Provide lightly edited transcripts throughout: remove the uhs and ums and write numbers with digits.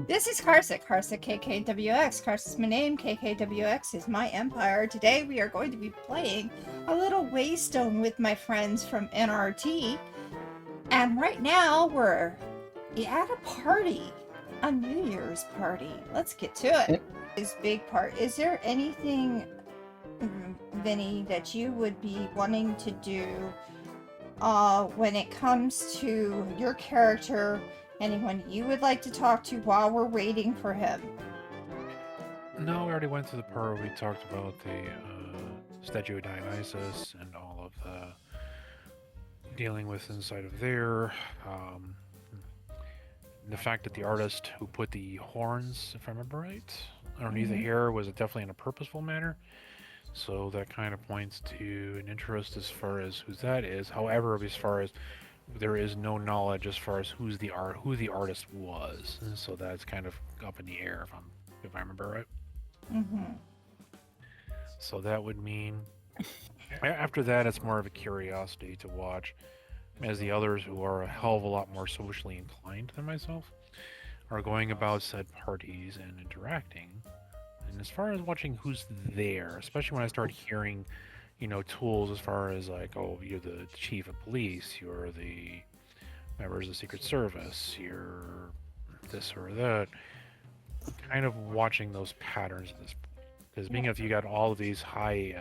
This is Karsa, KarsaKKWx. Karsa's my name, KKWx is my empire. Today we are going to be playing a little Waystone with my friends from NRT. And right now we're at a party, a New Year's party. Let's get to it. This big part. Is there anything, Vinny, that you would be wanting to do when it comes to your character? Anyone you would like to talk to while we're waiting for him? No, we already went through the part where we talked about the statue of Dionysus and all of the dealing with inside of there. The fact that the artist who put the horns, if I remember right, underneath the hair was definitely in a purposeful manner. So that kind of points to an interest as far as who that is. However, as far as there is no knowledge as far as who the artist was, and so that's kind of up in the air if I remember right. So that would mean after that it's more of a curiosity to watch, as the others who are a hell of a lot more socially inclined than myself are going about said parties and interacting. And as far as watching who's there, especially when I start hearing tools as far as like, oh, you're the chief of police, you're the members of the Secret Service, you're this or that, kind of watching those patterns at this point. Because being if you got all of these high,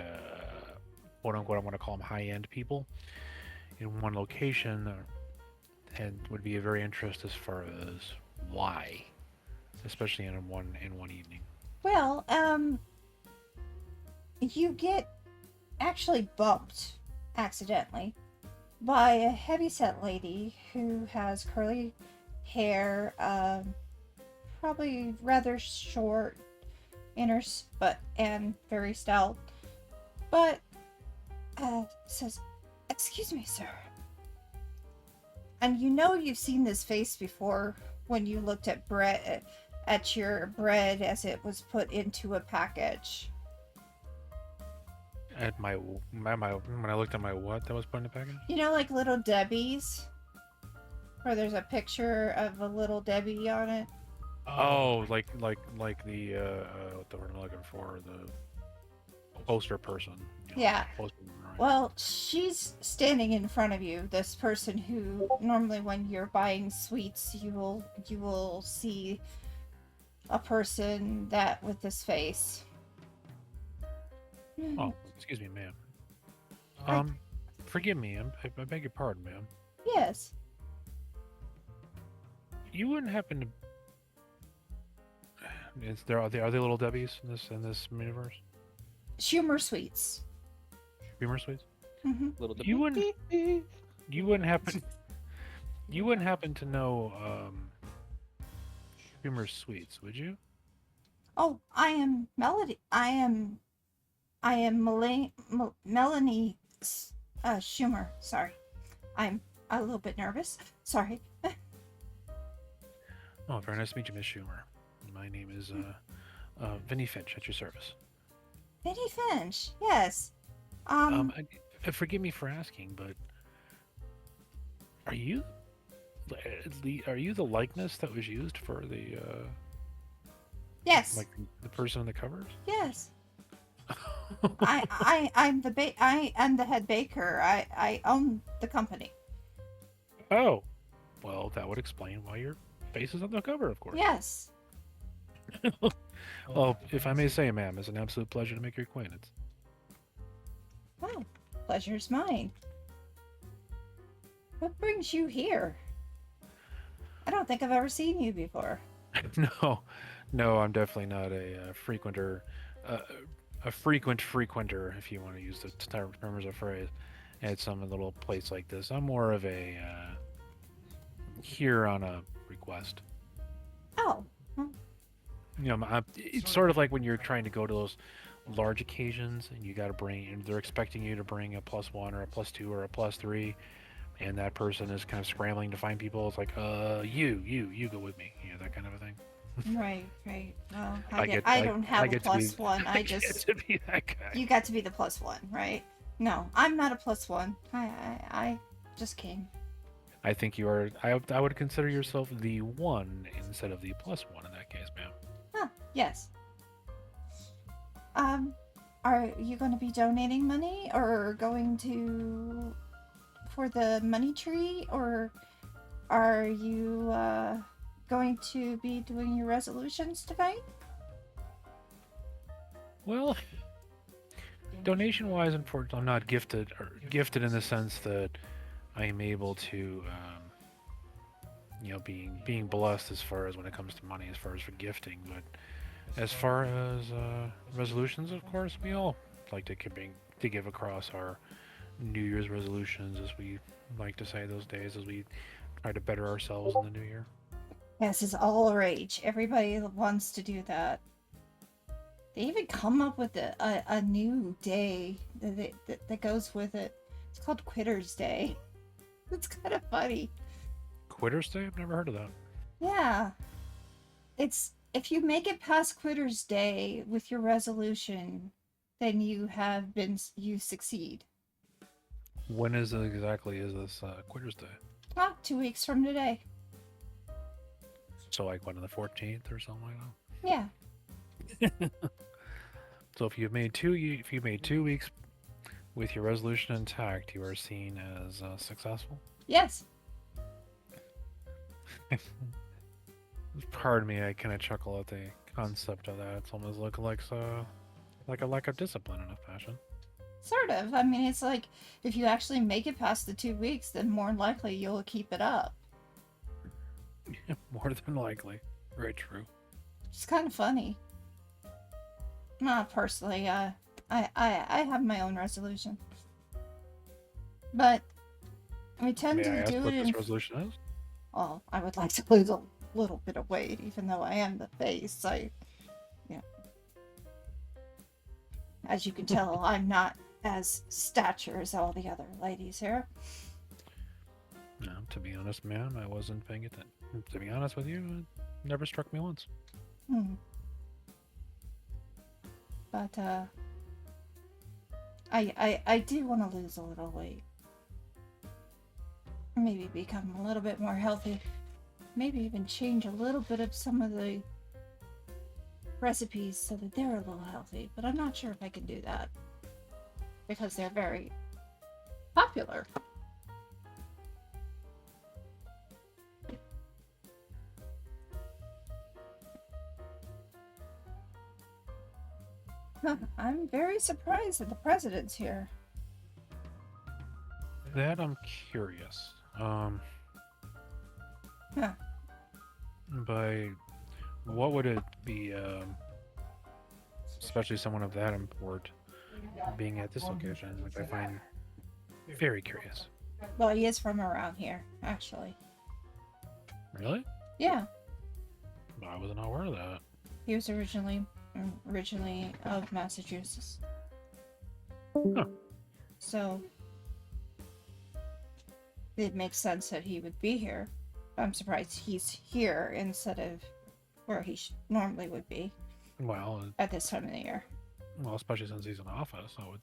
quote unquote, I want to call them high-end people in one location, and would be a very interest as far as why, especially in one evening. Well, you get actually bumped accidentally by a heavyset lady who has curly hair, probably rather short and very stout, but says, "Excuse me, sir." And you've seen this face before when you looked at your bread as it was put into a package. At when I looked at my what that was put in the package? Like Little Debbie's, where there's a picture of a Little Debbie on it. Oh, like the what the word I'm looking for, the poster person. Yeah. Poster, right. Well, she's standing in front of you. This person who normally, when you're buying sweets, you will see a person that with this face. Oh, excuse me, ma'am. Forgive me, I beg your pardon, ma'am. Yes. You wouldn't happen to... Are there Little Debbies in this universe? Schumer Sweets. Schumer Sweets? Mm-hmm. Little You wouldn't happen to know Schumer Sweets, would you? Oh, I am Melody. I am Melanie Schumer. Sorry. I'm a little bit nervous. Sorry. Oh, very nice to meet you, Miss Schumer. My name is Vinny Finch, at your service. Vinny Finch, yes. Forgive me for asking, but are you the likeness that was used for the Yes. like the person on the covers? Yes. I am the head baker. I own the company. Oh, well, that would explain why your face is on the cover, of course. Yes. Well, if I may say, ma'am, it's an absolute pleasure to make your acquaintance. Well, pleasure's mine. What brings you here? I don't think I've ever seen you before. No, I'm definitely not a frequenter. A frequent frequenter, if you want to use the term as a phrase, at some little place like this. I'm more of a here on a request. Oh. It's sort of like when you're trying to go to large occasions, and you got to bring, and they're expecting you to bring a +1 or a +2 or a +3, and that person is kind of scrambling to find people. It's like, you go with me, that kind of a thing. Right, right. Well, I I don't have I a get to be +1. I I get just to be that guy. you got to be the +1, right? No, I'm not a +1. I just came. I think you are. I would consider yourself the one instead of the +1 in that case, ma'am. Huh, yes. Um, are you going to be donating money or going to for the money tree, or are you going to be doing your resolutions tonight? Well, donation-wise, unfortunately, I'm not gifted, or gifted in the sense that I am able to, being blessed as far as when it comes to money, as far as for gifting. But as far as resolutions, of course, we all like to give across our New Year's resolutions, as we like to say those days, as we try to better ourselves in the new year. Yes, it's all rage. Everybody wants to do that. They even come up with a new day that goes with it. It's called Quitter's Day. It's kind of funny. Quitter's Day? I've never heard of that. Yeah. It's if you make it past Quitter's Day with your resolution, then you succeed. When exactly is this Quitter's Day? 2 weeks from today. So like when, on the 14th or something like that? Yeah. So if you've made 2 weeks with your resolution intact, you are seen as successful. Yes. Pardon me, I kind of chuckle at the concept of that. It's almost like a lack of discipline in a fashion. Sort of. I mean, it's like if you actually make it past the 2 weeks, then more likely you'll keep it up. More than likely. Very true. It's kind of funny. Personally, I have my own resolution, but we tend May I to ask do what it this in. resolution is? Oh, I would like to lose a little bit of weight, even though I am the face. As you can tell, I'm not as stature as all the other ladies here. No, to be honest, ma'am, I wasn't paying attention. To be honest with you, it never struck me once. But I do want to lose a little weight. Maybe become a little bit more healthy. Maybe even change a little bit of some of the recipes so that they're a little healthy. But I'm not sure if I can do that because they're very popular. I'm very surprised that the president's here. That I'm curious. By what would it be, especially someone of that import, being at this location, which I find very curious. Well, he is from around here, actually. Really? Yeah. I wasn't aware of that. He was originally of Massachusetts. Huh. So it makes sense that he would be here. I'm surprised he's here instead of where he normally would be. Well, at this time of the year. Well, especially since he's in office, I would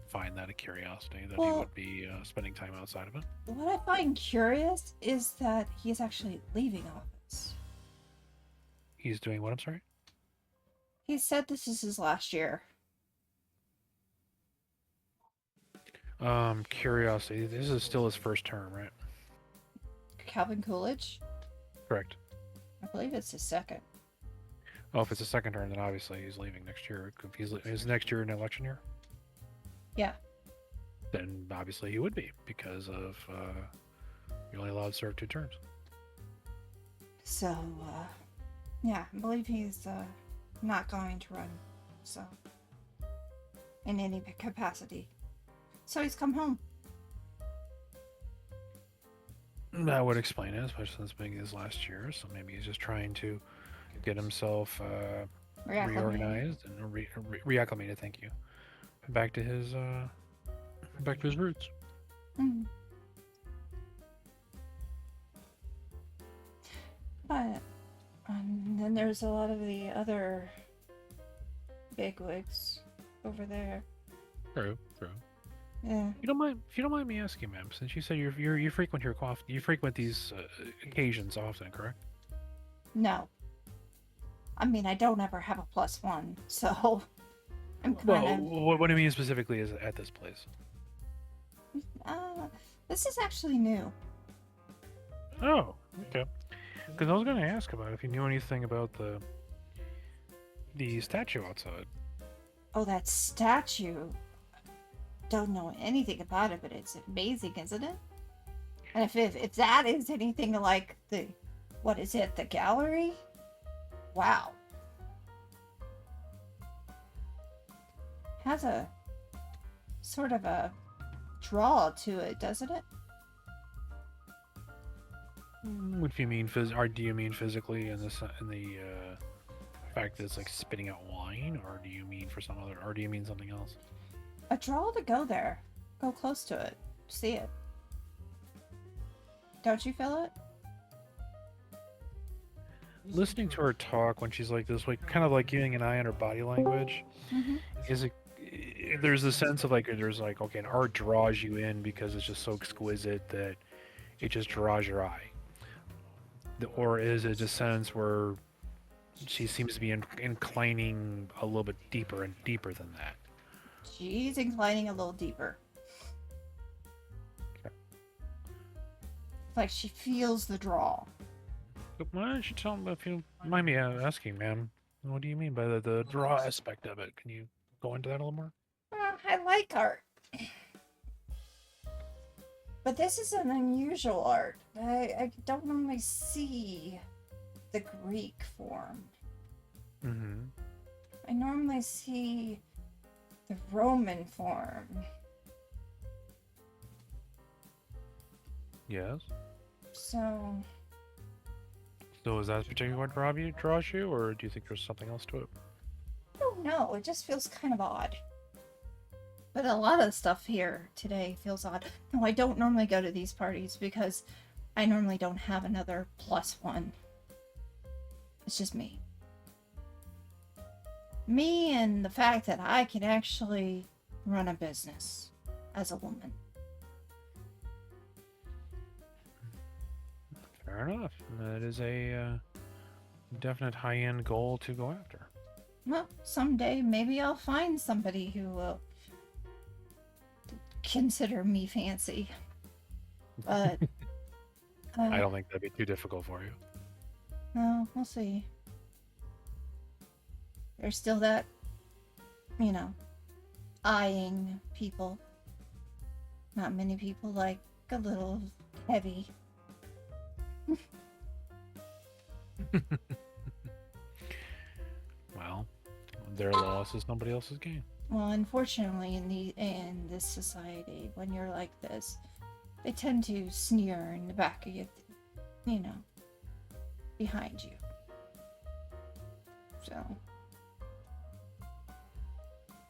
find that a curiosity that he Well, would be spending time outside of it. what I find curious is that he's actually leaving office. He's doing what? I'm sorry? He said this is his last year. Curiosity. This is still his first term, right? Calvin Coolidge? Correct. I believe it's his second. Oh, if it's a second term, then obviously he's leaving next year. Is next year an election year? Yeah. Then obviously he would be, because of you're only allowed to serve 2 terms. So, yeah, I believe he's not going to run, so, in any capacity. So he's come home. That would explain it, especially since being his last year. So maybe he's just trying to get himself Reacclimated. reorganized and reacclimated. Thank you. Back to his roots. Mm. But then there's a lot of the other bigwigs over there. True. Yeah. You don't mind if you don't mind me asking, ma'am, since you said you frequent you frequent these occasions often, correct? No. I mean, I don't ever have a +1, so I'm kind Well, of. what I mean specifically is at this place. This is actually new. Oh, okay. Because I was going to ask about if you knew anything about the statue outside. Oh, that statue. Don't know anything about it, but it's amazing, isn't it? And if that is anything like what is it, the gallery? Wow. Has a sort of a draw to it, doesn't it? What do you mean or do you mean physically in the fact that it's like spitting out wine, or do you mean or do you mean something else? A draw to go there. Go close to it. See it. Don't you feel it? Listening to her talk when she's like this, like kind of like keeping an eye on her body language, is it? There's a sense of like there's like okay, an art draws you in because it's just so exquisite that it just draws your eye. Or is it a sense where she seems to be inclining a little bit deeper and deeper than that? She's inclining a little deeper. Okay. Like she feels the draw. But why don't you tell me, if you mind me asking, ma'am, what do you mean by the draw aspect of it? Can you go into that a little more? I like art. But this is an unusual art. I don't normally see the Greek form. Mm-hmm. I normally see the Roman form. Yes. So is that particular what draws you, or do you think there's something else to it? I don't know. It just feels kind of odd. But a lot of the stuff here today feels odd. No, I don't normally go to these parties because I normally don't have another +1. It's just me. Me and the fact that I can actually run a business as a woman. Fair enough. That is a definite high-end goal to go after. Well, someday maybe I'll find somebody who will consider me fancy. But I don't think that'd be too difficult for you. no, we'll see. There's still that, eyeing people. Not many people like a little heavy. Well, their loss is somebody else's gain. Well, unfortunately, in this society, when you're like this, they tend to sneer in the back of you, behind you. So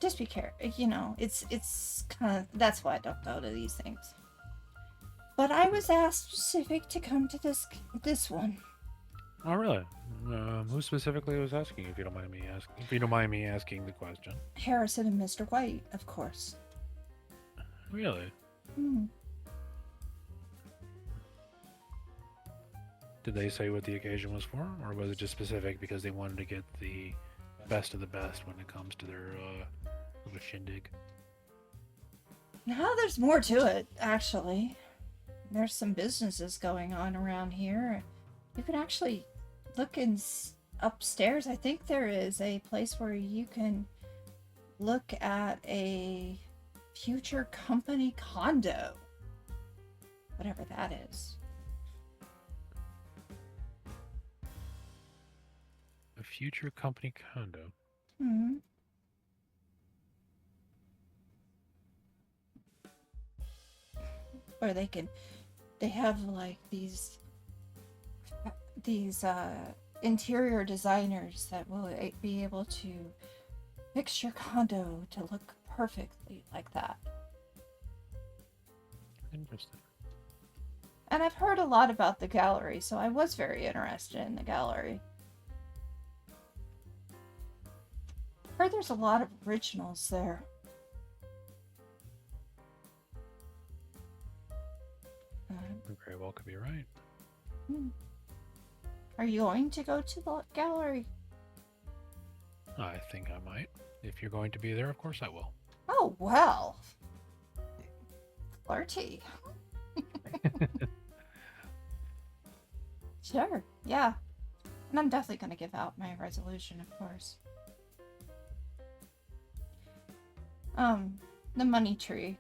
just be careful. It's kind of that's why I don't go to these things. But I was asked specific to come to this one. Oh, really? Who specifically was asking? If you don't mind me asking the question. Harrison and Mr. White, of course. Really? Hmm. Did they say what the occasion was for, or was it just specific because they wanted to get the best of the best when it comes to their little shindig? Now there's more to it, actually. There's some businesses going on around here. You can actually look upstairs. I think there is a place where you can look at a future company condo. Whatever that is. A future company condo. Hmm. Or they have like these interior designers that will be able to fix your condo to look perfectly like that. Interesting. And I've heard a lot about the gallery, so I was very interested in the gallery. Heard there's a lot of originals there. You very well could be right. Are you going to go to the gallery? I think I might. If you're going to be there, of course I will. Oh, well. Flirty. Sure, yeah. And I'm definitely going to give out my resolution, of course. The money tree.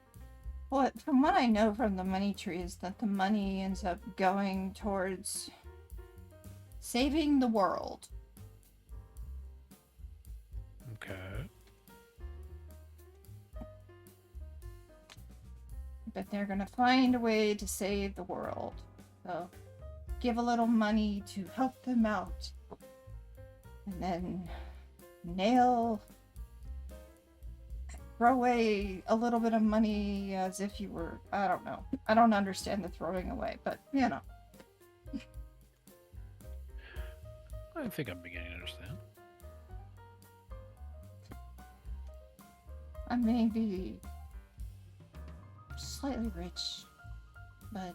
From what I know from the money tree is that the money ends up going towards saving the world. Okay. But they're gonna find a way to save the world. So, give a little money to help them out. And then throw away a little bit of money as if you were, I don't know. I don't understand the throwing away, but you know. I think I'm beginning to understand. I may be slightly rich, but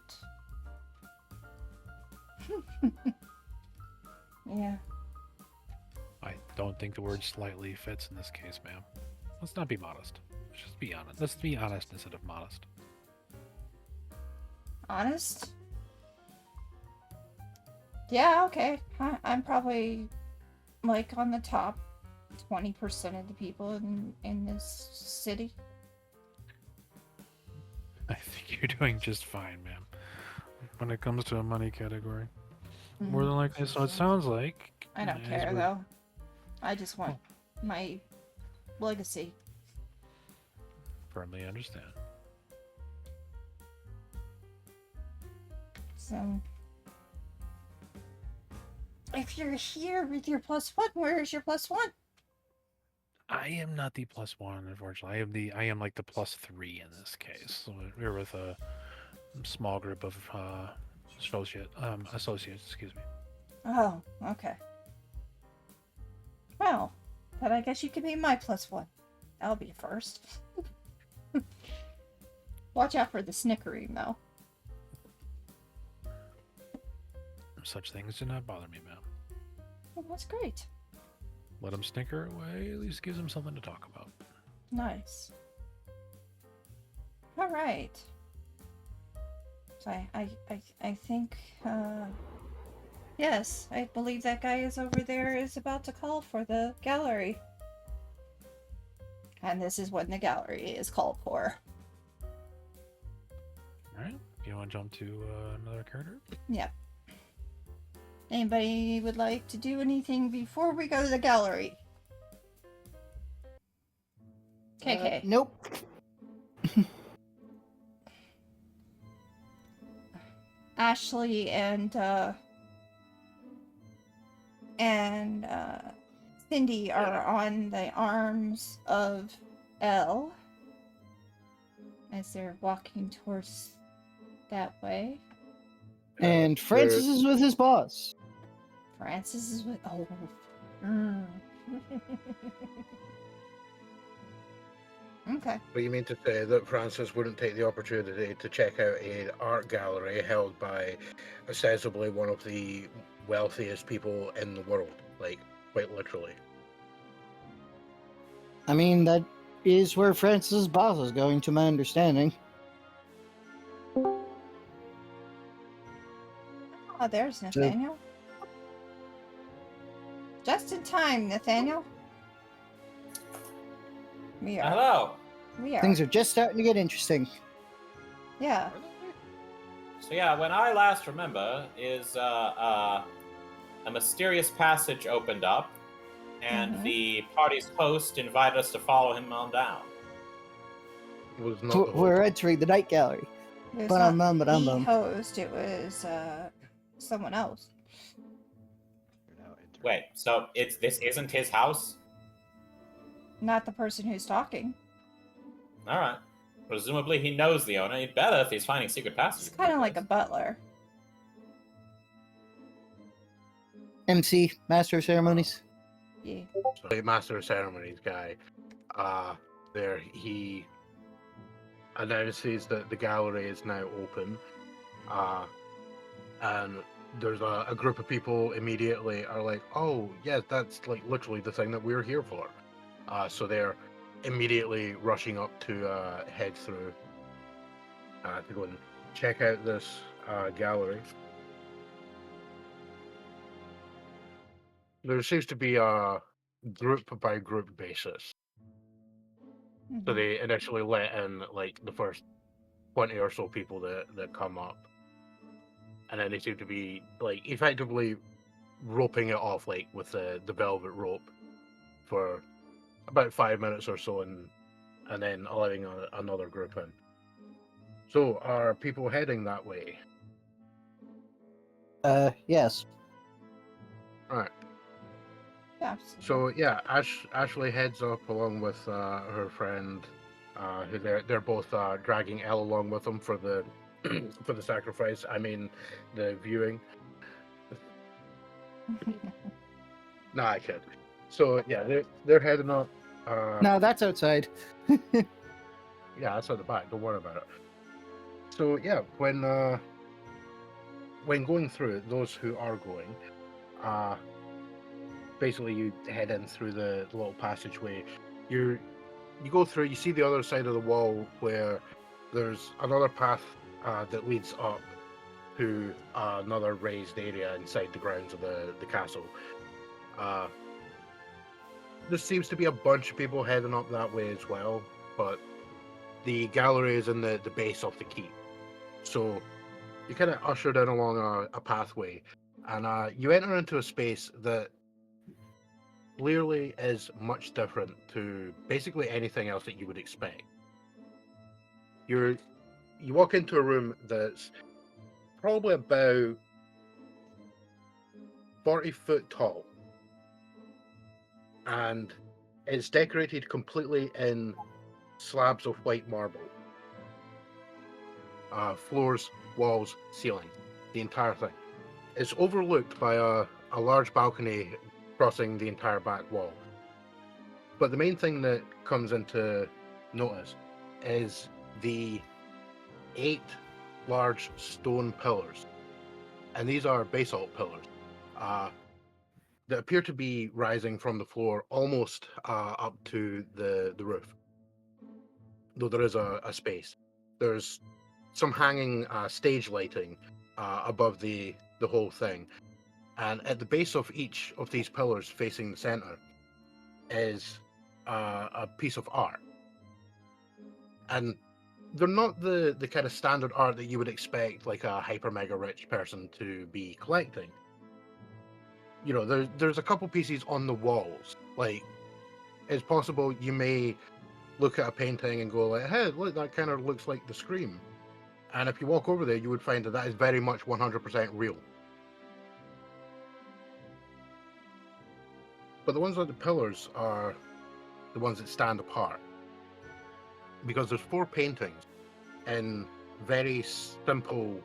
yeah. I don't think the word slightly fits in this case, ma'am. Let's not be modest. Let's just be honest. Let's be honest instead of modest. Honest? Yeah, okay. I'm probably like on the top 20% of the people in this city. I think you're doing just fine, ma'am. When it comes to a money category. More than likely, so it sounds like... I don't care, though. I just want my legacy. Firmly understand. So... if you're here with your +1, where is your +1? I am not the +1, unfortunately. I am like the +3 in this case. So we're with a small group of associates, excuse me. Oh, okay. Well, then I guess you could be my +1. That'll be a first. Watch out for the snickering, though. Such things do not bother me, ma'am. Well, that's great. Let him snicker away, at least gives him something to talk about. Nice. All right. So I think, yes, I believe that guy is over there is about to call for the gallery. And this is when the gallery is called for. Alright, you want to jump to another character? Yep. Anybody would like to do anything before we go to the gallery? KK. Nope. Ashley and Cindy are on the arms of Elle as they're walking towards that way. And Francis is with his boss. Francis is with Okay. But you mean to say that Francis wouldn't take the opportunity to check out an art gallery held by ostensibly one of the wealthiest people in the world, like quite literally? I mean, that is where Francis's boss is going, to my understanding. Oh, there's Nathaniel. Just in time, Nathaniel. Hello. We are. Things are just starting to get interesting. Yeah. So yeah, when I last remember is a mysterious passage opened up, and the party's host invited us to follow him on down. It was not We're entering the night gallery. It was not the Ba-dum-bum. host, it was someone else. Wait, so this isn't his house? Not the person who's talking. All right. Presumably he knows the owner. He'd better if he's finding secret It's passages. kind of like a butler. MC, Master of Ceremonies. Yeah. So the Master of Ceremonies guy, there he announces that the gallery is now open, and there's a group of people immediately are like, oh yeah, that's like literally the thing that we're here for. So they're immediately rushing up to head through to go and check out this gallery. There seems to be a group by group basis. So Mhm. they initially let in like the first 20 or so people that come up. And then they seem to be like effectively roping it off like with the velvet rope for about 5 minutes or so, and then allowing another group in. So are people heading that way? Yes. Right. Yeah. So yeah, Ashley heads up along with her friend, who they're both dragging Elle along with them for the for the sacrifice. I mean, the viewing. Nah, I kid. So yeah, they're heading up. No, that's outside. Yeah, that's at the back. Don't worry about it. So yeah, when going through it, those who are going, basically you head in through the little passageway. You go through. You see the other side of the wall where there's another path that leads up to another raised area inside the grounds of the castle. There seems to be a bunch of people heading up that way as well, but the gallery is in the base of the keep. So you kind of ushered in along a pathway, and you enter into a space that clearly is much different to basically anything else that you would expect. You walk into a room that's probably about 40 foot tall, and it's decorated completely in slabs of white marble. Floors, walls, ceiling, the entire thing. It's overlooked by a large balcony crossing the entire back wall. But the main thing that comes into notice is the 8 large stone pillars. And these are basalt pillars that appear to be rising from the floor almost up to the roof. Though there is a space. There's some hanging stage lighting above the whole thing. And at the base of each of these pillars facing the center is a piece of art. And they're not the kind of standard art that you would expect like a hyper mega rich person to be collecting. You know, there's a couple pieces on the walls. Like, it's possible you may look at a painting and go like, hey, look, that kind of looks like the Scream. And if you walk over there, you would find that is very much 100% real. But the ones on the pillars are the ones that stand apart. Because there's 4 paintings in very simple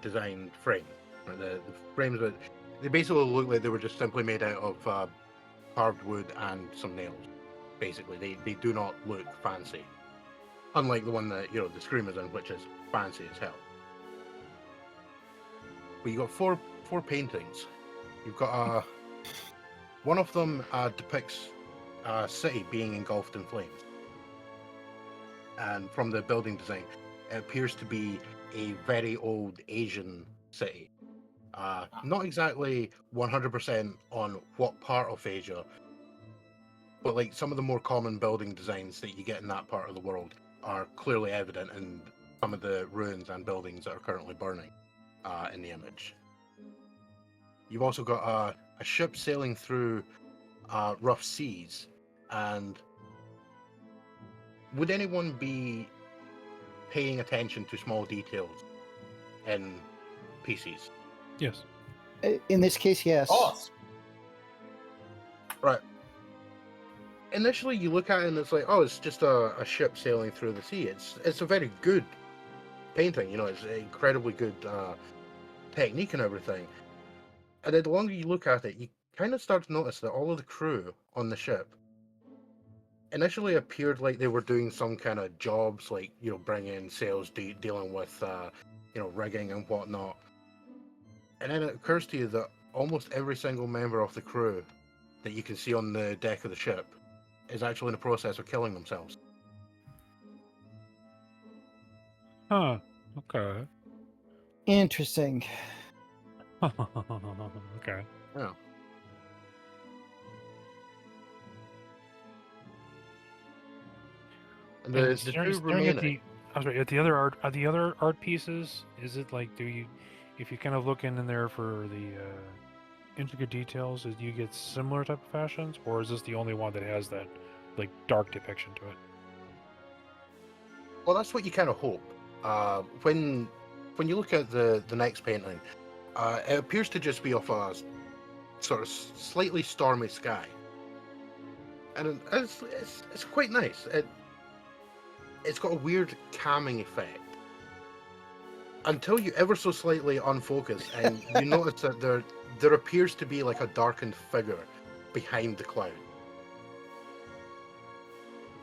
designed frames. The frames that they basically look like they were just simply made out of carved wood and some nails. Basically, they do not look fancy. Unlike the one that, you know, the Scream is in, which is fancy as hell. But you got four paintings. You've got one of them depicts a city being engulfed in flames. And from the building design, it appears to be a very old Asian city. Not exactly 100% on what part of Asia, but like some of the more common building designs that you get in that part of the world are clearly evident in some of the ruins and buildings that are currently burning in the image. You've also got a ship sailing through rough seas, and would anyone be paying attention to small details in pieces? Yes. In this case, yes. Of course. Right. Initially, you look at it and it's like, oh, it's just a ship sailing through the sea. It's a very good painting. You know, it's an incredibly good technique and everything. And then the longer you look at it, you kind of start to notice that all of the crew on the ship initially appeared like they were doing some kind of jobs, like, you know, bringing in sails, dealing with, you know, rigging and whatnot. And then it occurs to you that almost every single member of the crew that you can see on the deck of the ship is actually in the process of killing themselves. Huh. Okay. Interesting. Okay. Yeah. And And the staring, two staring at remaining. I'm sorry, at the other art, at the other art pieces, is it like, if you kind of look in there for the intricate details, do you get similar type of fashions, or is this the only one that has that like dark depiction to it? Well, that's what you kind of hope. When you look at the next painting, it appears to just be off a sort of slightly stormy sky, and it's quite nice. It's got a weird calming effect until you ever so slightly unfocus and you notice that there appears to be like a darkened figure behind the cloud.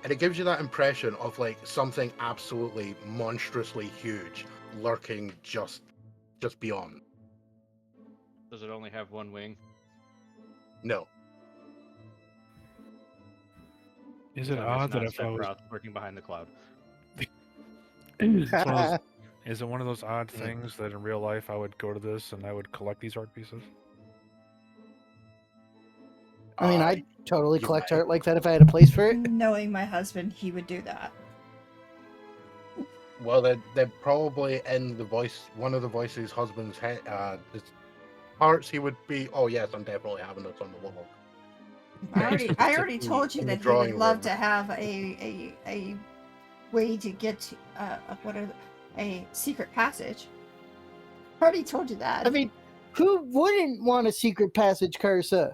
And it gives you that impression of like something absolutely monstrously huge lurking just beyond. Does it only have one wing? No. Is it So odd it's that not if I was Sephiroth lurking behind the cloud? it's one of those, is it one of those odd Mm. things that in real life I would go to this and I would collect these art pieces? I mean, I'd totally you collect might. art like that if I had a place for it. Knowing my husband, he would do that. Well, they're probably in the voice, one of the voices' husband's head, his hearts. He would be. Oh yes, I'm definitely having this on the wall. I already told you In the that he would drawing love room. to have a way to get to a secret passage. Already told you that. I mean, who wouldn't want a secret passage, Karsa?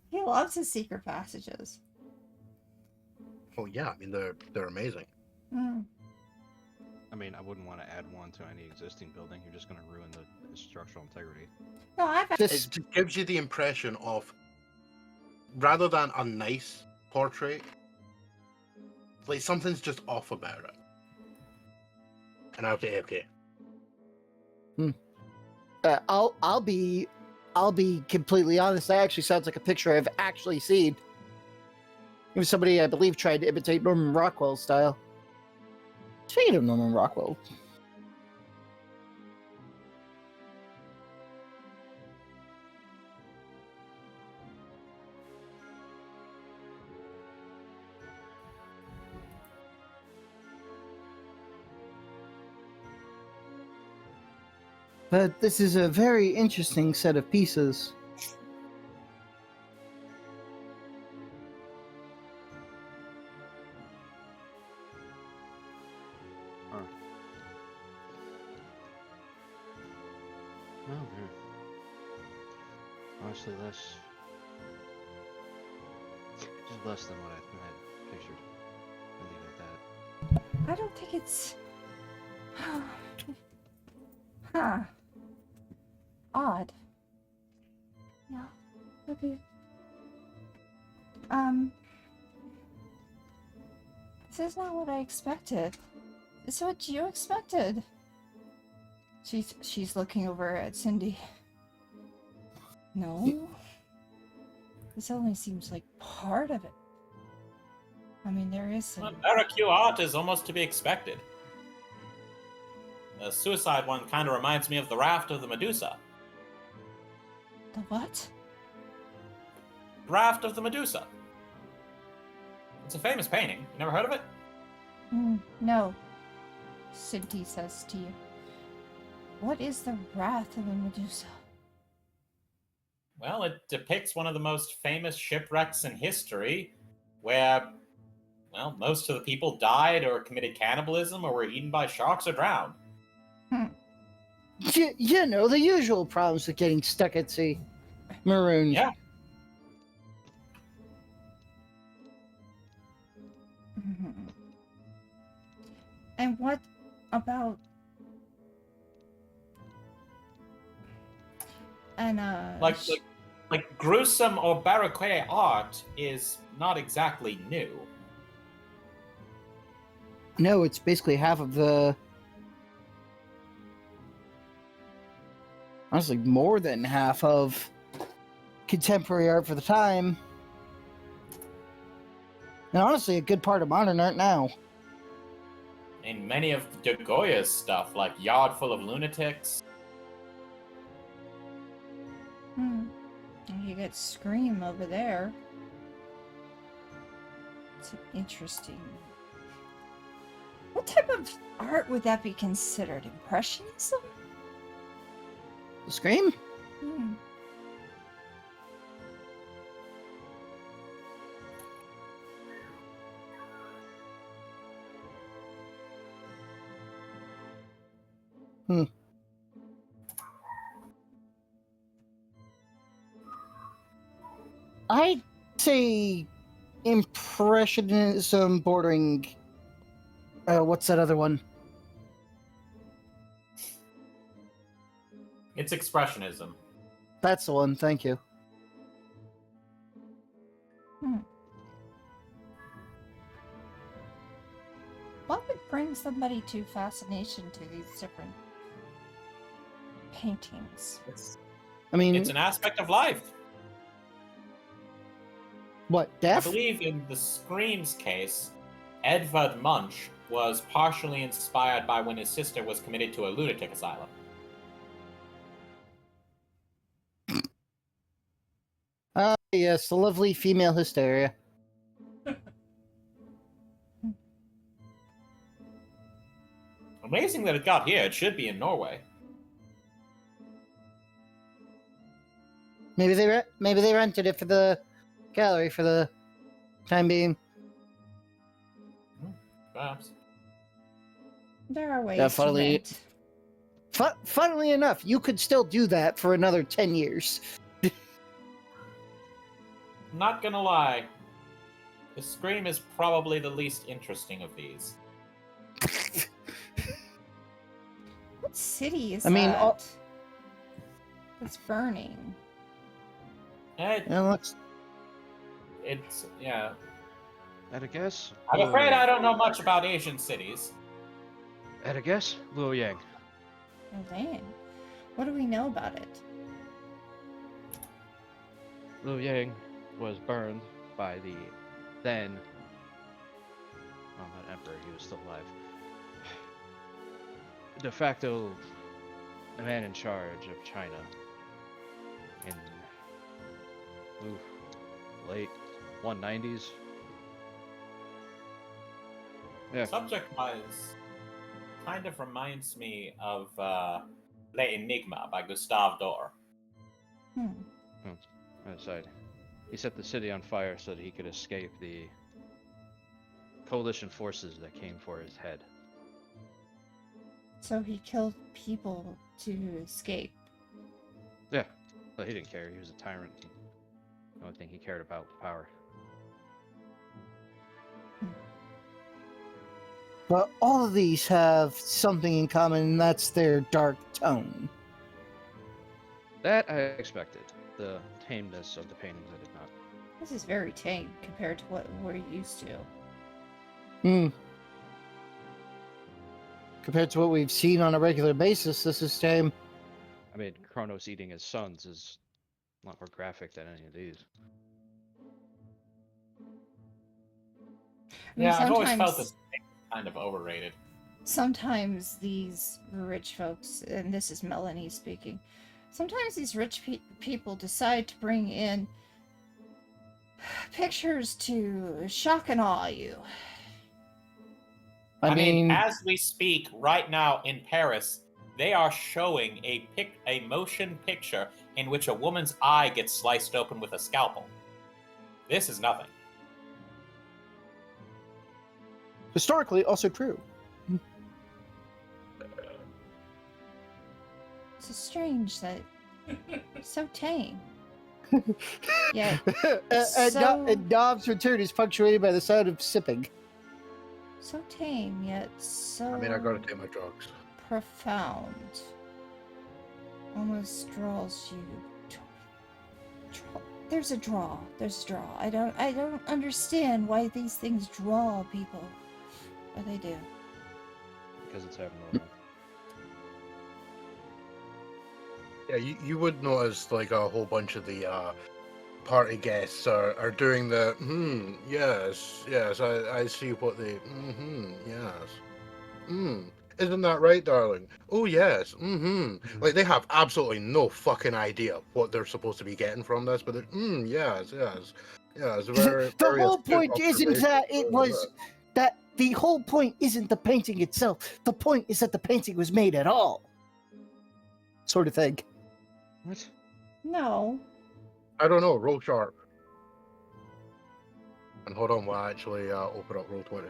He loves his secret passages. Oh yeah, I mean they're amazing. Mm. I mean, I wouldn't want to add one to any existing building. You're just going to ruin the structural integrity. No, I've It Just just gives you the impression of, rather than a nice portrait, like something's just off about it. And I'll say, okay. I'll be completely honest. That actually sounds like a picture I've actually seen. It was somebody I believe tried to imitate Norman Rockwell's style. Speaking of Norman Rockwell, but this is a very interesting set of pieces. Oh, yeah. Honestly, just less than what I had pictured. I'll leave it at that. I don't think it's. Huh. Odd. Yeah. Okay. This is not what I expected. This is what you expected. She's looking over at Cindy. No. This only seems like part of it. I mean, there is some... Barracu art is almost to be expected. The suicide one kind of reminds me of the Raft of the Medusa. The what? Raft of the Medusa. It's a famous painting. You never heard of it? No. Cindy says to you. What is the Wrath of the Medusa? Well, it depicts one of the most famous shipwrecks in history, where, well, most of the people died or committed cannibalism or were eaten by sharks or drowned. You know, the usual problems with getting stuck at sea. Marooned. Yeah. And what about... And, Like gruesome or baroque art is not exactly new. No, it's basically half of the... Honestly, more than half of contemporary art for the time. And honestly, a good part of modern art now. And many of De Goya's stuff, like Yard Full of Lunatics. And you get Scream over there. It's interesting. What type of art would that be considered? Impressionism? The Scream? Hmm. I'd say Impressionism bordering... what's that other one? It's Expressionism. That's the one, thank you. What would bring somebody to fascination to these different paintings? I mean... It's an aspect of life. What, death? I believe in the Scream's case, Edvard Munch was partially inspired by when his sister was committed to a lunatic asylum. Yes, the lovely female hysteria. Amazing that it got here. It should be in Norway. Maybe they rented it for the gallery for the time being. Perhaps. There are ways Yeah, to rent. Funnily enough, you could still do that for another 10 years. Not gonna lie. The Scream is probably the least interesting of these. What city is I mean, that? It's burning. It's Yeah. At a guess? I'm afraid I don't know much about Asian cities. At a guess? Luoyang. Oh, dang. What do we know about it? Luoyang was burned by the then... Oh, not emperor, he was still alive. De facto, the man in charge of China in late 190s. Yeah. Subject-wise, kind of reminds me of Le Enigma by Gustave Dore. Aside, he set the city on fire so that he could escape the coalition forces that came for his head. So he killed people to escape. Yeah, but he didn't care. He was a tyrant. The only thing he cared about was power. But all of these have something in common, and that's their dark tone. That I expected. The tameness of the paintings I did not. This is very tame compared to what we're used to. Compared to what we've seen on a regular basis, this is tame. I mean, Kronos eating his sons is a lot more graphic than any of these. I mean, Yeah, I've always felt sometimes- this kind of overrated. Sometimes these rich folks, and this is Melanie speaking, sometimes these rich people decide to bring in pictures to shock and awe you. I mean, as we speak right now in Paris, they are showing a motion picture in which a woman's eye gets sliced open with a scalpel. This is nothing. historically, also true. It's so strange that so tame. Yeah. And Dom's return is punctuated by the sound of sipping. So tame, yet so I mean, I gotta take my drugs. profound. Almost draws you. There's a draw. There's a draw. I don't understand why these things draw people, but they do. Because it's abnormal. Yeah, you would notice like a whole bunch of the party guests are doing the yes, I see what they yes. Isn't that right, darling? Oh yes, Like they have absolutely no fucking idea what they're supposed to be getting from this, but they're yes. Very, The very whole astute point isn't observation. that it was that the whole point isn't the painting itself. The point is that the painting was made at all. Sort of thing. What? No. I don't know. Roll sharp. And hold on, we'll actually open up roll 20.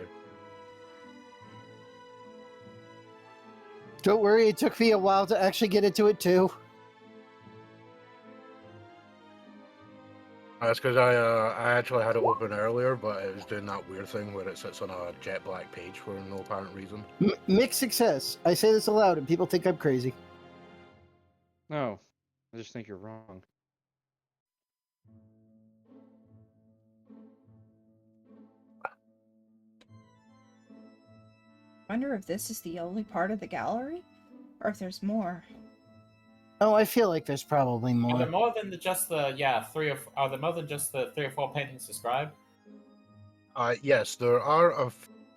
Don't worry, it took me a while to actually get into it too. That's because I actually had it open earlier, but it was doing that weird thing where it sits on a jet black page for no apparent reason. Mixed success. I say this aloud and people think I'm crazy. No, I just think you're wrong. Wonder if this is the only part of the gallery, or if there's more. Oh, I feel like there's probably Are more. there more than just the are there more than just the 3 or 4 paintings described? Yes, there are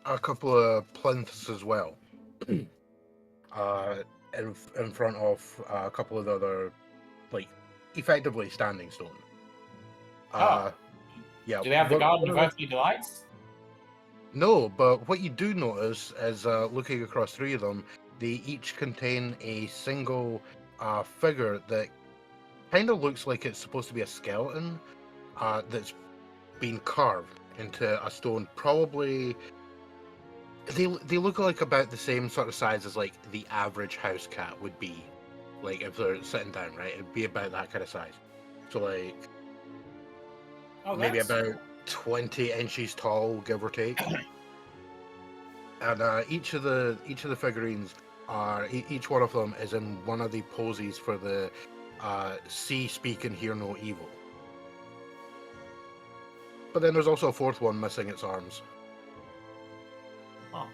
a couple of plinths as well. in front of a couple of the other, like, effectively standing stone. Yeah. Do they have the what- Garden of what- Earthly Delights? No, but what you do notice is looking across 3 of them, they each contain a single figure that kind of looks like it's supposed to be a skeleton that's been carved into a stone. Probably they look like about the same sort of size as like the average house cat would be, like if they're sitting down, right? It'd be about that kind of size. So like Oh, maybe that's about 20 inches tall, give or take. And each of the figurines are each one of them is in one of the poses for the see, speak, and hear no evil. But then there's also a 4th one missing its arms. Huh.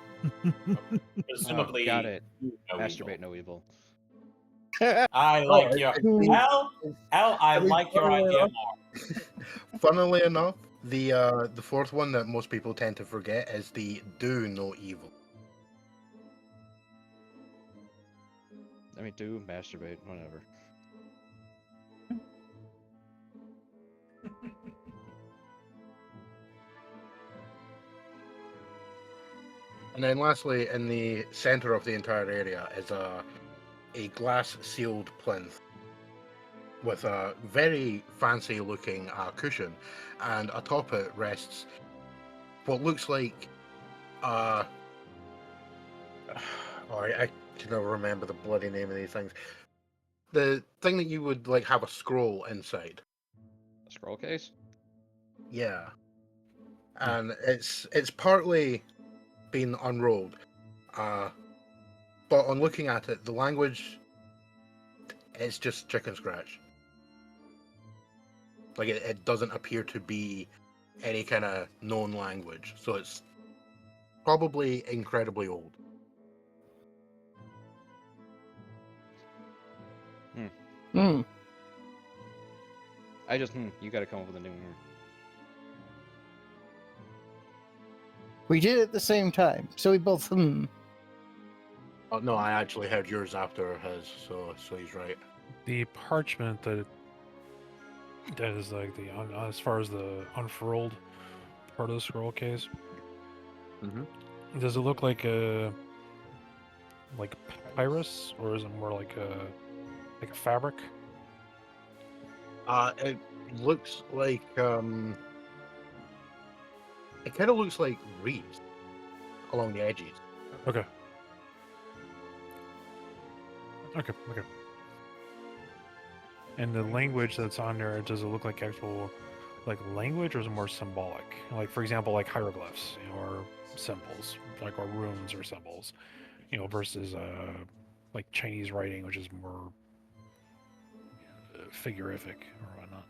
Presumably, got it. no Masturbate, evil. no evil. I like your L. I mean, like your funnily idea enough- more. Funnily enough, the 4th one that most people tend to forget is the do no evil. I mean, do masturbate, whatever. And then lastly, in the center of the entire area is a glass sealed plinth with a very fancy looking cushion, and atop it rests what looks like I can never remember the bloody name of these things. The thing that you would like have a scroll inside. A scroll case? Yeah. And it's partly been unrolled. But on looking at it, the language it's just chicken scratch. Like it doesn't appear to be any kind of known language. So it's probably incredibly old. Hmm. I just, you gotta come up with a new one. We did it at the same time, so we both Oh, no, I actually heard yours after his, so he's right. The parchment that is like the as far as the unfurled part of the scroll case. Does it look like a papyrus, or is it more like a fabric? It looks like it kind of looks like reeds along the edges. Okay. And the language that's on there, does it look like actual like language, or is it more symbolic? Like, for example, like hieroglyphs, or symbols, like, or runes or symbols, versus like Chinese writing, which is more figurific or whatnot.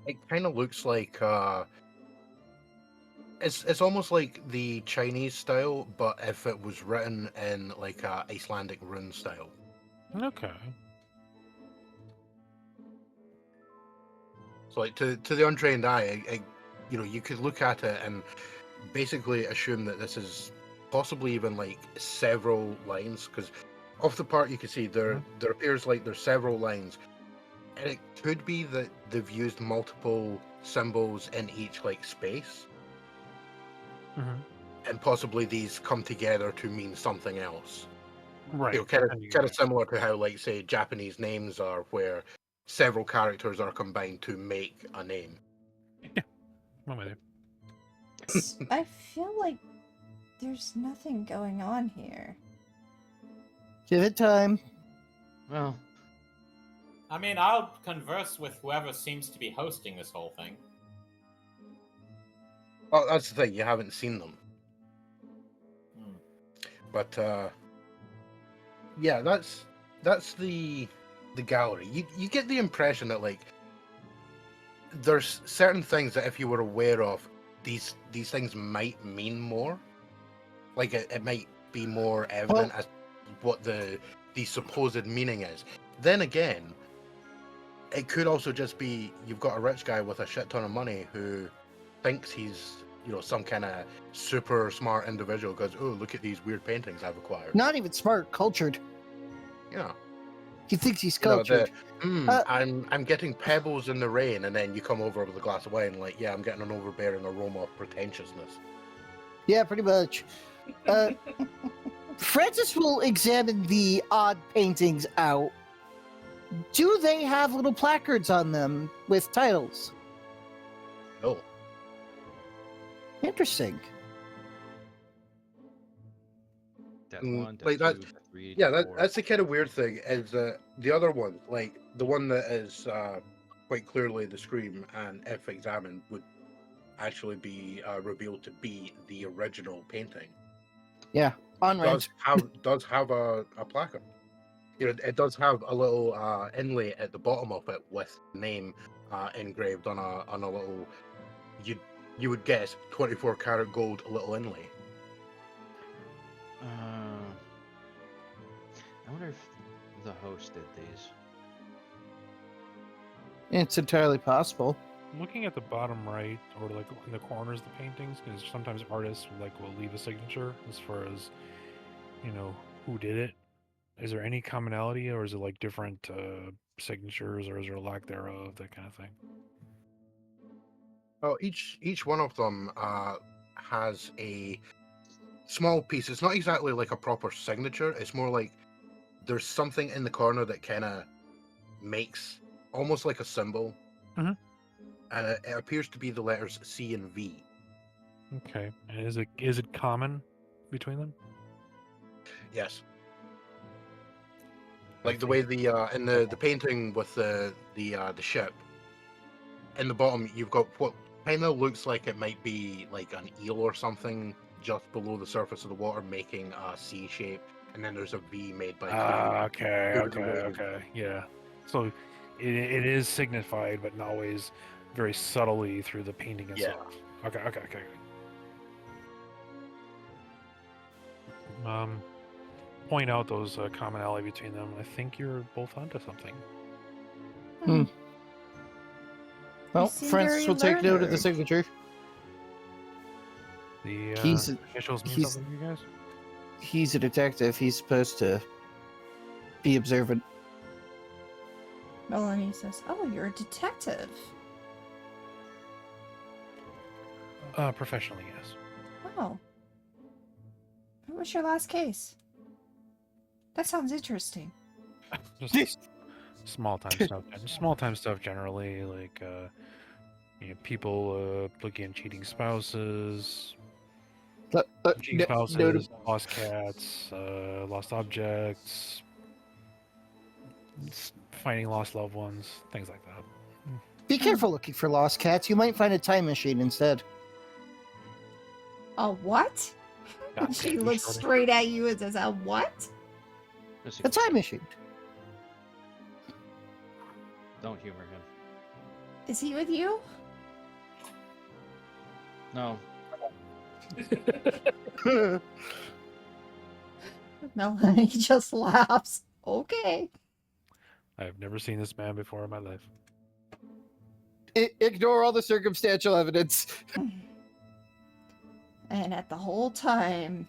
It kind of looks like it's almost like the Chinese style, but if it was written in like a Icelandic rune style. Okay. So like to the untrained eye, you could look at it and basically assume that this is possibly even like several lines, because off the part you can see there appears like there's several lines, and it could be that they've used multiple symbols in each like space, and possibly these come together to mean something else. Right. Kind of similar to how, like, say, Japanese names are, where several characters are combined to make a name. Yeah, I'm with you. I feel like there's nothing going on here. Give it time. Well, I mean, I'll converse with whoever seems to be hosting this whole thing. Well, that's the thing, you haven't seen them. Hmm. But yeah, that's the gallery. You get the impression that, like, there's certain things that if you were aware of, these things might mean more. Like it might be more evident as what the supposed meaning is. Then again, it could also just be you've got a rich guy with a shit ton of money who thinks he's, some kind of super smart individual, goes, oh, look at these weird paintings I've acquired. Not even smart, cultured. Yeah. He thinks he's cultured. I'm getting pebbles in the rain, and then you come over with a glass of wine, like, yeah, I'm getting an overbearing aroma of pretentiousness. Yeah, pretty much. Francis will examine the odd paintings out. Do they have little placards on them with titles? No. Interesting. that Mm, one, like that that- two, that three, Yeah, that four. that's the kind of weird thing, is that the other one, like the one that is quite clearly the Scream, and if examined, would actually be revealed to be the original painting. Yeah, on range. Does have a placard. It does have a little inlay at the bottom of it with name engraved on a little, you would guess 24 karat gold little inlay. I wonder if the host did these. It's entirely possible. Looking at the bottom right, or like in the corners of the paintings, because sometimes artists will leave a signature as far as who did it. Is there any commonality, or is it like different signatures, or is there a lack thereof, that kind of thing? Oh, each one of them has a small piece. It's not exactly like a proper signature. It's more like there's something in the corner that kind of makes almost like a symbol, and it appears to be the letters C and V. Okay, and is it common between them? Yes. Like the way in the painting with the ship, in the bottom you've got what kind of looks like it might be like an eel or something just below the surface of the water, making a C shape, and then there's a V made by Okay, yeah. So it is signified, but not always very subtly through the painting itself. Okay. Point out those commonality between them. I think you're both onto something. Well, seem Francis very will take note of the learned. signature. The initials mean he's- something to you guys? He's a detective. He's supposed to be observant. Melanie says, "Oh, you're a detective." Professionally, yes. Oh. What was your last case? That sounds interesting. Just small time stuff. Small time stuff generally, like people looking at cheating spouses, cheating spouses, lost cats, lost objects, finding lost loved ones, things like that. Be careful looking for lost cats. You might find a time machine instead. A what? God She damn you, looks Shorty. straight at you and says, "A what?" Just A time machine. Don't humor him. Is he with you? No. Melanie just laughs. Okay. I've never seen this man before in my life. Ignore all the circumstantial evidence. And at the whole time,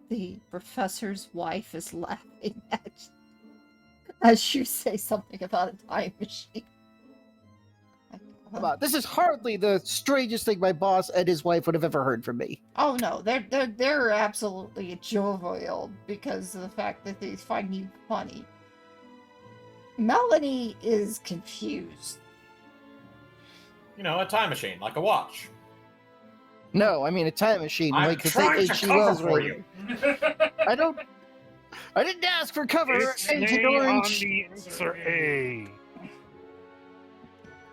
the professor's wife is laughing at you as you say something about a time machine. Come on, this is hardly the strangest thing my boss and his wife would have ever heard from me. Oh no, they're absolutely jovial because of the fact that they find you funny. Melanie is confused. You know, a time machine, like a watch. No, I mean a time machine, I'm like the trying thing to H.G. cover Wells for wrote. you. I didn't ask for cover. It's Agent A on Orange. the answer A.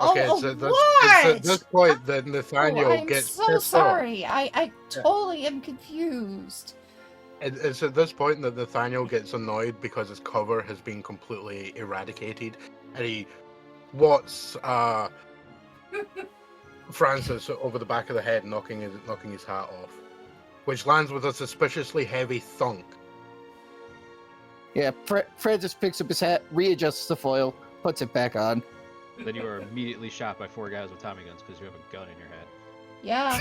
Okay, Oh, so what? it's at this point that Nathaniel I'm gets so pissed sorry. I totally am confused. It's at this point that Nathaniel gets annoyed because his cover has been completely eradicated, and he whats Francis over the back of the head, knocking his hat off, which lands with a suspiciously heavy thunk. Yeah, Francis picks up his hat, readjusts the foil, puts it back on. Then you are immediately shot by 4 guys with Tommy guns because you have a gun in your head. Yeah.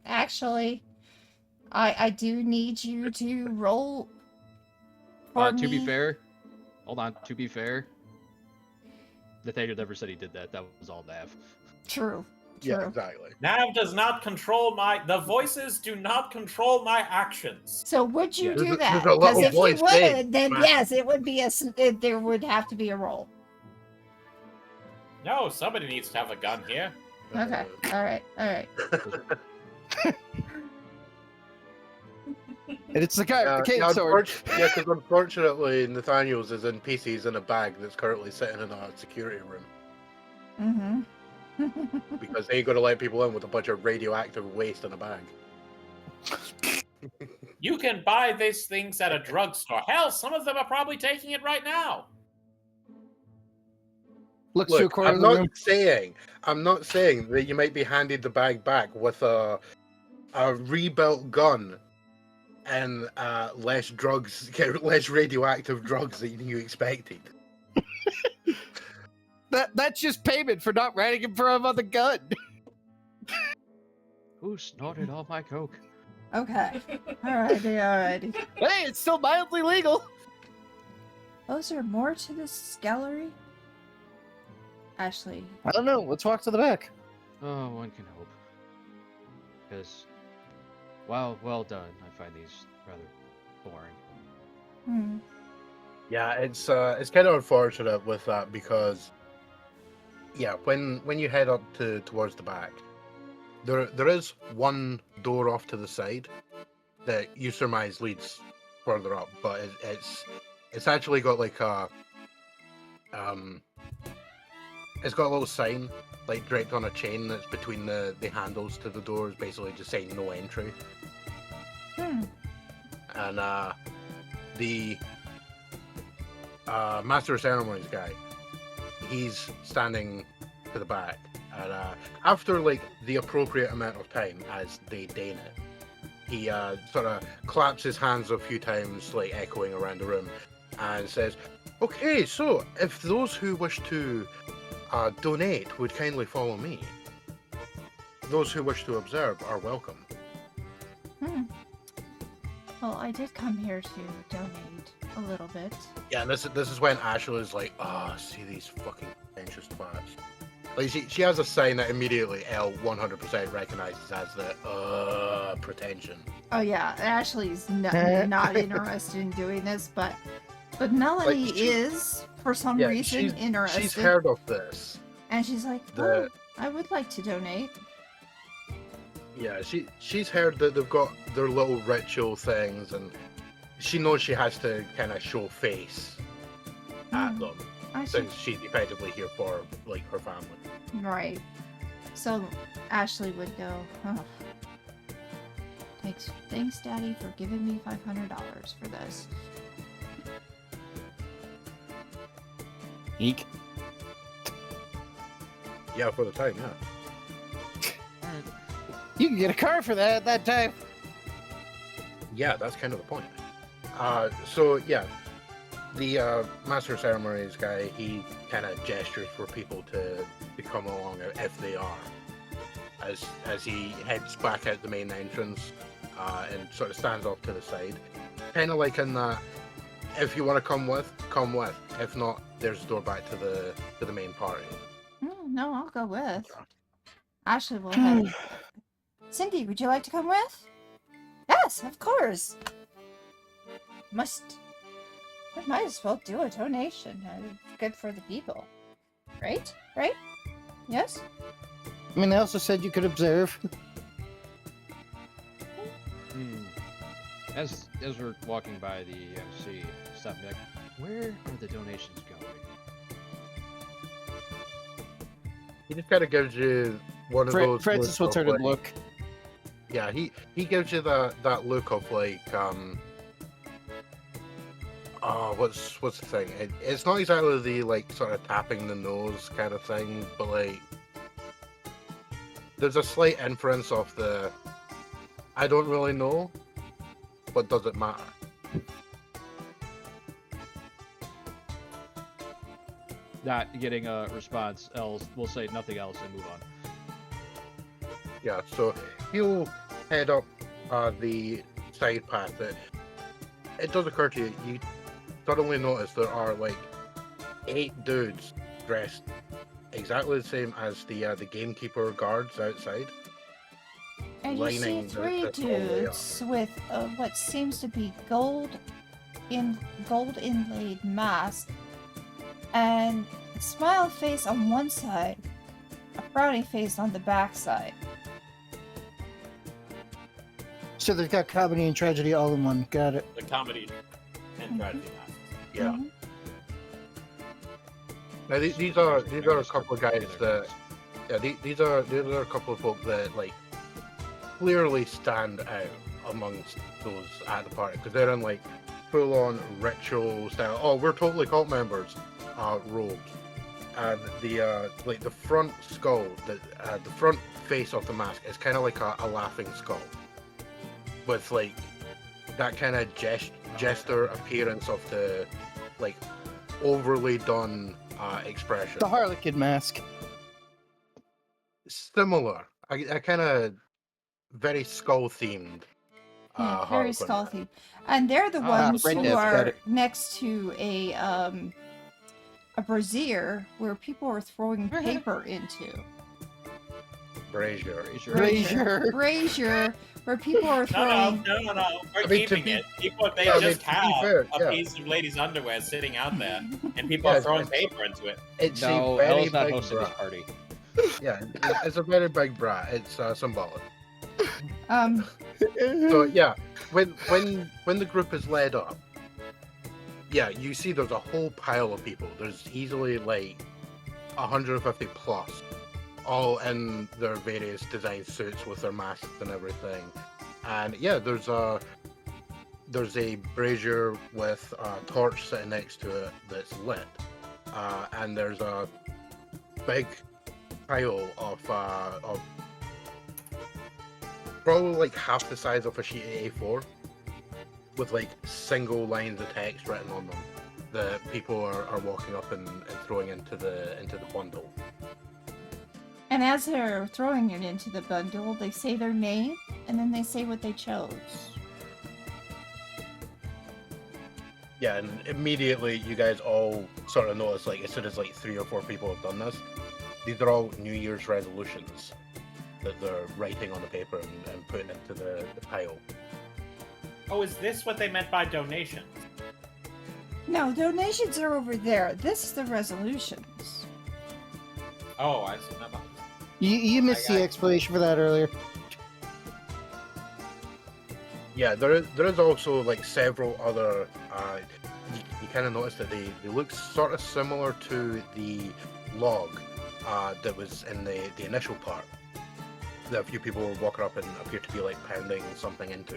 Actually, I do need you to roll for To be me. fair, hold on. To be fair, Nathaniel never said he did that. That was all Nav. True. Yeah, True. exactly. Nav does not control the voices do not control my actions. So would you Yeah. do There's a- that? there's a Because little if he voice would, saying, then "Smash." yes, it would be there would have to be a roll. No, somebody needs to have a gun here. Okay. All right. All right. And it's the guy with the cane sword. Because unfortunately Nathaniel's is in pieces in a bag that's currently sitting in a security room Mm-hmm. because they got to let people in with a bunch of radioactive waste in a bag. You can buy these things at a drugstore. Hell, some of them are probably taking it right now. Looks to a Look, corner I'm of the room. not saying that you might be handed the bag back with a rebuilt gun and less radioactive drugs than you expected. That's just payment for not writing him for another gun. Who snorted all my coke? Okay. Alrighty. Alrighty. Hey, it's still mildly legal. Oh, is there more to this gallery? Ashley. I don't know. Let's walk to the back. Oh, one can hope. Because, while well done, I find these rather boring. Hmm. Yeah, it's kind of unfortunate with that because, yeah, when you head up towards the back, there is one door off to the side that you surmise leads further up, but it's actually got like a it's got a little sign like draped on a chain that's between the handles to the doors, basically just saying no entry. Hmm. And the Master of Ceremonies guy, he's standing to the back, and after like the appropriate amount of time as they deign it, he sort of claps his hands a few times, like echoing around the room, and says, "Okay, so if those who wish to donate would kindly follow me. Those who wish to observe are welcome." Hmm. Well, I did come here to donate a little bit. Yeah, and this is when Ashla's like, "Oh, see these fucking pretentious twats." Like she has a sign that immediately L 100% recognizes as the pretension. Oh yeah, Ashley's not interested in doing this, but Melanie Like, she- is for some Yeah, reason interested. she's heard of this. And she's like, The- "Oh, I would like to donate." Yeah, she's heard that they've got their little ritual things, and she knows she has to kind of show face at Hmm. them. I should... since she's effectively here for like her family. Right. So Ashley would go, oh, thanks, Daddy, for giving me $500 for this. Eek. Yeah, for the time, yeah. You can get a car for that at that time. Yeah, that's kind of the point. So yeah, the master of ceremonies guy, he kind of gestures for people to come along if they are, as he heads back out the main entrance and sort of stands off to the side, kind of like in that, if you want to come with, come with. If not, there's a door back to the main party. No, I'll go with. Ashley will head. Cindy, would you like to come with? Yes, of course. We might as well do a donation. Good for the people. Right? Right? Yes? I mean, they also said you could observe. As we're walking by the MC, stop me like, where are the donations going? He just kind of gives you one of those. Francis will looks turn of, and look. Yeah, he gives you that look of like what's the thing? It's not exactly the like sort of tapping the nose kind of thing, but like there's a slight inference of the I don't really know, but does it matter? Not getting a response, else we'll say nothing else and move on. Yeah, so he'll head up the side path. It does occur to you, you suddenly notice there are like 8 dudes dressed exactly the same as the gamekeeper guards outside. And you see lining 3 the hallway up. dudes with what seems to be gold inlaid mask and a smile face on one side, a frowny face on the back side. So they've got comedy and tragedy all in one. Got it. The comedy and tragedy masks. Yeah. Mhm. Now these are a couple of guys that these are a couple of folk that like clearly stand out amongst those at the party because they're in like full on ritual style. Oh, we're totally cult members. Robes, and the like the front skull, the front face of the mask is kind of like a laughing skull, with like that kind of jester appearance of the like overly done expression. The Harlequin mask. Similar, I kind of very skull themed. Yeah, very stealthy. And they're the Ah, ones Red who Death, got are it. next to a brazier where people are throwing paper into. Brazier. Brazier. Brazier, where people are No, throwing. no. We're I mean, to keeping be- it. People, they yeah, I mean, just to be have fair, a yeah. piece of ladies' underwear sitting out there, and people Yeah, are throwing it's- paper into it. It's No, a very Elle's not big hosting this brat. party. Yeah, it's a very big brat. It's symbolic. Um, So yeah, when the group is led up, yeah, you see there's a whole pile of people. There's easily like 150 plus, all in their various design suits with their masks and everything. And yeah, there's a brazier with a torch sitting next to it that's lit, and there's a big pile of probably like half the size of a sheet of A4 with like single lines of text written on them that people are walking up and throwing into the bundle. and as they're throwing it into the bundle, they say their name and then they say what they chose. Yeah, and immediately you guys all sort of notice, like as soon as like 3 or 4 people have done this, these are all New Year's resolutions that they're writing on the paper and putting into the pile. Oh, is this what they meant by donations? No, donations are over there. This is the resolutions. Oh, I see. Never mind. You missed the explanation for that earlier. Yeah, there is also like several other you kind of notice that they look sort of similar to the log that was in the initial part that a few people were walking up and appear to be like pounding something into.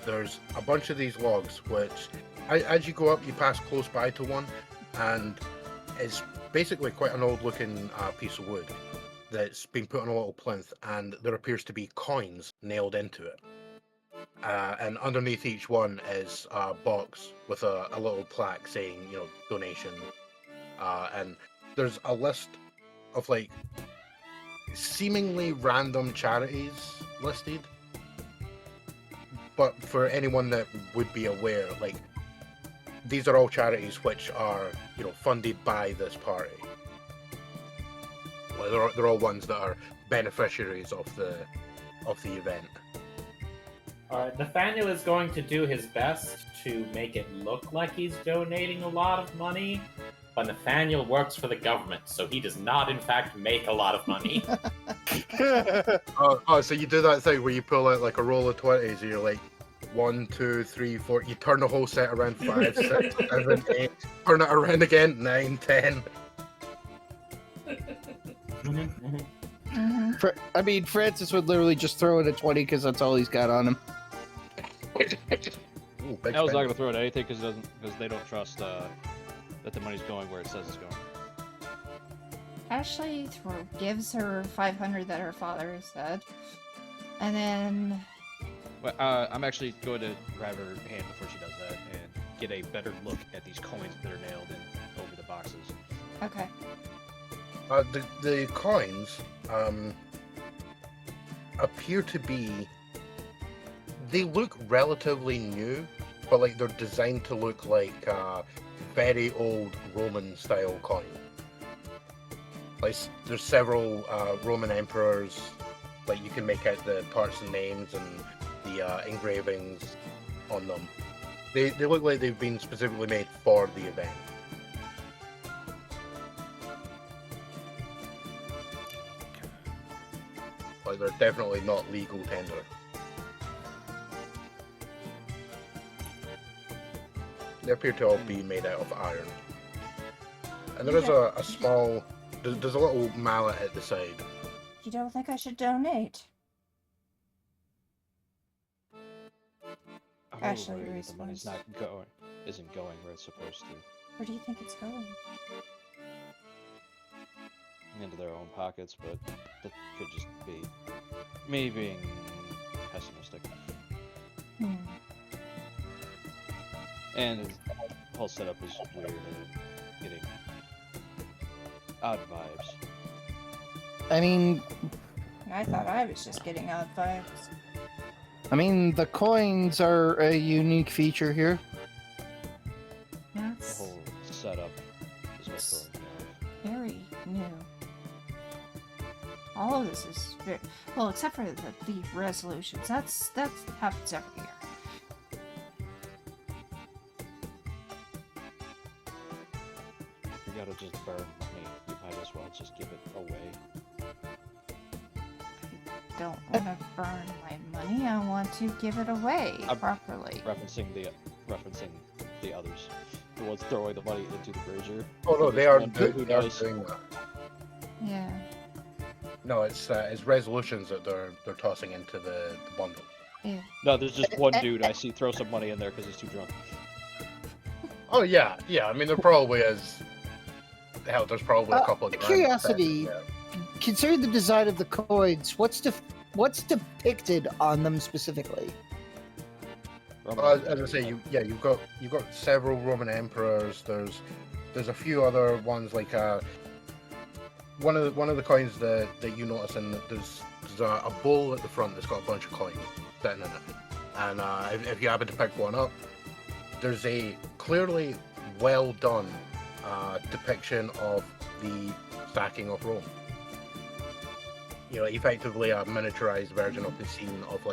There's a bunch of these logs which, as you go up, you pass close by to one, and it's basically quite an old looking piece of wood that's been put on a little plinth, and there appears to be coins nailed into it. And underneath each one is a box with a little plaque saying, donation. And there's a list of like seemingly random charities listed. But for anyone that would be aware, like, these are all charities which are, funded by this party. Well, they're all ones that are beneficiaries of the event. Alright, Nathaniel is going to do his best to make it look like he's donating a lot of money, but Nathaniel works for the government, so he does not, in fact, make a lot of money. So you do that thing where you pull out like a roll of 20s and you're like, 1, 2, 3, 4, you turn the whole set around 5, 6, 7, 8, turn it around again, 9, 10. I mean, Francis would literally just throw in a 20 because that's all he's got on him. Ooh, big I was not spend. going to throw it at anything because they don't trust that the money's going where it says it's going. Ashley gives her 500 that her father said, and then Well, I'm actually going to grab her hand before she does that and get a better look at these coins that are nailed in over the boxes. okay. The coins appear to be. They look relatively new, but like they're designed to look like very old Roman style coin. Like there's several Roman emperors. Like you can make out the parts and names and the engravings on them. They look like they've been specifically made for the event. Like they're definitely not legal tender. They appear to all be made out of iron. And there is a small... There's a little mallet at the side. You don't think I should donate? I'm Ashley worried that the money's responds. isn't going where it's supposed to. Where do you think it's going? Into their own pockets, but that could just be me being pessimistic. Hmm. And the whole setup is weird and getting odd vibes. I mean, I thought I was just getting odd vibes. the coins are a unique feature here. The That's whole setup is what's throwing me off. very new. All of this is very well, except for the resolutions. That happens every year. If you gotta just burn money, you might as well just give it away. I don't want to burn my money. I want to give it away I'm properly. Referencing the others, the ones throwing the money into the brazier. Oh no, There's they are one dude who they are does- doing that. Yeah. No, it's resolutions that they're tossing into the bundle. Yeah. No, there's just one dude I see throw some money in there because he's too drunk. Oh yeah. I mean, there probably is. Hell, there's probably a couple of grand Curiosity. spent, Considering the design of the coins, what's depicted on them specifically? As I say, you've got several Roman emperors. There's a few other ones like one of the coins that you notice in there's a bowl at the front that's got a bunch of coins sitting in it, and if you happen to pick one up, there's a clearly well done depiction of the sacking of Rome. Effectively a miniaturized version of the scene of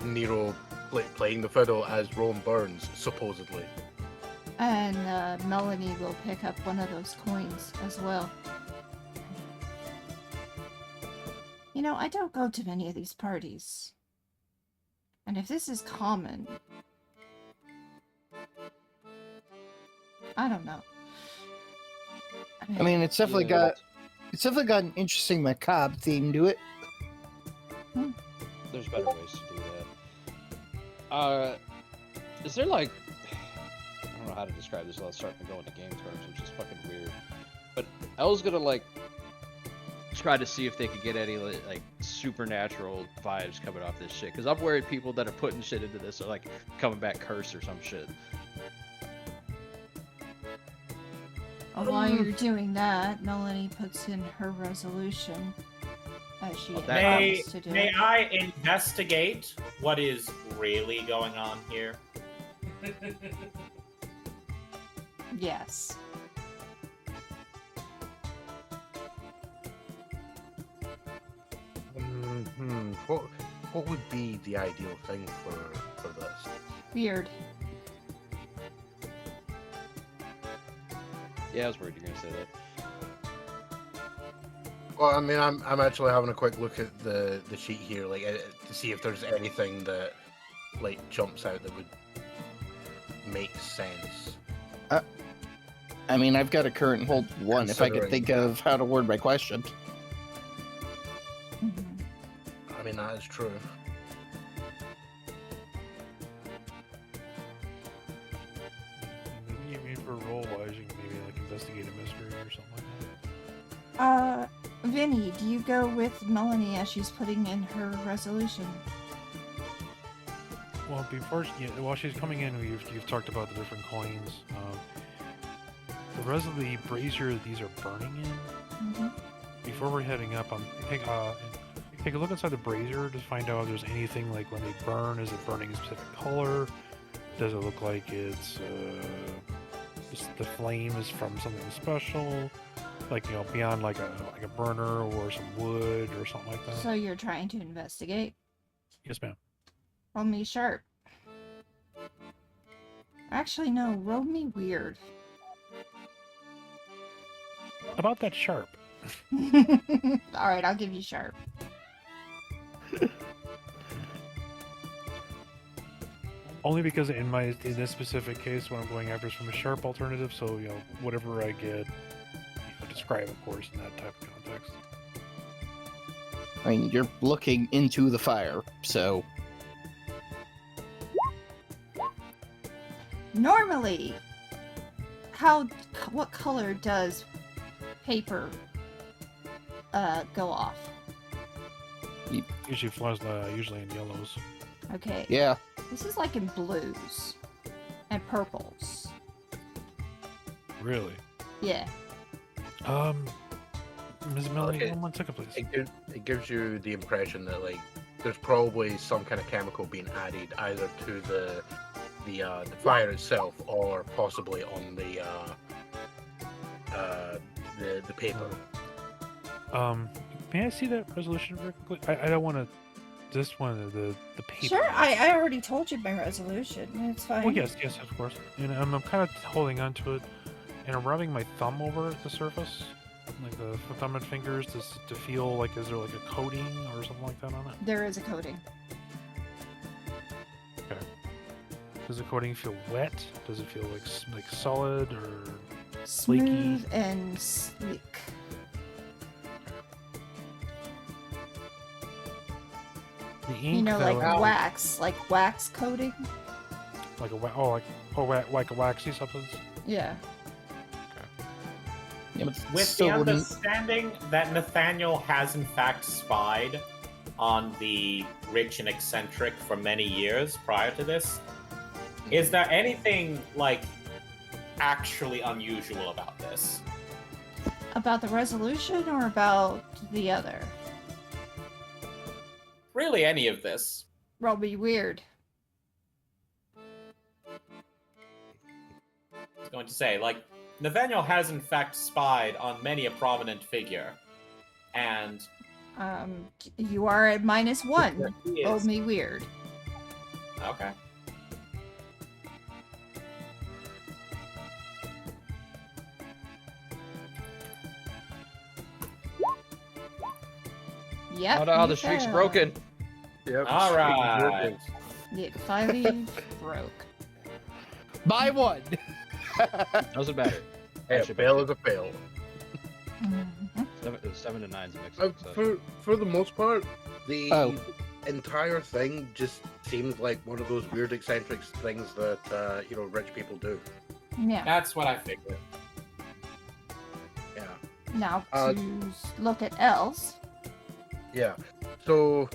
Nero playing the fiddle as Rome burns, supposedly. And Melanie will pick up one of those coins as well. I don't go to many of these parties. And if this is common, I don't know. I mean, it's definitely Yeah. got an interesting macabre theme to it. There's better ways to do that. Is there like, I don't know how to describe this without starting to go into game terms, which is fucking weird. But I was gonna like try to see if they could get any like supernatural vibes coming off this shit, because I'm worried people that are putting shit into this are like coming back cursed or some shit. While you're doing that, Melanie puts in her resolution as she that May, promised to do. may I investigate what is really going on here? Yes. What would be the ideal thing for this? Weird. Yeah, I was worried you were gonna say that. Well, I mean, I'm actually having a quick look at the sheet here, like to see if there's anything that like jumps out that would make sense. I mean, I've got a current hold 1 if I could Considering think of how to word my question. Mhm. I mean, that is true. You mean for role-wise, you can maybe like investigate a mystery or something like that? Vinny, do you go with Melanie as she's putting in her resolution? Well, while she's coming in, you've talked about the different coins. The rest of the brazier that these are burning in. Mhm. Before we're heading up, take a look inside the brazier to find out if there's anything like when they burn. Is it burning a specific color? Does it look like it's the flame is from something special? Like, beyond like a burner or some wood or something like that. So you're trying to investigate? Yes, ma'am. Roll me sharp. Actually, no. Roll me weird. About that sharp. Alright, I'll give you sharp. Only because in this specific case, what I'm going after is from a sharp alternative. So whatever I get, describe, of course, in that type of context. I mean, you're looking into the fire, so Normally, what color does paper go off? Usually flies usually in yellows. Okay. yeah. This is like in blues and purples. Really? Yeah. Ms. Melanie, Okay. 1 second, please. It gives you the impression that like there's probably some kind of chemical being added either to the fire itself or possibly on the paper. May I see that resolution very quickly? I don't want to. This one, the paper. Sure, I already told you my resolution. It's fine. Oh yes, of course. And I'm kind of holding on to it, and I'm rubbing my thumb over the surface, like the thumb and fingers, to feel like is there like a coating or something like that on it? There is a coating. Does the coating feel wet? Does it feel like solid or Smooth and sleek. the ink? Like though, wax coating. like a waxy substance. Yeah. Yeah, but With still the wouldn't. understanding that Nathaniel has in fact spied on the rich and eccentric for many years prior to this, is there anything like actually unusual about this? About the resolution or about the other? Really, any of this? Roll me weird. I was going to say, like, Nathaniel has in fact spied on many a prominent figure, and You are at -1. he Roll is. me weird. Okay. Yep. Oh no, you the streak's failed. broken. Yep. All right. Yeah, 5 broke. By 1. Doesn't matter. Hey, a Actually, fail is a fail. Mhm. 7 to 9's a mix. For the most part, the Oh. entire thing just seemed like one of those weird eccentric things that rich people do. Yeah. That's what I figured. Yeah. Now Uh, to look at else. Yeah. So,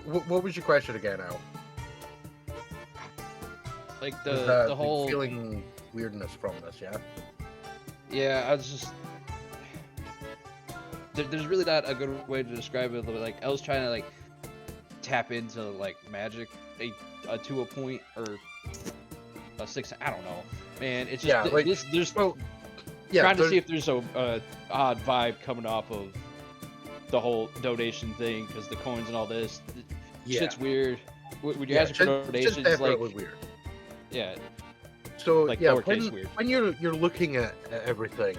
what was your question again, Al? Like Was the whole feeling weirdness from this, yeah? Yeah, I was just there's really not a good way to describe it. But like I was trying to like tap into like magic to a point or a 6. I don't know, man. It's just Yeah, like, there's well, yeah, trying to there's- see if there's a odd vibe coming off of the whole donation thing because the coins and all this. Yeah. Shit's weird. When you Yeah, ask for shit's donations, definitely like weird. yeah, So like yeah, lowercase weird. when you're looking at everything,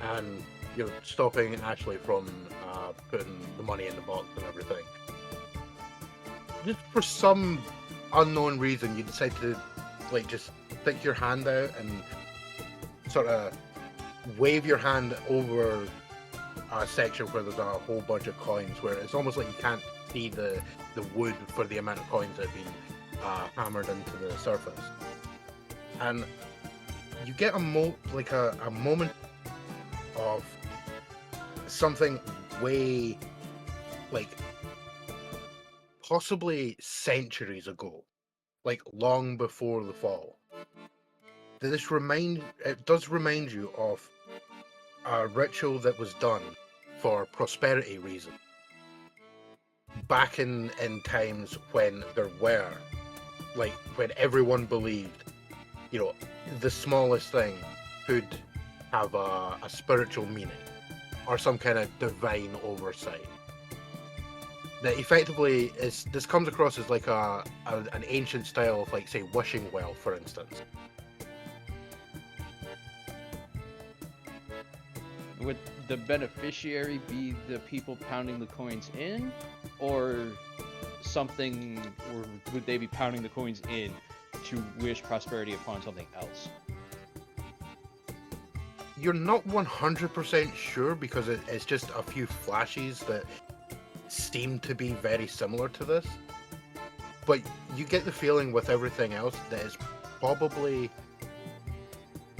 and you're stopping Ashley from putting the money in the box and everything, just for some unknown reason, you decide to like just stick your hand out and sort of wave your hand over a section where there's a whole bunch of coins, where it's almost like you can't see the wood for the amount of coins that have been hammered into the surface. And you get a moment of something way, like, possibly centuries ago, like long before the fall. It does remind you of a ritual that was done for prosperity reasons back in times when there were, like, when everyone believed, the smallest thing could have a spiritual meaning or some kind of divine oversight. That effectively this comes across as like an ancient style of, like, say, wishing well, for instance. Would the beneficiary be the people pounding the coins in, or something, or would they be pounding the coins in to wish prosperity upon something else? You're not 100% sure because it's just a few flashes that seem to be very similar to this. But you get the feeling with everything else that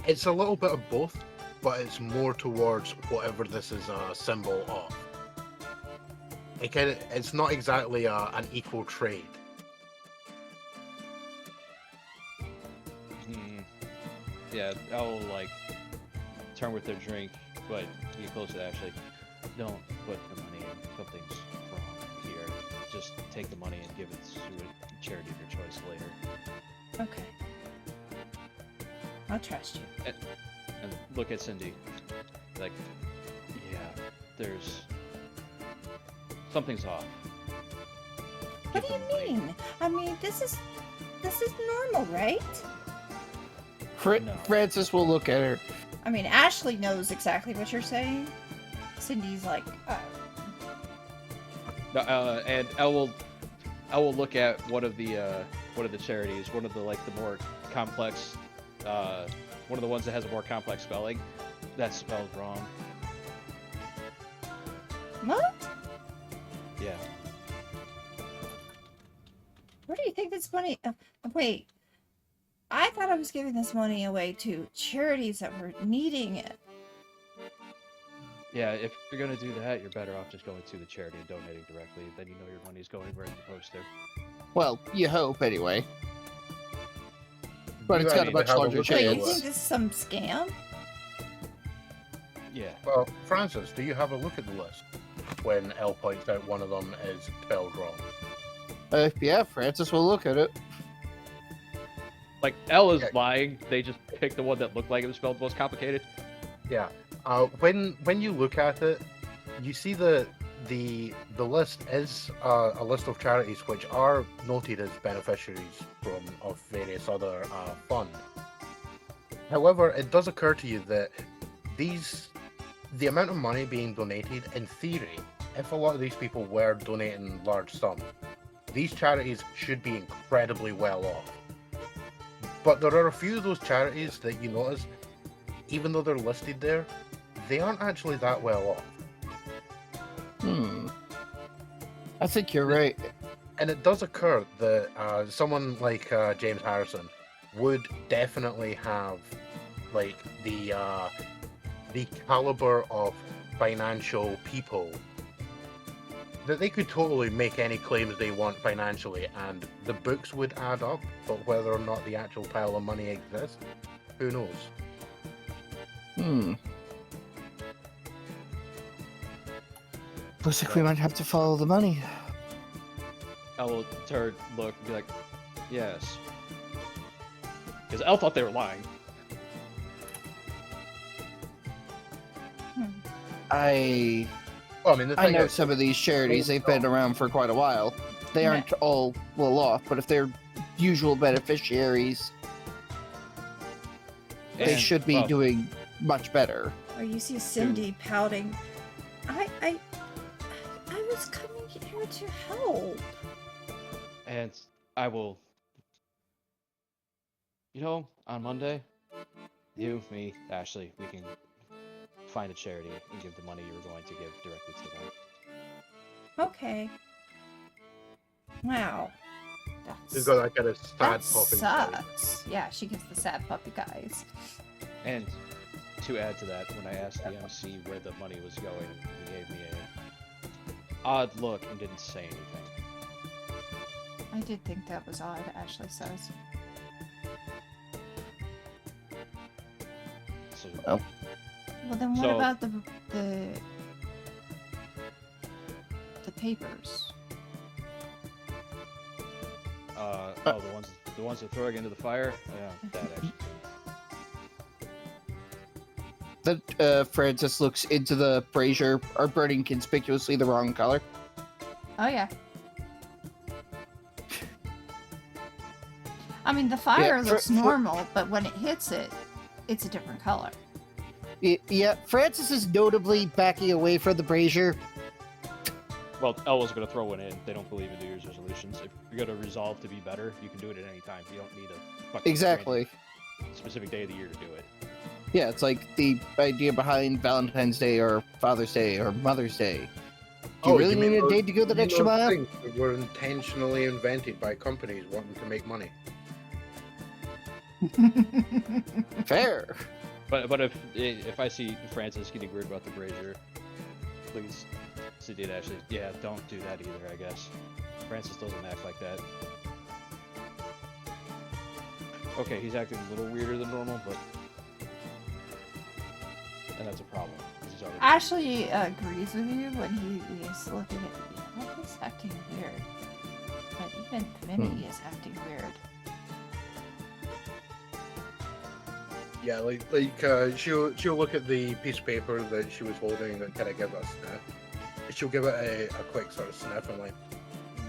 it's a little bit of both, but it's more towards whatever this is a symbol of. It's not exactly an equal trade. Yeah, I'll like turn with their drink, but get close to Ashley. Don't put the money in. Something's wrong here. Just take the money and give it to a charity of your choice later. Okay. I'll trust you. And look at Cindy. Like, yeah, there's something's off. What do you mean? I mean, this is normal, right? No. Francis will look at her. I mean, Ashley knows exactly what you're saying. Cindy's like, And I will look at one of the charities, one of the more complex, one of the ones that has a more complex spelling. That's spelled wrong. what? Yeah. Where do you think this money? Wait, I thought I was giving this money away to charities that were needing it. Yeah, if you're gonna do that, you're better off just going to the charity and donating directly. Then you know your money's going where it's supposed to. Well, you hope anyway. But You it's got a need to much have a larger look at Wait, you your chance. think this is some scam? Yeah. Well, Francis, do you have a look at the list when L points out one of them is spelled wrong? Yeah, Francis will look at it. Like L is Yeah. lying. They just picked the one that looked like it was spelled most complicated. Yeah. When you look at it, you see the list is a list of charities which are noted as beneficiaries of various other funds. However, it does occur to you that the amount of money being donated, in theory, if a lot of these people were donating large sums, these charities should be incredibly well off. But there are a few of those charities that you notice, even though they're listed there, they aren't actually that well off. I think you're right. And it does occur that someone like James Harrison would definitely have like the caliber of financial people that they could totally make any claims they want financially, and the books would add up. But whether or not the actual pile of money exists, who knows? Looks like we might have to follow the money. I will turn, look, and be like, yes. Because Elle thought they were lying. Well, I mean, the I thing know is, some of these charities, they've been around for quite a while. They aren't all well off, but if they're usual beneficiaries, they should be doing much better. Or you see Cindy pouting. I was coming here to help. And I will, on Monday, you, me, Ashley, we can find a charity and give the money you were going to give directly to them. Okay. Wow. you've got that kind of sad That popping. sucks. Yeah, she gets the sad puppy guys. And to add to that, when I asked the MC where the money was going, he gave me a odd look and didn't say anything. I did think that was odd, Ashley says. So, Oh. Well, then what So- about the papers? the ones that throw it into the fire? Yeah, that actually. Then Francis looks into the brazier, are burning conspicuously the wrong color. Oh, yeah. I mean, the fire Yeah, looks normal, but when it hits it, it's a different color. Yeah, Francis is notably backing away from the brazier. Well, Elle was going to throw one in. They don't believe in New Year's resolutions. If you're going to resolve to be better, you can do it at any time. You don't need a fucking Exactly. specific day of the year to do it. Yeah, it's like the idea behind Valentine's Day or Father's Day or Mother's Day. Do you really need a day to go the extra mile? Things that were intentionally invented by companies wanting to make money. Fair. But if I see Francis getting weird about the brazier, please, Cindy and Ashley, yeah, don't do that either, I guess. Francis doesn't act like that. Okay, he's acting a little weirder than normal, but... And that's a problem. 'Cause he's already... Ashley agrees with you when he's looking at he's acting weird. But even Vinny is acting weird. Yeah, she'll look at the piece of paper that she was holding and kind of give it a sniff. She'll give it a quick sort of sniff and like,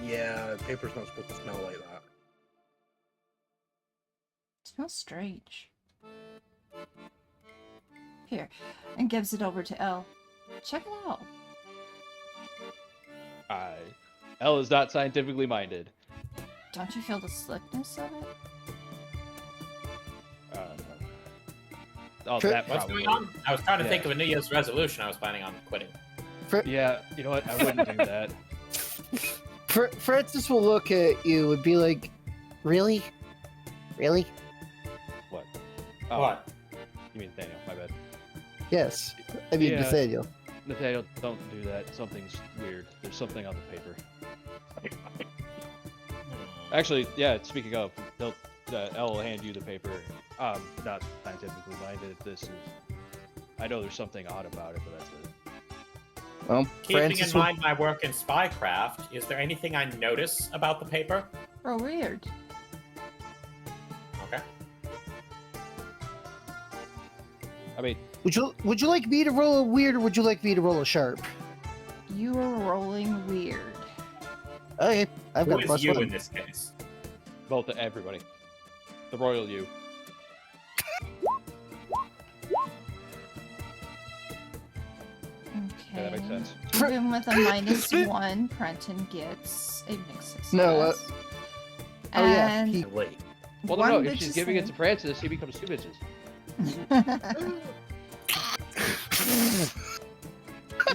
yeah, paper's not supposed to smell like that. It smells strange. Here, and gives it over to Elle. Check it out. Elle is not scientifically minded. Don't you feel the slickness of it? Oh, Sure. that What's probably. going on? I was trying to Yeah. think of a New Year's resolution I was planning on quitting. Yeah, you know what? I wouldn't do that. Francis will look at you and be like, really? Really? What? Oh, What? You mean Nathaniel, my bad. Yes. I mean, Yeah. Nathaniel. Nathaniel, don't do that. Something's weird. There's something on the paper. Actually, yeah, speaking of, Elle will hand you the paper. Not scientifically minded. This is... I know there's something odd about it, but that's it. Well, Keeping Francis in will... mind my work in spycraft, is there anything I notice about the paper? Oh, weird. Okay. I mean, Would you like me to roll a weird, or would you like me to roll a sharp? You are rolling weird. Okay, I've Who got is plus you one. in this case? both everybody. The royal you. Okay. Yeah, that makes sense. Even with a -1, Prenton gets a mixed success. No, oh yeah, And he- Late. Well, One no, if bitch she's is giving it saying- to Francis, he becomes two bitches.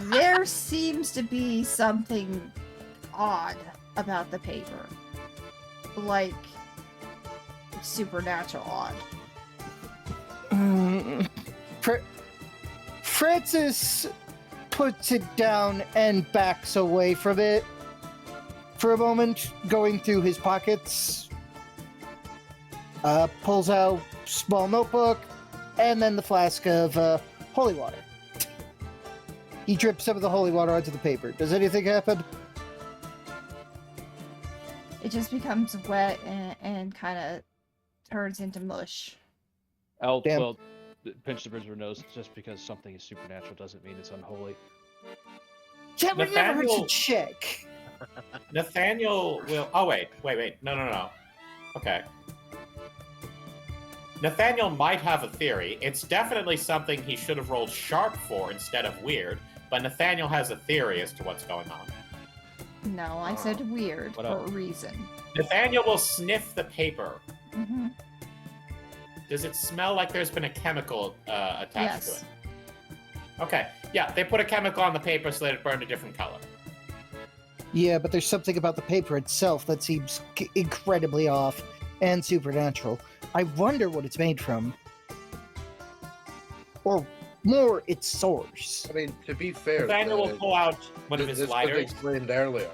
There seems to be something odd about the paper. Like, supernatural odd. Francis puts it down and backs away from it for a moment, going through his pockets. Pulls out small notebook and then the flask of holy water. He drips some of the holy water onto the paper. Does anything happen? It just becomes wet and kind of turns into mush. El, Damn. well, pinch the bridge of her nose. Just because something is supernatural doesn't mean it's unholy. Yeah, but it never hurts to Nathaniel- check. Nathaniel will. Oh wait. No. Okay. Nathaniel might have a theory. It's definitely something he should have rolled sharp for instead of weird. But Nathaniel has a theory as to what's going on. No, I said weird What for else? a reason. Nathaniel will sniff the paper. Hmm. Does it smell like there's been a chemical attached Yes. to it? Okay. Yeah, they put a chemical on the paper so that it burned a different color. Yeah, but there's something about the paper itself that seems incredibly off and supernatural. I wonder what it's made from. Or more, its source. I mean, to be fair, Nathaniel will pull out one of this his was lighters. explained earlier.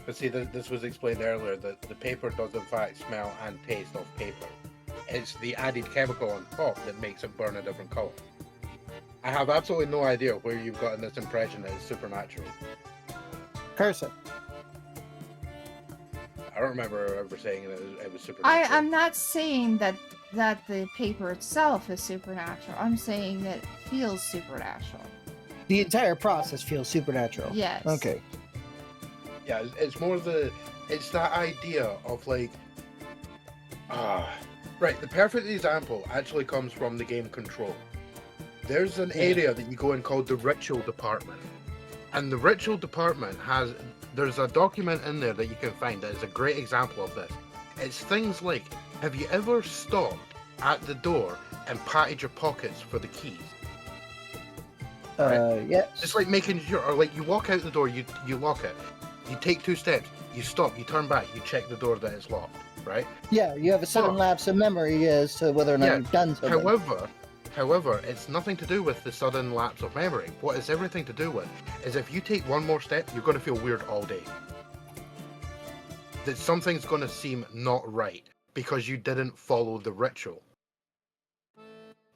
But see, this was explained earlier that the paper does in fact smell and taste of paper. It's the added chemical on top that makes it burn a different color. I have absolutely no idea where you've gotten this impression that it's supernatural. Karsa. I don't remember ever saying it was supernatural. I'm not saying that the paper itself is supernatural. I'm saying that it feels supernatural. The entire process feels supernatural. Yes. Okay. Yeah, it's more it's that idea of like, right, the perfect example actually comes from the game Control. There's an area that you go in called the Ritual Department. And the Ritual Department there's a document in there that you can find that is a great example of this. It's things like, have you ever stopped at the door and patted your pockets for the keys? Yes. It's like making sure, or like you walk out the door, you lock it. You take 2 steps, you stop, you turn back, you check the door that it's locked, right? Yeah, you have a sudden But- lapse of memory as to whether or not Yeah, you've done something. However, it's nothing to do with the sudden lapse of memory. What it's everything to do with is if you take one more step, you're going to feel weird all day. That something's going to seem not right because you didn't follow the ritual.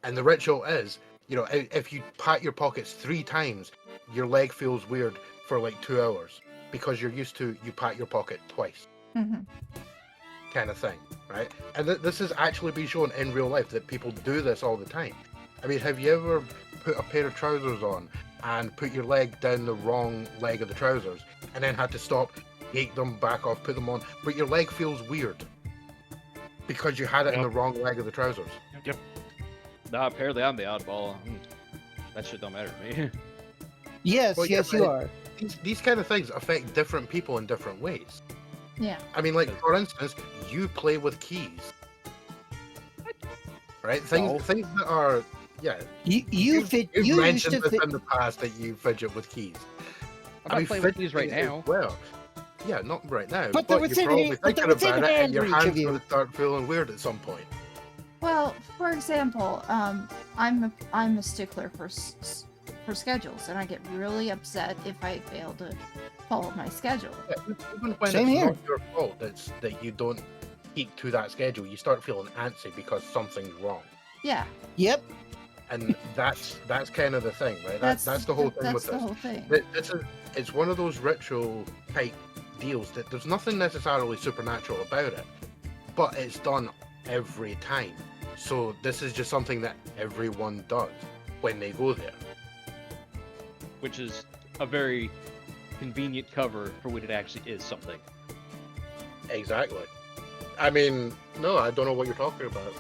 And the ritual is, if you pat your pockets 3 times, your leg feels weird for like 2 hours because you're used to you pat your pocket twice. Hmm. Kind of thing, right? And this has actually been shown in real life that people do this all the time. I mean, have you ever put a pair of trousers on and put your leg down the wrong leg of the trousers and then had to stop, take them back off, put them on, but your leg feels weird because you had it in the wrong leg of the trousers? Yep. Nah, apparently I'm the oddball. That shit don't matter to me. Yes, Well, yeah, yes, you but- are. These kind of things affect different people in different ways. Yeah. I mean, like, for instance, you play with keys. Right? Things that are, yeah. You've You've used mentioned to this fit. in the past that you fidget with keys. I'm not playing with keys right fidgeting as now. Well, yeah, not right now. But they're you're within probably hand- but they're thinking within about it, and hand your reach of hands you. going to start feeling weird at some point. Well, for example, I'm a stickler for schedules, and I get really upset if I fail to follow my schedule. Yeah, even when Same it's here. not your fault that you don't keep to that schedule, you start feeling antsy because something's wrong. Yeah. Yep. And that's kind of the thing, right? That's the whole thing with That's the this. whole thing. It's one of those ritual type deals that there's nothing necessarily supernatural about it, but it's done every time. So this is just something that everyone does when they go there. Which is a very convenient cover for when it actually is something. Exactly. I mean, no, I don't know what you're talking about.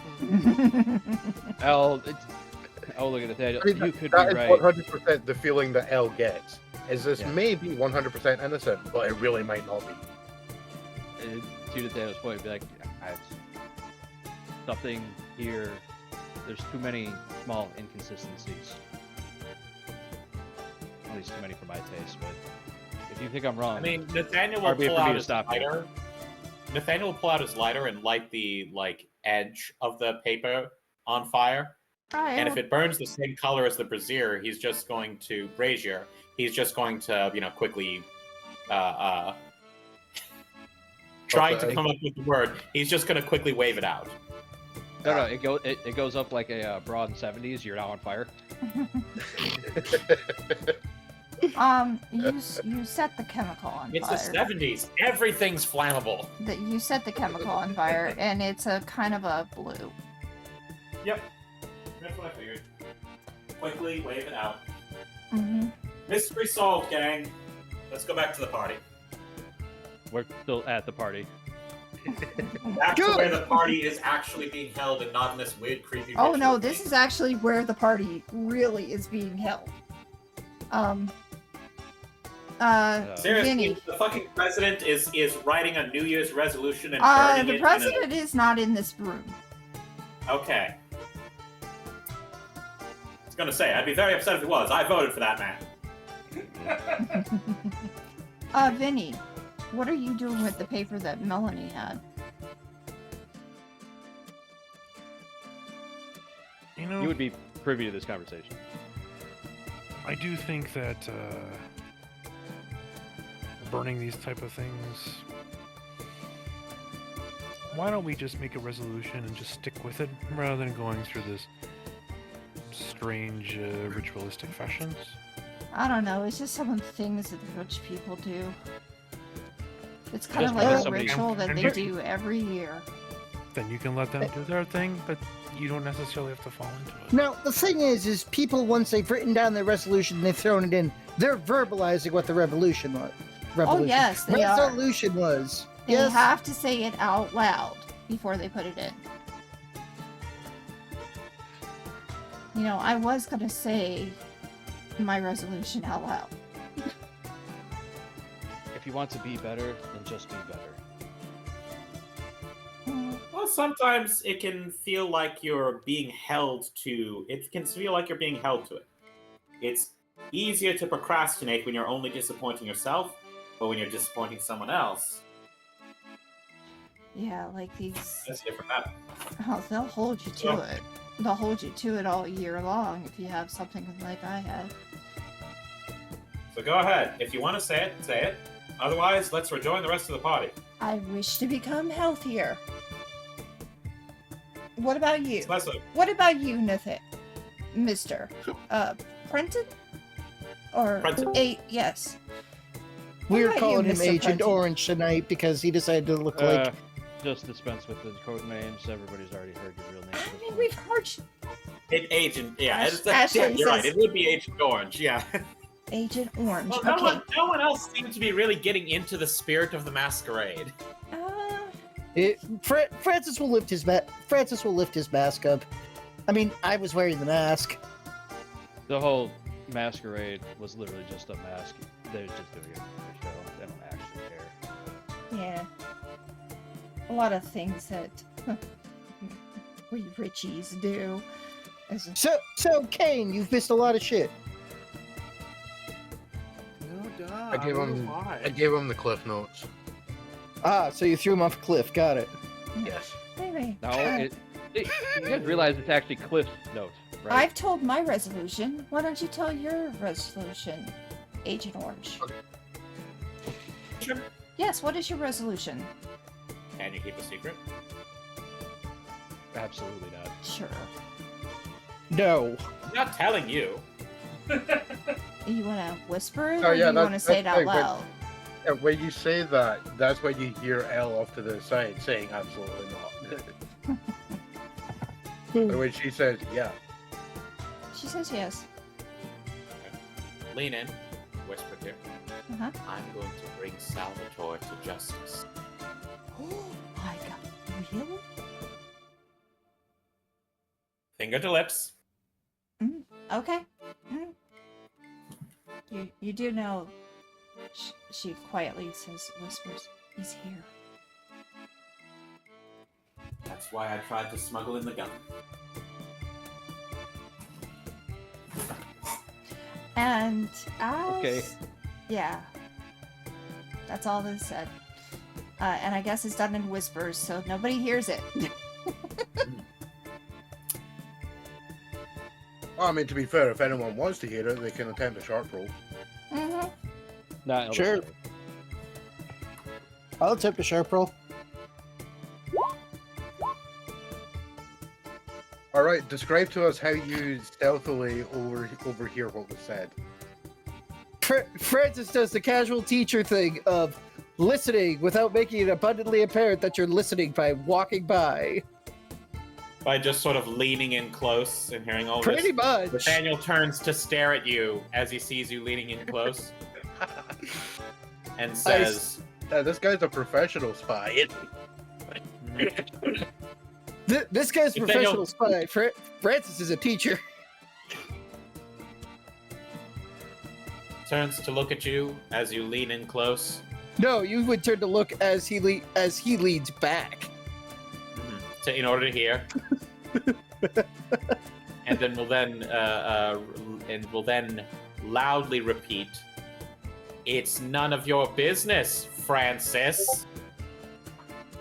Al, look at Nathaniel. I mean, You could be that is right. 100% the feeling that Elle gets. Is this Yeah. may be 100% innocent, but it really might not be. To Nathaniel's point, be like, Something here. There's too many small inconsistencies. At least too many for my taste, but if you think I'm wrong, I mean, Nathaniel will hard pull for me out to his stop you. lighter. Nathaniel will pull out his lighter and light the edge of the paper on fire. And if it burns the same color as the brazier, he's just going to He's just going to, quickly trying to come up with the word. He's just going to quickly wave it out. No, it goes up like a broad 70s. You're now on fire. You set the chemical on It's fire. the 70s. Everything's flammable. That you set the chemical on fire, and it's a kind of a blue. Yep. That's what I figured. Quickly wave it out. Mm-hmm. Mystery solved, gang. Let's go back to the party. We're still at the party. Back to where the party is actually being held and not in this weird, creepy Oh no, ritual this thing. is actually where the party really is being held. Seriously, Vinny. the fucking president is writing a New Year's resolution and burning The it president is not in this room. Okay. I was gonna say, I'd be very upset if he was. I voted for that man. Vinny, what are you doing with the paper that Melanie had? You would be privy to this conversation. I do think that burning these type of things. Why don't we just make a resolution and just stick with it rather than going through this strange ritualistic fashions? I don't know, it's just some of the things that rich people do. It's kind Just of like because a somebody- ritual that they and- do every year. Then you can let them do their thing, but you don't necessarily have to fall into it. Now, the thing is people, once they've written down their resolution and they've thrown it in, they're verbalizing what the revolution was. Oh yes, they are. Resolution was. They Yes. have to say it out loud before they put it in. You know, I was gonna say my resolution out loud. If you want to be better, then just be better. Well, sometimes it can feel like you're being held to. It can feel like you're being held to it. It's easier to procrastinate when you're only disappointing yourself, but when you're disappointing someone else, Yeah, like these. that's a different matter. Oh, they'll hold you to Yeah. it. They'll hold you to it all year long if you have something like I had. So go ahead. If you want to say it, say it. Otherwise, let's rejoin the rest of the party. I wish to become healthier. What about you? Leslie, What about you, Nathan? Mr. Prenton? Or Prenton. yes. We were about you, calling him Mr. Agent Prenton? Orange tonight because he decided to look like. Just dispense with the code names. Everybody's already heard your real name. I mean, we've heard Agent. Yeah, Ashley you're right. says- It would be Agent Orange. Yeah. Agent Orange. Well, Okay. no one else seemed to be really getting into the spirit of the masquerade. Francis will lift his mask up. I mean, I was wearing the mask. The whole masquerade was literally just a mask. They're just doing it for show. They don't actually care. Yeah. A lot of things that we Richies do. So Cain, you've missed a lot of shit. No, duh. I gave him the cliff notes. Ah, so you threw him off a cliff. Got it. Yes. Anyway, No, you guys realize it's actually Cliff's note, right? I've told my resolution. Why don't you tell your resolution, Agent Orange? Sure. Yes, what is your resolution? Can you keep a secret? Absolutely not. Sure. No. I'm not telling you. You want to whisper it, Oh, or yeah, you want to that's say it out right, but- loud? And when you say that, that's when you hear Elle off to the side saying absolutely not. And when she says yeah, She says yes. Lean in. Whisper here. Uh-huh. I'm going to bring Salvatore to justice. Oh my god, really? Finger to lips. Okay. You do know. She quietly whispers, "He's here." That's why I tried to smuggle in the gun. And as... Okay. Yeah. That's all that's said. And I guess it's done in whispers, so nobody hears it. Well, I mean, to be fair, if anyone wants to hear it, they can attempt a sharp roll. Mm-hmm. Nah, Sure. I'll attempt a sharp roll. All right, describe to us how you stealthily overhear what was said. Francis does the casual teacher thing of listening without making it abundantly apparent that you're listening by walking by. By just sort of leaning in close and hearing all Pretty this. much. Nathaniel turns to stare at you as he sees you leaning in close. And says... This guy's a professional spy. This guy's a Nathaniel- professional spy. Francis is a teacher. turns to look at you as you lean in close. No, you would turn to look as he leads back. In order to hear. And then will then loudly repeat, "It's none of your business, Francis."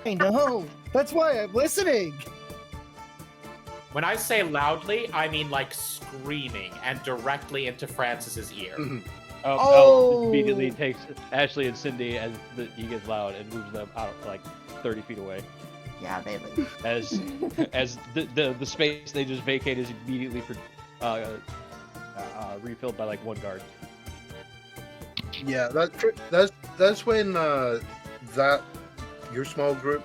I know. That's why I'm listening. When I say loudly, I mean like screaming and directly into Francis's ear. Oh. Immediately takes Ashley and Cindy as he gets loud and moves them out like 30 feet away. Yeah, they leave. As the space they just vacated is immediately refilled by like one guard. Yeah, that's when that your small group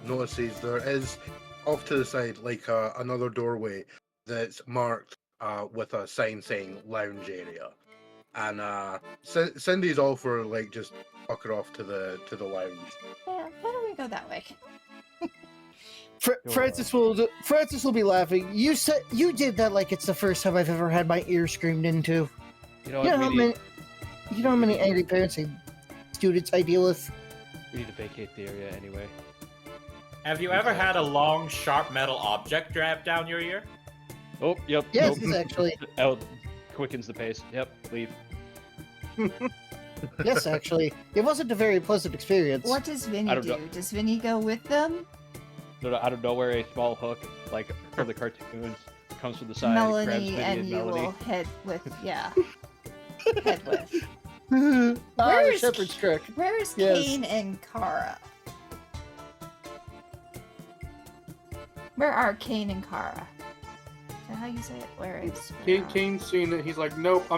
notices there is off to the side like another doorway that's marked with a sign saying lounge area, and Cindy's all for like just fuck it off to the lounge. Yeah, why don't we go that way? Francis will be laughing. You said you did that like it's the first time I've ever had my ear screamed into. You know You what? know how many angry parents and students I deal with. We need to vacate the area anyway. Have you ever had a long, sharp metal object dragged down your ear? Oh, yep. Yes, Nope. actually. Oh, quickens the pace. Yep, leave. Yes, actually. It wasn't a very pleasant experience. What does Vinny I don't do? know. Does Vinny go with them? No, out of nowhere, a small hook, like from the cartoons, comes from the side. grabs Melanie Vinny and you Melanie. will head with, yeah. Head with. Where is Shepherd's Crook. Where is Yes. Cain and Kara? Where are Cain and Kara? Is that how you say it? Where is? Kane's seen it. He's like, nope,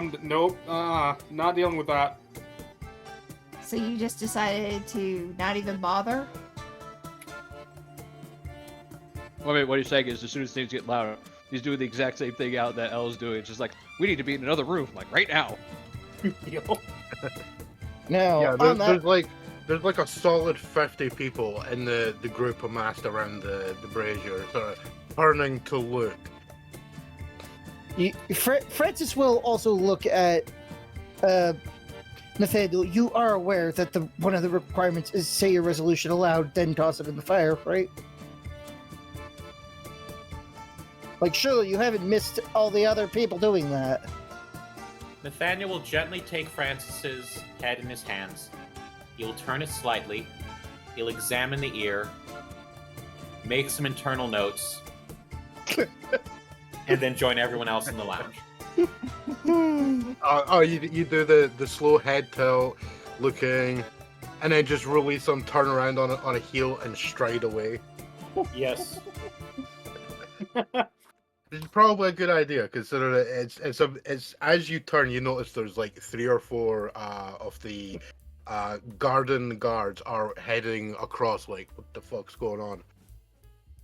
not dealing with that. So you just decided to not even bother? Well, I mean, what he's saying is, as soon as things get louder, he's doing the exact same thing out that Elle's doing. It's just like, we need to be in another room, like right now. Now, Yeah, on that, there's like a solid 50 people in the group amassed around the brazier, sort of turning to look. Francis will also look at Nathaniel. You are aware that one of the requirements is say your resolution aloud, then toss it in the fire, right? Like, surely you haven't missed all the other people doing that. Nathaniel will gently take Francis's head in his hands. He'll turn it slightly. He'll examine the ear, make some internal notes, and then join everyone else in the lounge. You do the slow head tilt, looking, and then just release them, turn around on a heel, and stride away. Yes. It's probably a good idea, considering it's as you turn, you notice there's like 3 or 4 of the garden guards are heading across. Like, what the fuck's going on?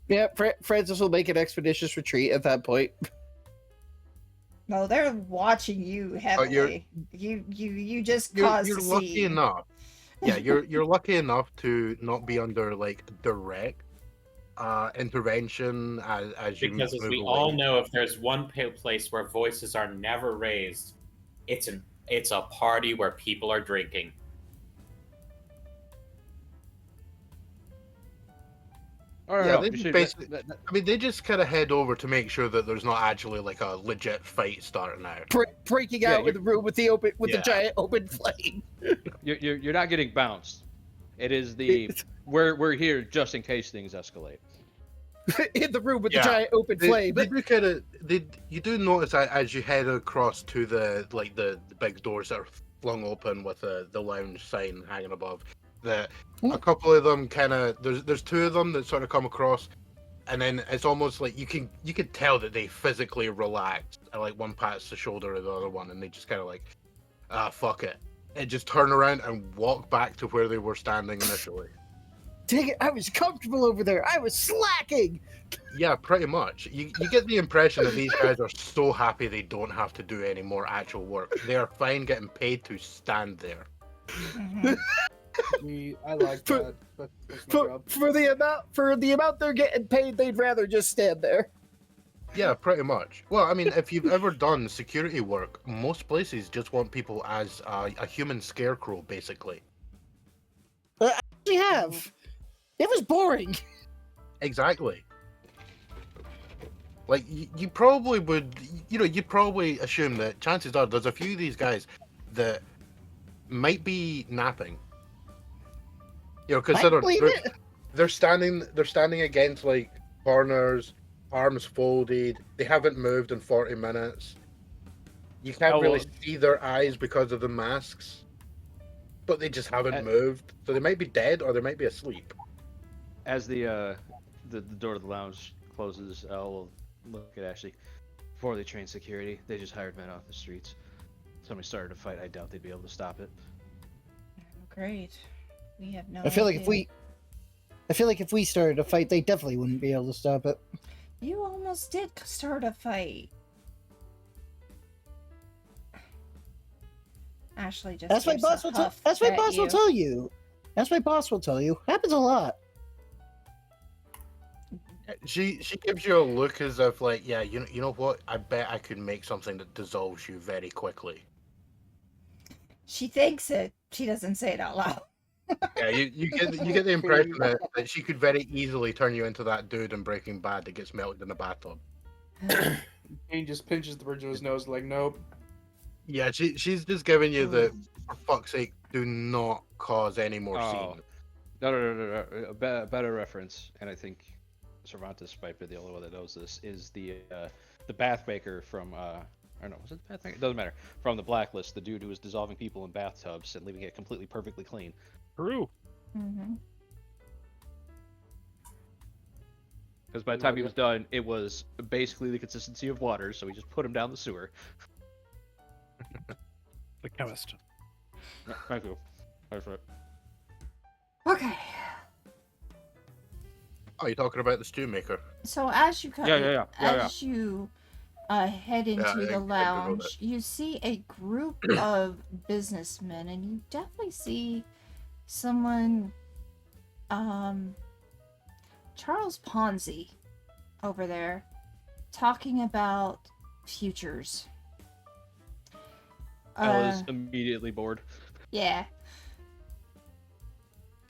Yeah, Francis will make an expeditious retreat at that point. No, they're watching you heavily. You just caused You're a lucky scene. enough. Yeah, you're lucky enough to not be under like direct intervention as you Because as move we away. all know, if there's one place where voices are never raised, it's a party where people are drinking. Oh, no, Yeah, no, they you should- basically. that- I mean, they just kind of head over to make sure that there's not actually like a legit fight starting out. Breaking Yeah, out in the room with the Yeah. giant open flame. you're not getting bounced. It is the we're here just in case things escalate. In the room with Yeah. the giant open flame. They do kind of. You do notice that as you head across to the big doors that are flung open with the lounge sign hanging above. That a couple of them kind of there's two of them that sort of come across, and then it's almost like you can tell that they physically relax, and like one pats the shoulder of the other one, and they just kind of like, fuck it, and just turn around and walk back to where they were standing initially. Dang it, I was comfortable over there. I was slacking. Yeah, pretty much. You get the impression that these guys are so happy they don't have to do any more actual work. They are fine getting paid to stand there. Mhm. I like For- that. That's my job. For the amount they're getting paid, they'd rather just stand there. Yeah, pretty much. Well, I mean, if you've ever done security work, most places just want people as a human scarecrow, basically. We have. It was boring. Exactly. Like, you probably would, you'd probably assume that chances are there's a few of these guys that might be napping. Because I believe it. they're standing against, like, corners, arms folded. They haven't moved in 40 minutes. You can't Oh, really well. see their eyes because of the masks, but they just haven't moved. So they might be dead or they might be asleep. As the door to the lounge closes, I'll look at Ashley. Before they train security, they just hired men off the streets. Somebody started a fight. I doubt they'd be able to stop it. Great. We have no I feel like idea. if we started a fight, they definitely wouldn't be able to stop it. You almost did start a fight. Ashley just That's my gives boss a will tell. huff That's my at boss will you. tell you. That's my boss will tell you. Happens a lot. She gives you a look as if, like, yeah, you know what? I bet I could make something that dissolves you very quickly. She thinks it. She doesn't say it out loud. Yeah, you get the impression that she could very easily turn you into that dude in Breaking Bad that gets melted in a bathtub. Cain just pinches the bridge of his nose, like, nope. Yeah, she's just giving you the, for fuck's sake, do not cause any more Oh. scene. No. A better reference, and I think Cervantes might be the only one that knows this, is the bathmaker from or no, was it the bathmaker? Doesn't matter. From the Blacklist, the dude who was dissolving people in bathtubs and leaving it completely perfectly clean. True. Mm-hmm. Because by the time he was done, it was basically the consistency of water, so he just put him down the sewer. The chemist. Yeah, thank you. That's right. Okay. Oh, you're talking about the stew maker? So as you come, Yeah. as you head into I the know lounge, that. you see a group of businessmen, and you definitely see someone, Charles Ponzi, over there, talking about futures. I was immediately bored. Yeah.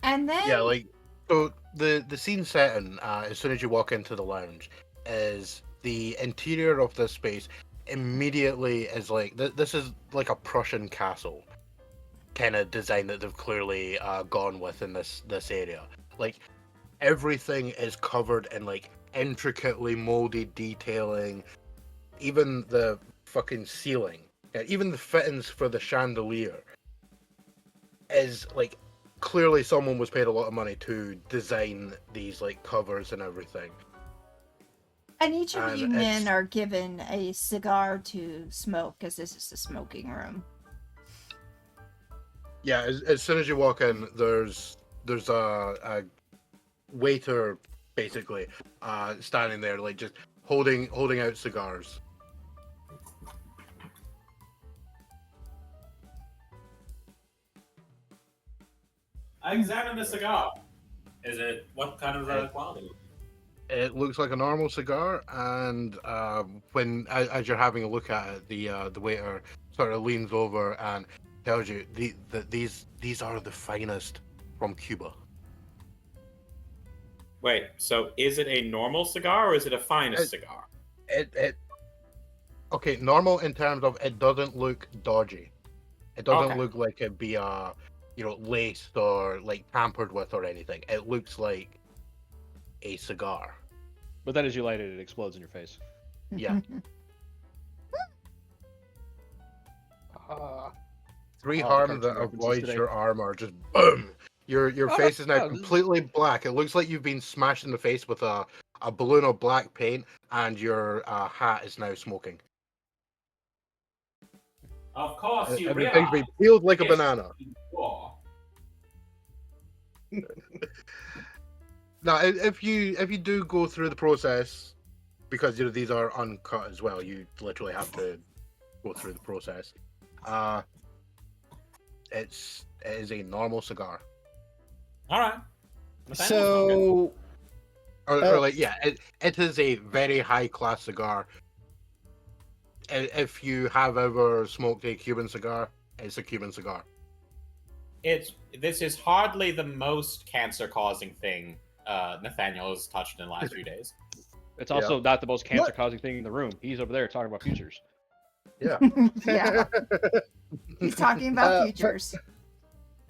And then Yeah, like, so the scene setting, as soon as you walk into the lounge, is the interior of this space immediately is like, this is like a Prussian castle kind of design that they've clearly gone with in this area. Like, everything is covered in, like, intricately molded detailing. Even the fucking ceiling, even the fittings for the chandelier is, like, clearly someone was paid a lot of money to design these, like, covers and everything. And each of And you men it's- are given a cigar to smoke, because this is the smoking room. Yeah, as soon as you walk in, there's a waiter basically standing there, like, just holding out cigars. I examined the cigar. Is it what kind of quality? It looks like a normal cigar, and when as you're having a look at it, the waiter sort of leans over and tells you that these are the finest from Cuba. Wait, so is it a normal cigar or is it a finest cigar? Okay, normal in terms of it doesn't look dodgy. It doesn't Okay. look like it'd be laced or like tampered with or anything. It looks like a cigar. But then as you light it, it explodes in your face. Yeah. Three the harms cartoon that references avoids today. your armor. Just boom. Your Oh, face is now no, this is- completely black. It looks like you've been smashed in the face with a balloon of black paint, and your hat is now smoking. Of course, you Everything's been realize. peeled like a Yes. banana. War. Now, if you do go through the process, because these are uncut as well, you literally have to go through the process. It is a normal cigar, All right. Nathaniel's good. So, or like it is a very high class cigar. If you have ever smoked a Cuban cigar, it's a Cuban cigar. This is hardly the most cancer-causing thing Nathaniel has touched in the last few days. It's also not the most cancer-causing thing in the room. He's over there talking about futures. Yeah. Yeah, he's talking about futures.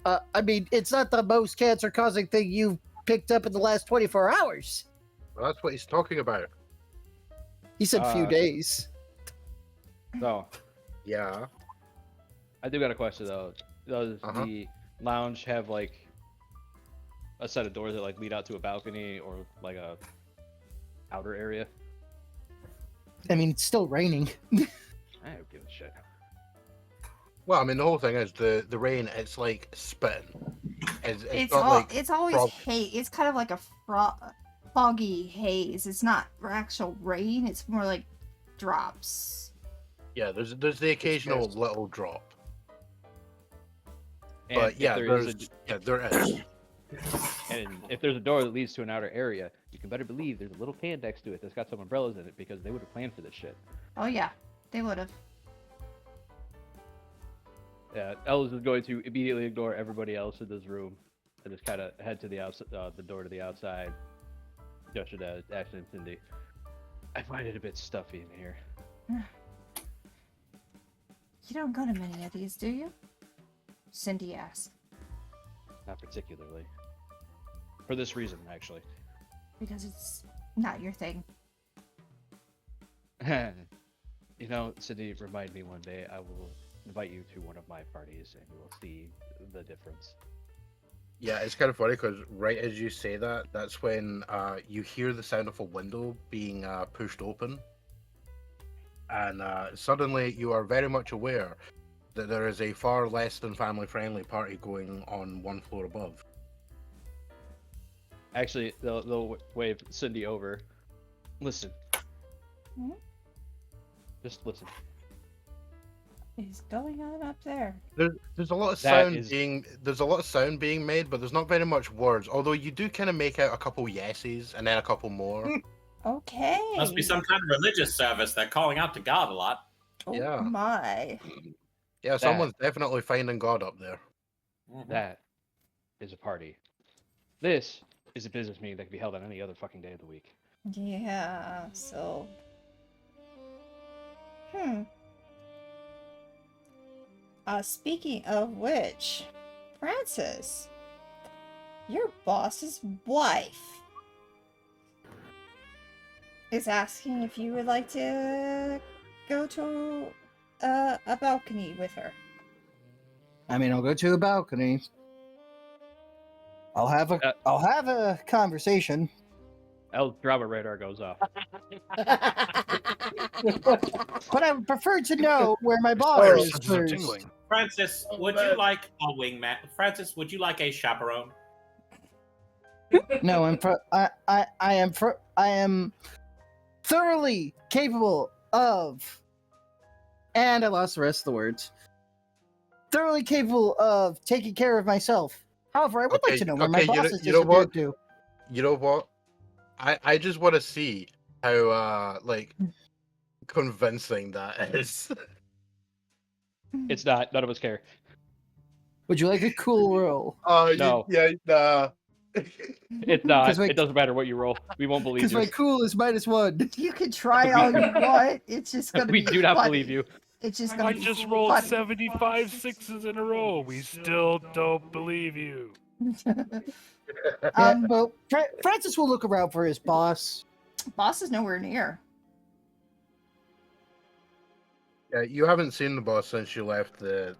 I mean, it's not the most cancer-causing thing you've picked up in the last 24 hours. Well, that's what he's talking about. He said few Uh, days. So, Yeah. I do got a question though. Does the lounge have like a set of doors that like lead out to a balcony or like a outer area? I mean, it's still raining. I don't give a shit. Well, I mean, the whole thing is the rain. It's like spitting. It's not like It's always prob- haze. It's kind of like a foggy haze. It's not actual rain. It's more like drops. yeah. There's the occasional little drop, And but if yeah, there is there is. and if there's a door that leads to an outer area, you can better believe there's a little can next to it that's got some umbrellas in it because they would have planned for this shit. Oh yeah, they would have. Yeah, Ellis is going to immediately ignore everybody else in this room and just kind of head to the outside, the door to the outside. Gesture to Ashley and Cindy. I find it a bit stuffy in here. You don't go to many of these, do you? Cindy asked. Not particularly. For this reason, actually. Because it's not your thing. You know, Cindy, remind me one day. I will invite you to one of my parties, and you will see the difference. Yeah, it's kind of funny because right as you say that, that's when you hear the sound of a window being pushed open, and suddenly you are very much aware that there is a far less than family-friendly party going on one floor above. Actually, they'll wave Cindy over. Listen. Hmm? Just listen. Is going on up there? There's a lot of That sound is- there's a lot of sound being made, but there's not very much words. Although you do kind of make out a couple yeses and then a couple more. Okay. Must be some kind of religious service. They're calling out to God a lot. Oh Yeah. my. Yeah, someone's definitely finding God up there. That is a party. This is a business meeting that can be held on any other fucking day of the week. Yeah, so. Speaking of which, Francis, your boss's wife is asking if you would like to go to a balcony with her. I mean, I'll go to a balcony. I'll have a conversation. El's drama radar goes off. But I would prefer to know where my boss Fire is senses are first. tingling. Francis, would you like a wingman? Francis, would you like a chaperone? No, I am thoroughly capable of, and I lost the rest of the words. Thoroughly capable of taking care of myself. However, I would like to know where my okay, boss is you know what? disappeared to. You know what? I just want to see how convincing that is. It's not. None of us care. Would you like a cool roll? Oh, No. yeah, nah. It's not. 'Cause my- It doesn't matter what you roll. We won't believe Because you. my cool is -1. You can try all you want. It's just gonna We be do not funny. believe you. It's just gonna I be just rolled funny. 75 sixes in a row. We still don't believe you. Yeah, well, Francis will look around for his boss. Boss is nowhere near. Yeah, you haven't seen the boss since you left the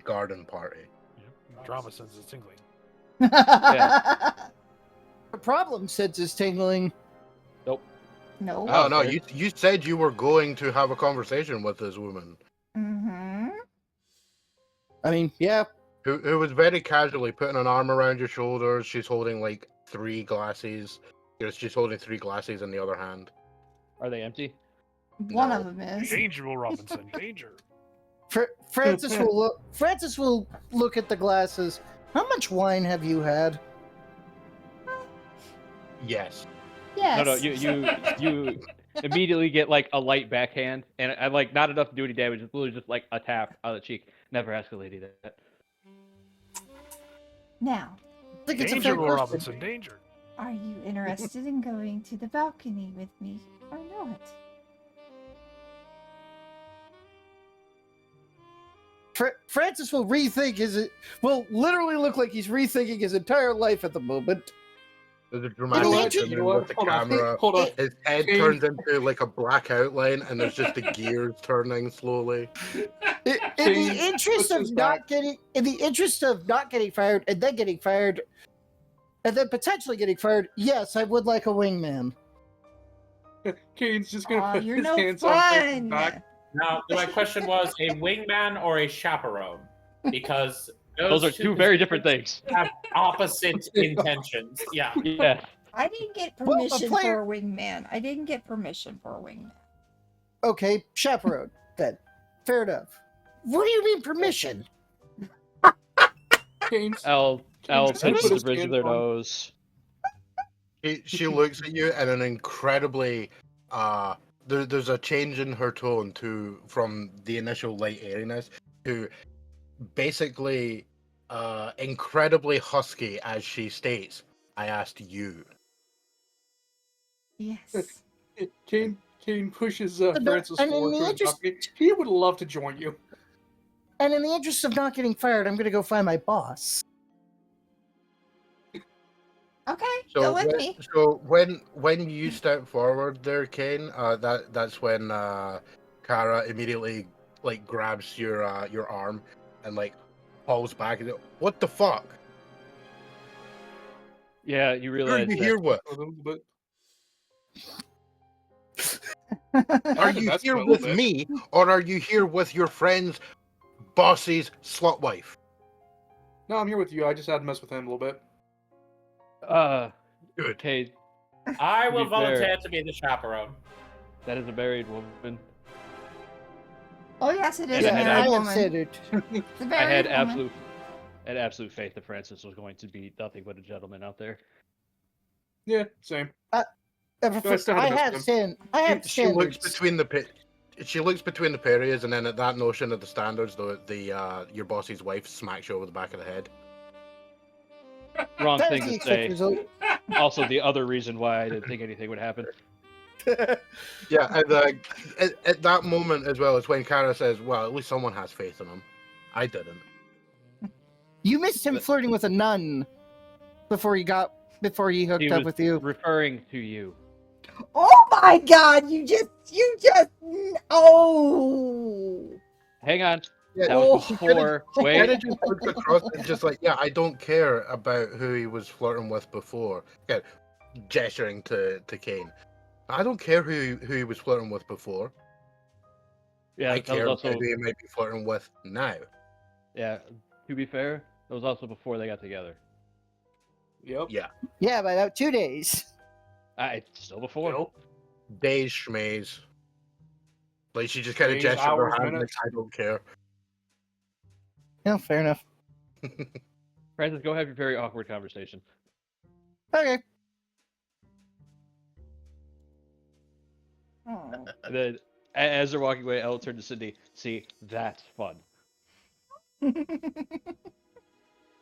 garden party. Yeah, drama sense is tingling. The problem sense is tingling. No. Oh no, fair. you said you were going to have a conversation with this woman Mm-hmm. I mean, yeah. who was very casually putting an arm around your shoulders. She's holding like 3 glasses. She's holding 3 glasses in the other hand. Are they empty? One No. of them is. Danger, Will Robinson, danger. Francis will look. Francis will look at the glasses. How much wine have you had? Yes. Yes. No, you immediately get like a light backhand, and I like not enough to do any damage. It's literally just like a tap on the cheek. Never ask a lady that. Now, I think it's a Danger, fair Will question. Robinson, danger. are you interested in going to the balcony with me or not? Francis will will literally look like he's rethinking his entire life at the moment. There's a You know dramatic what? zoom You in know what? with the Hold on. camera. Hold on. His head Cain. turns into like a black outline, and there's just the gears turning slowly. In Cain the interest puts of his not back- getting fired, and then getting fired, and then potentially getting fired, yes, I would like a wingman. Kane's just gonna Aw, put you're his no hands on Frank's fun. back. Now, my question was a wingman or a chaperone? Because Those are two very different things. have opposite intentions. Yeah. Yeah. I didn't get Well, a permission player- for a wingman. I didn't get permission for a wingman. Okay, chaperone. Then, fair enough. What do you mean permission? Kane's L just gonna pinches put the his bridge of hands their on- nose. She looks at you in an incredibly there's a change in her tone from the initial light airiness to basically incredibly husky as she states, I asked you. Yes. Kane pushes And Francis in forward the to his interest- balcony. He would love to join you. And in the interest of not getting fired, I'm going to go find my boss. Okay, go with when, me. So when you step forward there, Cain, that's when Kara immediately like grabs your arm and like pulls back and what the fuck? Yeah, you Who are realize you that. here with? A little bit. Are you That's here a little with bit. me, or are you here with your friend's boss's slut wife? No, I'm here with you. I just had to mess with him a little bit. Good. Okay, I will To be fair- volunteer to be the chaperone. that is a married woman. Oh yes, it is Yeah, a I married I woman. considered. It's a I married had woman. absolute faith that Francis was going to be nothing but a gentleman out there. Yeah, same. I still had to have miss She looks standards. between the periods, and then at that notion of the standards, the your boss's wife smacks you over the back of the head. Wrong That thing is the to say. expected result. Also, the other reason why I didn't think anything would happen. Yeah, at that moment as well is when Kara says, "Well, at least someone has faith in him." I didn't. You missed him flirting with a nun before he hooked He up was with you. referring to you. Oh my God! You just. Oh. Hang on. Yeah, That was Oh. before. Kind Wait. of just looks across and just like, yeah, I don't care about who he was flirting with before. Yeah, gesturing to Cain. I don't care who he was flirting with before. Yeah, I that was care also. about who he might be flirting with now. Yeah. To be fair, that was also before they got together. Yep. Yeah, Yeah, by about 2 days. Still before. Yep. days schmaze. Like she just kind of Days, gestured her hours, hand like minutes. I don't care. Yeah, fair enough. Francis, go have your very awkward conversation. Okay. Oh. And then, as they're walking away, Elle turned to Cindy. See, that's fun. It's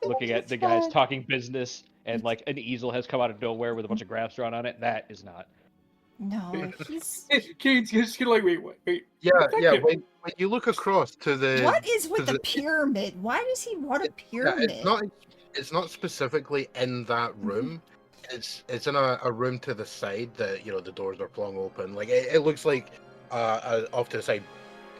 looking at the guys talking business, and like an easel has come out of nowhere with a bunch of graphs drawn on it. That is not. No, he's. Kane's just like, wait. Yeah, Thank yeah. you. When you look across to the What is with to the pyramid? Why does he want a yeah, pyramid? it's not specifically in that room. It's in a room to the side that the doors are flung open. Like it looks like off to the side,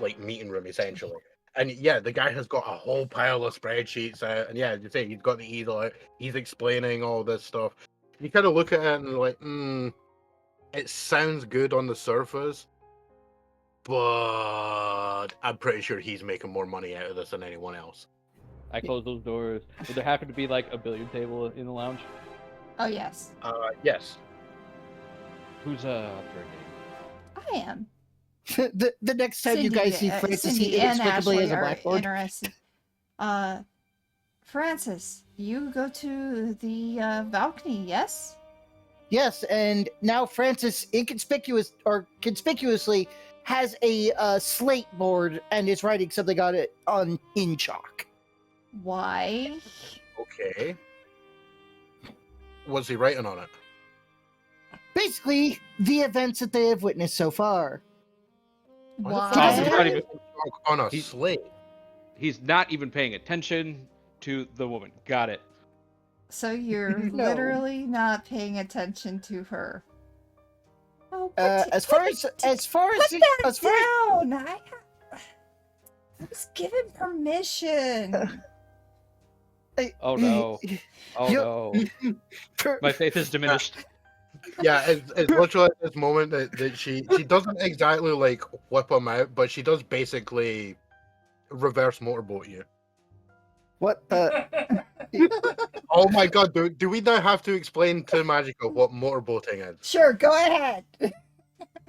like meeting room essentially. And yeah, the guy has got a whole pile of spreadsheets out, and yeah, you say he's got the easel out. He's explaining all this stuff. You kind of look at it and like, it sounds good on the surface, but I'm pretty sure he's making more money out of this than anyone else. I close those doors. Would there happen to be like a billiard table in the lounge? Oh yes, Yes. Who's up for a game? I am. The next time you guys see Francis, Cindy he and inexplicably Ashley has a are blackboard. interested. Francis, you go to the balcony, yes? Yes, and now Francis conspicuously has a slate board and is writing something on it in chalk. Why? Okay. What's he writing on it? Basically, the events that they have witnessed so far. Why the fuck He's is not he even- writing on a He's- slate? He's not even paying attention to the woman. Got it. So you're No. literally not paying attention to her. Oh, As far as put that down. I was given permission. Oh no. Oh Yo- no. My faith is diminished. Yeah, it's literally at this moment that she doesn't exactly like whip him out, but she does basically reverse motorboat you. What the? Oh my god, do we now have to explain to Magical what motorboating is? Sure, go ahead.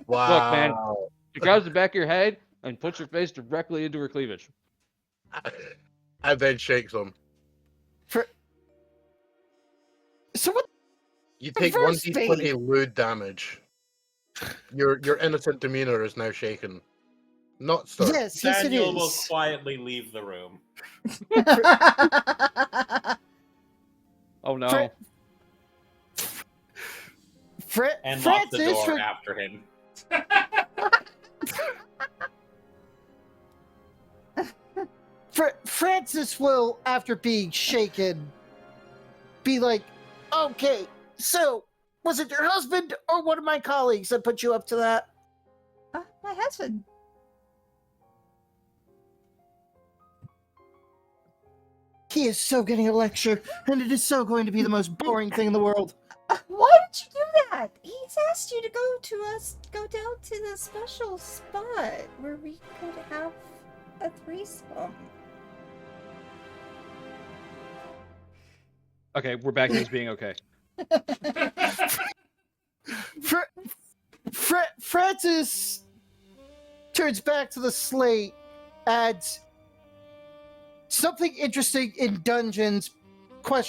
Wow. man. She grabs the back of your head and puts your face directly into her cleavage. And then shakes him. So what? You take Reverse 1d20 lewd damage. Your innocent demeanor is now shaken. Not stirred. Yes, Daniel it will is. quietly leave the room. Oh no. And lock the Francis, door after him. Francis will, after being shaken, be like, "Okay, so was it your husband or one of my colleagues that put you up to that?" My husband. He is so getting a lecture, and it is so going to be the most boring thing in the world. Why would you do that? He's asked you to go down to the special spot where we could have a threesome. Okay, we're back to this being okay. Francis turns back to the slate, adds something interesting in dungeons, ? Don't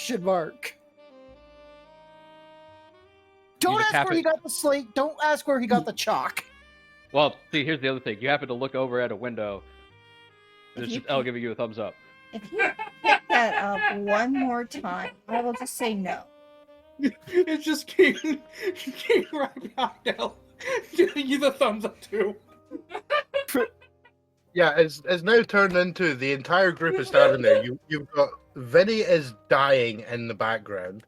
just ask happen- where he got the slate, don't ask where he got the chalk. Well, see, here's the other thing. You happen to look over at a window. And If it's you just Elle giving you a thumbs up. If you pick that up one more time, I will just say no. It's just Cain right back now, giving you the thumbs up too. Yeah, it's now turned into the entire group is standing there. You've got Vinny is dying in the background.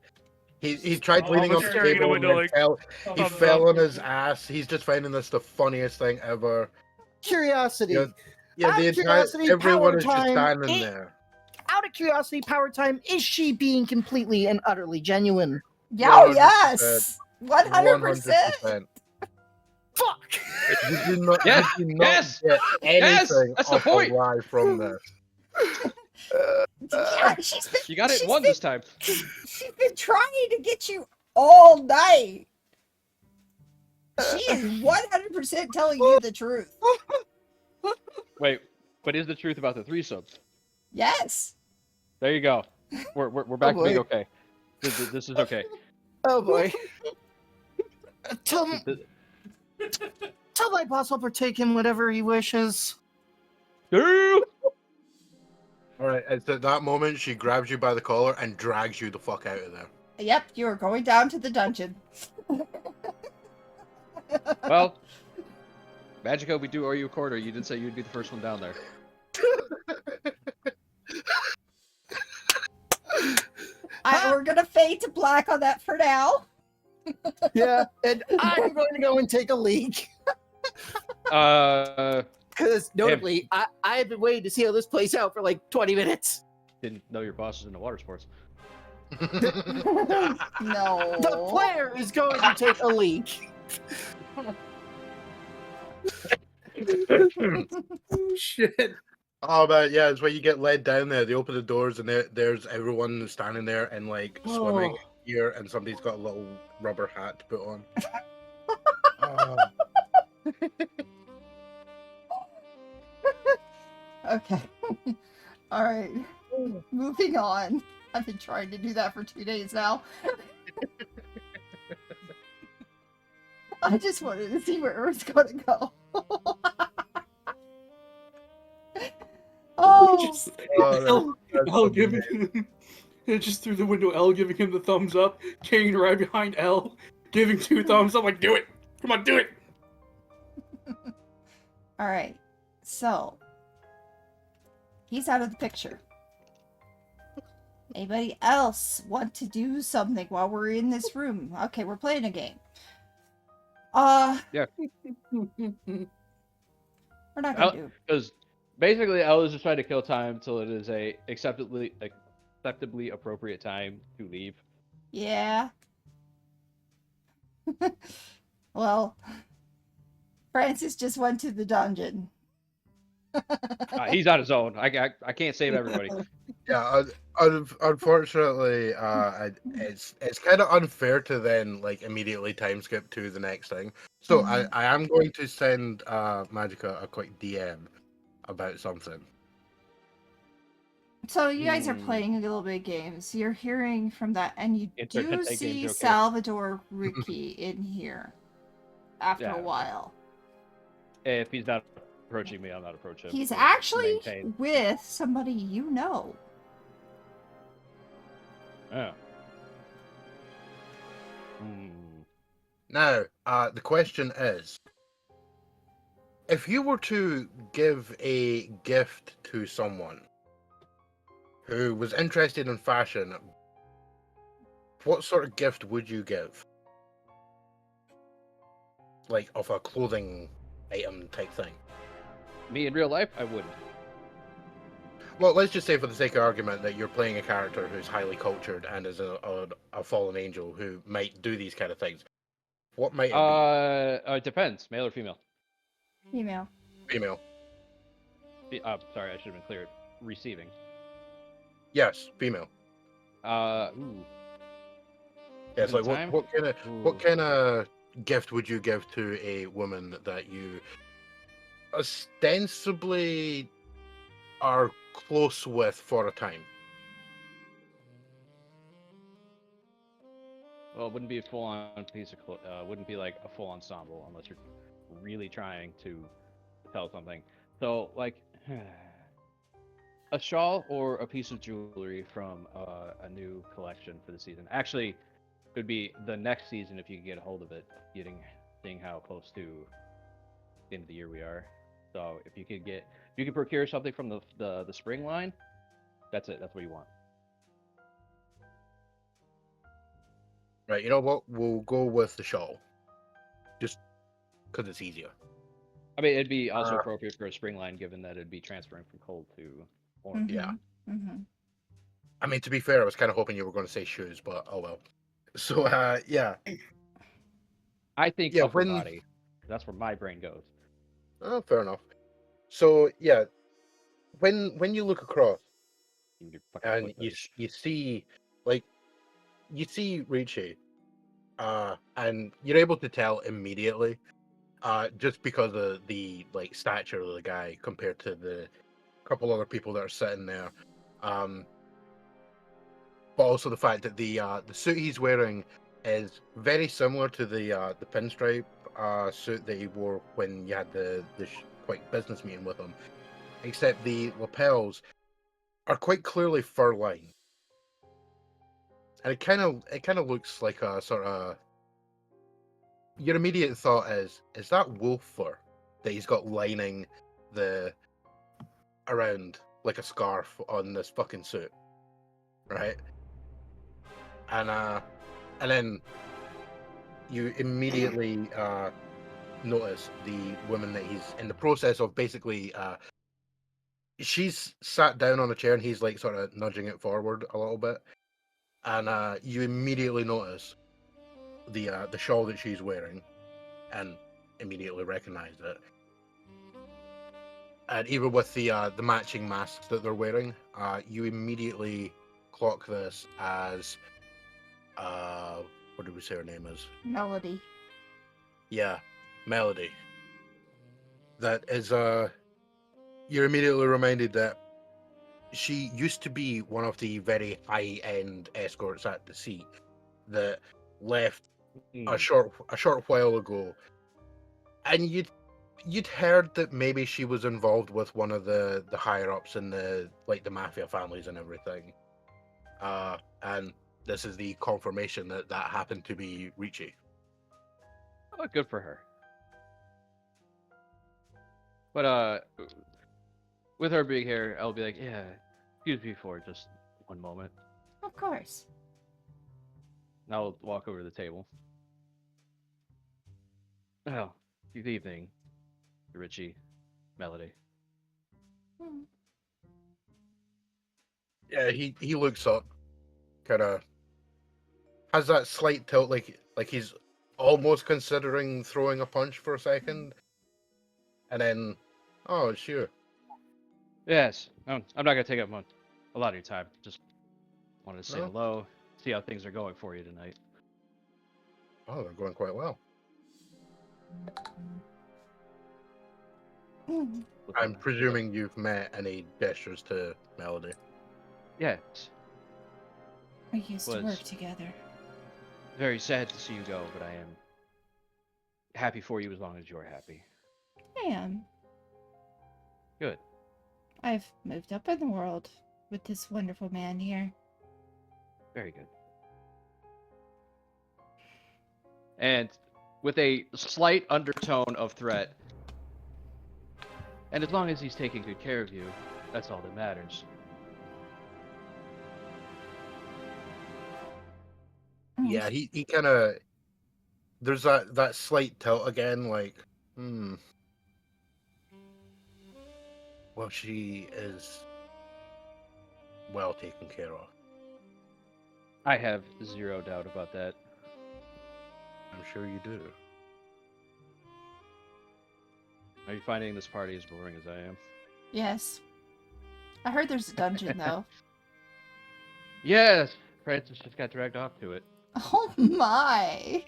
He tried Oh, leaning I'm on the staring at the table window and he fell on his ass. He's just finding this the funniest thing ever. Curiosity. Yeah, Out the of entire curiosity, everyone power is just time, standing it- there. Out of curiosity, power time, is she being completely and utterly genuine? Yeah, oh, 100%. yes! 100%! 100%. Fuck! You do not, Yes, you do not yes, get anything that's the off point. a lie from this. Yeah, she's been, You got it she's one been- this time. She's been trying to get you all night. She is 100% telling you the truth. Wait, but is the truth about the threesome? Yes. There you go. We're back to being boy. okay. This is okay. Oh boy. Tell my boss I'll partake in whatever he wishes. Dude! All right, it's at that moment she grabs you by the collar and drags you the fuck out of there. Yep, you are going down to the dungeon. Well, Magico, we do owe you a quarter. You did say you'd be the first one down there. We're gonna fade to black on that for now. Yeah, and I'm going to go and take a leak. Because notably, I've been waiting to see how this plays out for like 20 minutes. Didn't know your boss was into water sports. No. The player is going to take a leak. Oh, shit. Oh man, yeah, it's when you get led down there. They open the doors and there's everyone standing there and like swimming here, and somebody's got a little rubber hat to put on. Oh. Okay. All right. Moving on. I've been trying to do that for 2 days now. I just wanted to see where it was going to go. Oh, Just, Oh, L giving him, just through the window, L giving him the thumbs up. Cain right behind L, giving 2 thumbs up, like, do it! Come on, do it! all right. So, he's out of the picture. Anybody else want to do something while we're in this room? Okay, we're playing a game. Yeah. We're not gonna do. Because basically, L is just trying to kill time till it is a acceptably appropriate time to leave. Yeah. Well, Francis just went to the dungeon. He's on his own. I can't save everybody. Yeah, unfortunately, it's kind of unfair to then like immediately time skip to the next thing. So I am going to send Magica a quick DM about something. So you guys are playing a little bit of games. You're hearing from that, and you do Internet see games, okay. Salvador Ricky in here after Yeah. a while. If he's not approaching me, I'm not approaching him. He's To actually maintain. with somebody you know. Oh. Hmm. Now, the question is, if you were to give a gift to someone who was interested in fashion, what sort of gift would you give? Like, of a clothing item type thing. Me in real life, I wouldn't. Well, let's just say for the sake of argument that you're playing a character who's highly cultured and is a fallen angel who might do these kind of things. What might it It depends. Male or female? Female. be? Female. Sorry, I should have been clear. Receiving. Yes, female. Ooh. Yeah, it's like Given time? what kind of gift would you give to a woman that you ostensibly are close with for a time? Well, it wouldn't be a full-on piece of wouldn't be like a full ensemble unless you're really trying to tell something. So, like, a shawl or a piece of jewelry from a new collection for the season. Actually, it would be the next season if you could get a hold of it, seeing how close to the end of the year we are. So, if you could procure something from the spring line, that's it. That's what you want. Right, you know what? We'll go with the shawl. Just because it's easier. I mean, it'd be also appropriate for a spring line, given that it'd be transferring from cold to warm. Yeah. Mm-hmm. I mean, to be fair, I was kind of hoping you were going to say shoes, but oh well. So, yeah. I think Yeah, upper body. That's where my brain goes. Oh, fair enough. So, yeah, when you look across and you see, like, you see Richie, and you're able to tell immediately, just because of the like stature of the guy compared to the couple other people that are sitting there, but also the fact that the suit he's wearing is very similar to the pinstripe suit that he wore when you had the quick business meeting with him, except the lapels are quite clearly fur-lined. And it kind of looks like a sort of. Your immediate thought is that wolf fur that he's got lining the around like a scarf on this fucking suit, right? And then you immediately notice the woman that he's in the process of basically. She's sat down on a chair and he's like sort of nudging it forward a little bit, and you immediately notice the shawl that she's wearing, and immediately recognize it. And even with the matching masks that they're wearing, you immediately clock this as what did we say her name is? Melody. Yeah, Melody. That is you're immediately reminded that she used to be one of the very high-end escorts at the seat that left a short while ago, and you'd heard that maybe she was involved with one of the higher ups in the mafia families and everything, and this is the confirmation that happened to be Ricci. Oh, good for her. But with her being here, I'll be like, yeah, excuse me for just one moment. Of course. And I'll walk over to the table. Oh, good evening, Richie, Melody. Hmm. Yeah, he looks up, kind of has that slight tilt, like he's almost considering throwing a punch for a second, and then, oh, sure. Yes, I'm not gonna take up a lot of your time. Just wanted to say No? hello, see how things are going for you tonight. Oh, they're going quite well. Hmm. I'm presuming you've met any gestures to Melody. Yes. We used to Was- work together. Very sad to see you go, but I am happy for you as long as you're happy. I am. Good. I've moved up in the world with this wonderful man here. Very good. And with a slight undertone of threat, and as long as he's taking good care of you, that's all that matters. Yeah, he kind of. There's that slight tilt again, like, well, she is well taken care of. I have zero doubt about that. I'm sure you do. Are you finding this party as boring as I am? Yes. I heard there's a dungeon though. Yes! Francis just got dragged off to it. Oh my!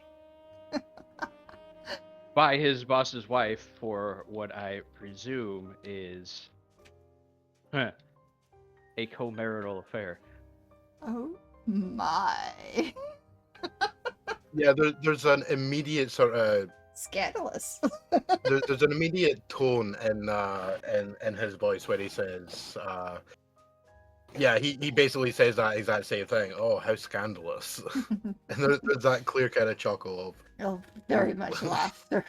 By his boss's wife for what I presume is a co-marital affair. Oh my! Yeah, there's an immediate sort of Scandalous. there's an immediate tone in his voice where he says, yeah, he basically says that exact same thing. Oh, how scandalous! And there's that clear kind of chuckle of, Oh, very much laughter.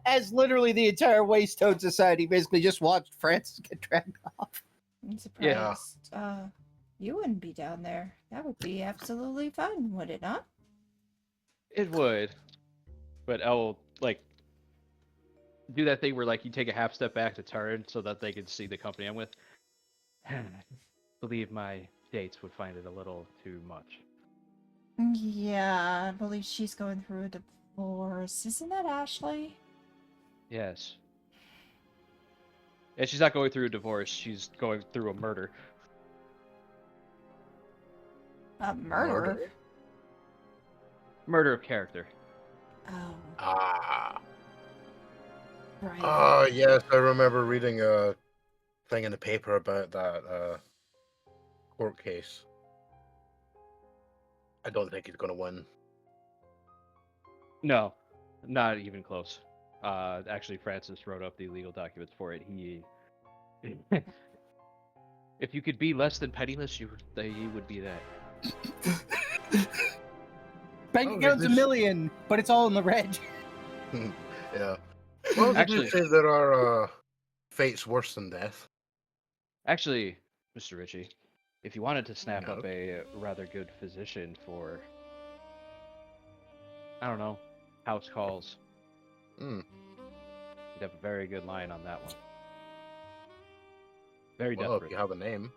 As literally the entire Waystone Society basically just watched Francis get dragged off. I'm surprised. You wouldn't be down there. That would be absolutely fun, would it not? It would. But I'll, do that thing where, you take a half step back to turn so that they can see the company I'm with. Believe my dates would find it a little too much. Yeah, I believe she's going through a divorce. Isn't that Ashley? Yes. And she's not going through a divorce, she's going through a murder. A murder? Murder of character. Oh, right. oh yes, I remember reading a thing in the paper about that court case. I don't think he's gonna win. No, not even close. Actually, Francis wrote up the legal documents for it. He If you could be less than penniless, you would be that. Bank Oh, account's a this- million, but it's all in the red. Yeah. Well, they do Actually- say there are fates worse than death. Actually, Mr. Ritchie, if you wanted to snap Yeah. up a rather good physician for, I don't know, house calls, Hmm. you'd have a very good line on that one. Very Well, desperate. if you have a name.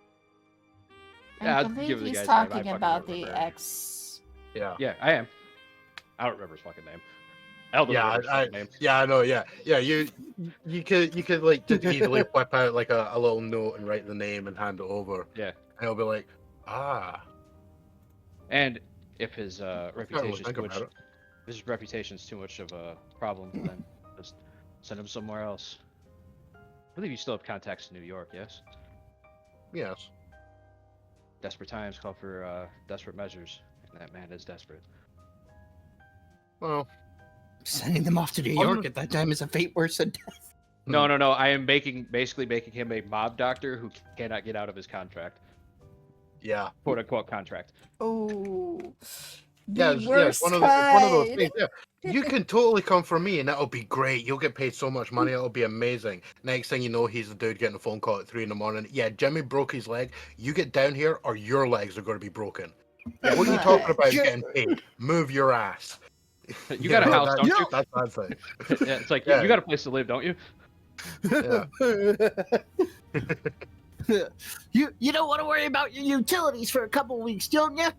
Yeah, I I'd believe give the he's guy's name, I talking fucking about don't the remember. ex. Yeah. Yeah, I am. I don't remember his fucking name. Al doesn't Yeah, remember his I fucking name. yeah, I know. Yeah, yeah. You could like just easily whip out like a little note and write the name and hand it over. Yeah. And it'll be like, ah. And if his Can't really reputation's think too much, about it. if his reputation's too much of a problem, then just send him somewhere else. I believe you still have contacts in New York, yes? Yes. Desperate times call for desperate measures, and that man is desperate. Well, Sending them off to New Um, York at that time is a fate worse than death. No, I am basically making him a mob doctor who cannot get out of his contract, yeah. quote unquote contract. Oh, Yeah, the it's worst one of those kind. things. Yeah, you can totally come for me, and that'll be great. You'll get paid so much money; it'll be amazing. Next thing you know, he's the dude getting a phone call at 3 a.m. Yeah, Jimmy broke his leg. You get down here, or your legs are going to be broken. Pretty What are you talking much. about? Getting paid? Move your ass. You got a house, that- don't you? That's that thing. Yeah, it's like Yeah. you got a place to live, don't you? Yeah. You don't want to worry about your utilities for a couple weeks, don't you?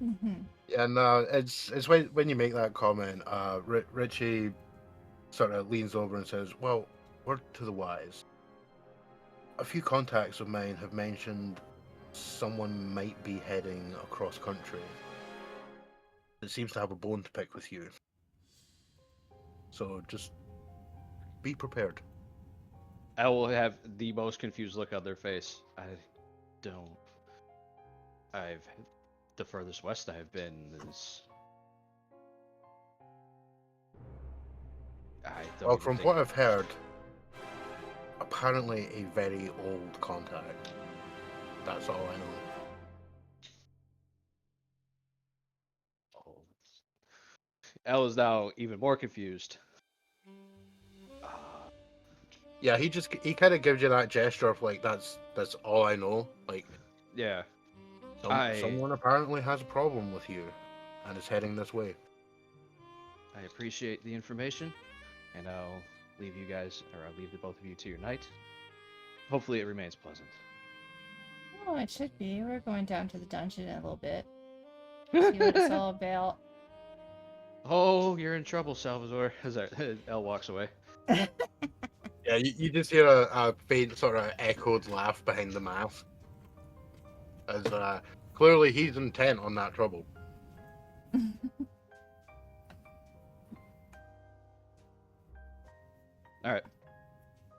Mhm. And it's when you make that comment, Richie sort of leans over and says, "Well, word to the wise. A few contacts of mine have mentioned someone might be heading across country. It seems to have a bone to pick with you. So just be prepared." I will have the most confused look on their face. The furthest west I have been is. I don't Well, even from think- what I've heard, apparently a very old contact. That's all I know. Oh. Elle is now even more confused. Yeah, he kind of gives you that gesture of like that's all I know. Like Yeah. someone apparently has a problem with you, and is heading this way. I appreciate the information, and I'll leave you guys, or I'll leave the both of you to your night. Hopefully, it remains pleasant. Oh, it should be. We're going down to the dungeon in a little bit. See what it's all about. Oh, you're in trouble, Salvador. As Elle walks away. Yeah, you just hear a faint sort of echoed laugh behind the mask, as clearly he's intent on that trouble. All right.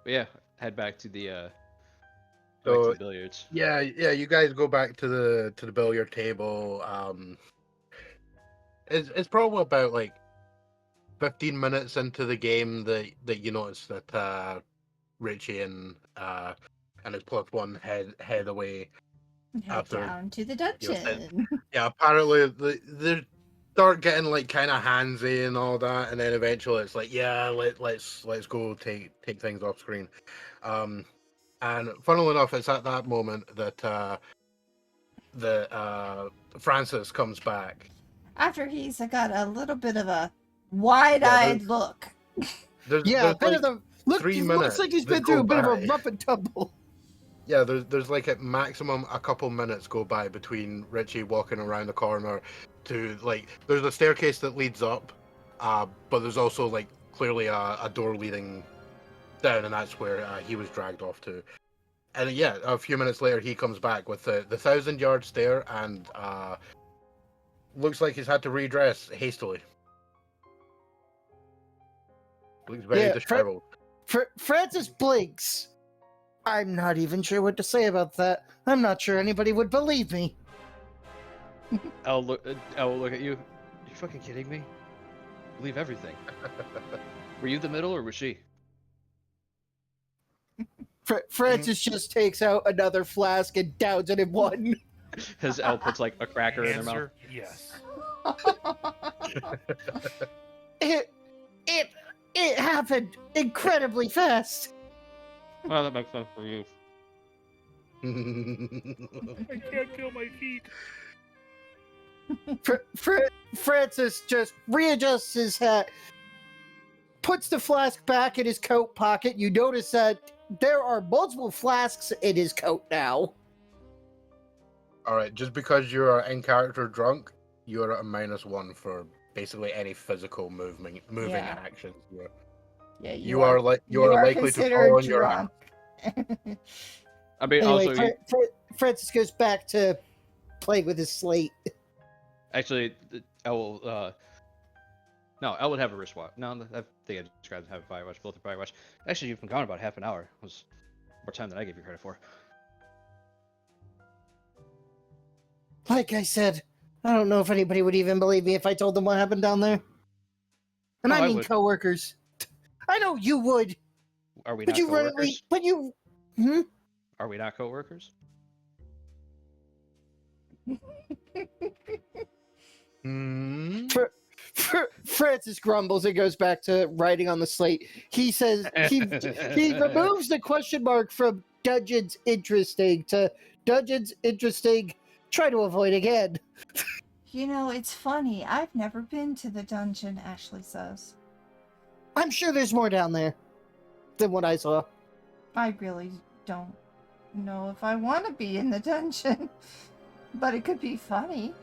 But yeah, head back to the back So to the billiards. yeah, you guys go back to the billiard table. It's probably about like 15 minutes into the game that you notice that Richie and his plus one head away. Head After down to the you know, dungeon. Yeah, apparently they start getting like kind of handsy and all that, and then eventually it's like, yeah, let's go take things off screen. And funnily enough, it's at that moment that Francis comes back. After he's got a little bit of a wide-eyed look. There's Yeah, a bit like, of the look. 3 He minutes looks like he's that been through go a bit of by. a rough and tumble. yeah, there's like at maximum a couple minutes go by between Richie walking around the corner to like there's a staircase that leads up, but there's also like clearly a door leading down, and that's where he was dragged off to. And yeah, a few minutes later he comes back with the 1,000-yard stare, and looks like he's had to redress hastily. Looks very Yeah, disheveled. Francis blinks. I'm not even sure what to say about that. I'm not sure anybody would believe me. Elle will look at you. Are you fucking kidding me? Believe everything. Were you the middle or was she? Francis just takes out another flask and downs it in one. As Elle puts like a cracker in her mouth. Answer, yes. It happened incredibly fast. Well, that makes sense for you. I can't feel my feet. Francis just readjusts his hat, puts the flask back in his coat pocket. You notice that there are multiple flasks in his coat now. All right, just because you're in character drunk, you're at a -1 for basically any physical moving Yeah. actions. Yeah, You are likely to considered fall on your drunk. I mean, Anyway, also, Francis goes back to playing with his slate. actually, Elle will. No, Elle would have a wristwatch. No, I think I described having a fire watch. Both are fire watch. Actually, you've been gone about half an hour. It was more time than I gave you credit for. Like I said, I don't know if anybody would even believe me if I told them what happened down there. And Oh, I I mean would. coworkers. I know you would, Are we but not you coworkers? really, but you. Hmm? Are we not coworkers? Hmm? Francis grumbles and goes back to writing on the slate. He says he removes the question mark from Dungeons Interesting to Dungeons Interesting. Try to avoid again. You know, it's funny. I've never been to the dungeon, Ashley says. I'm sure there's more down there than what I saw. I really don't know if I want to be in the dungeon, but it could be funny.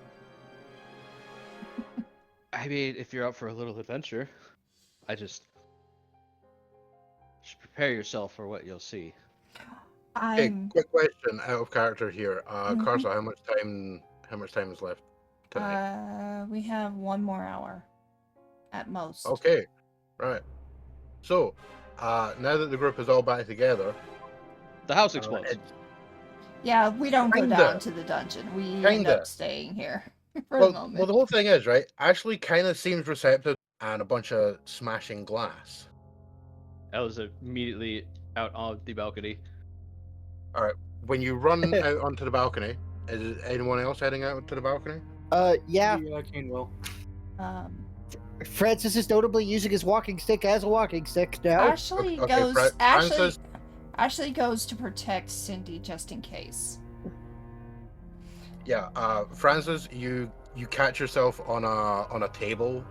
I mean, if you're up for a little adventure, I just prepare yourself for what you'll see. Hey, I'm quick question out of character here. Mhm. Karsa, how much time is left tonight? we have 1 more hour at most. Okay, right. So, now that the group is all back together, The house explodes. Yeah, we don't go Kinda. down to the dungeon. We end Kinda. up staying here for the moment. well, the whole thing is, right, Ashley kind of seems receptive and a bunch of smashing glass. I was immediately out on the balcony. When you run out onto the balcony, is anyone else heading out to the balcony? Yeah. Yeah, Cain will. Francis is notably using his walking stick as a walking stick now. Ashley Okay, goes. Francis- Ashley goes to protect Cindy just in case. Yeah, Francis, you catch yourself on a table,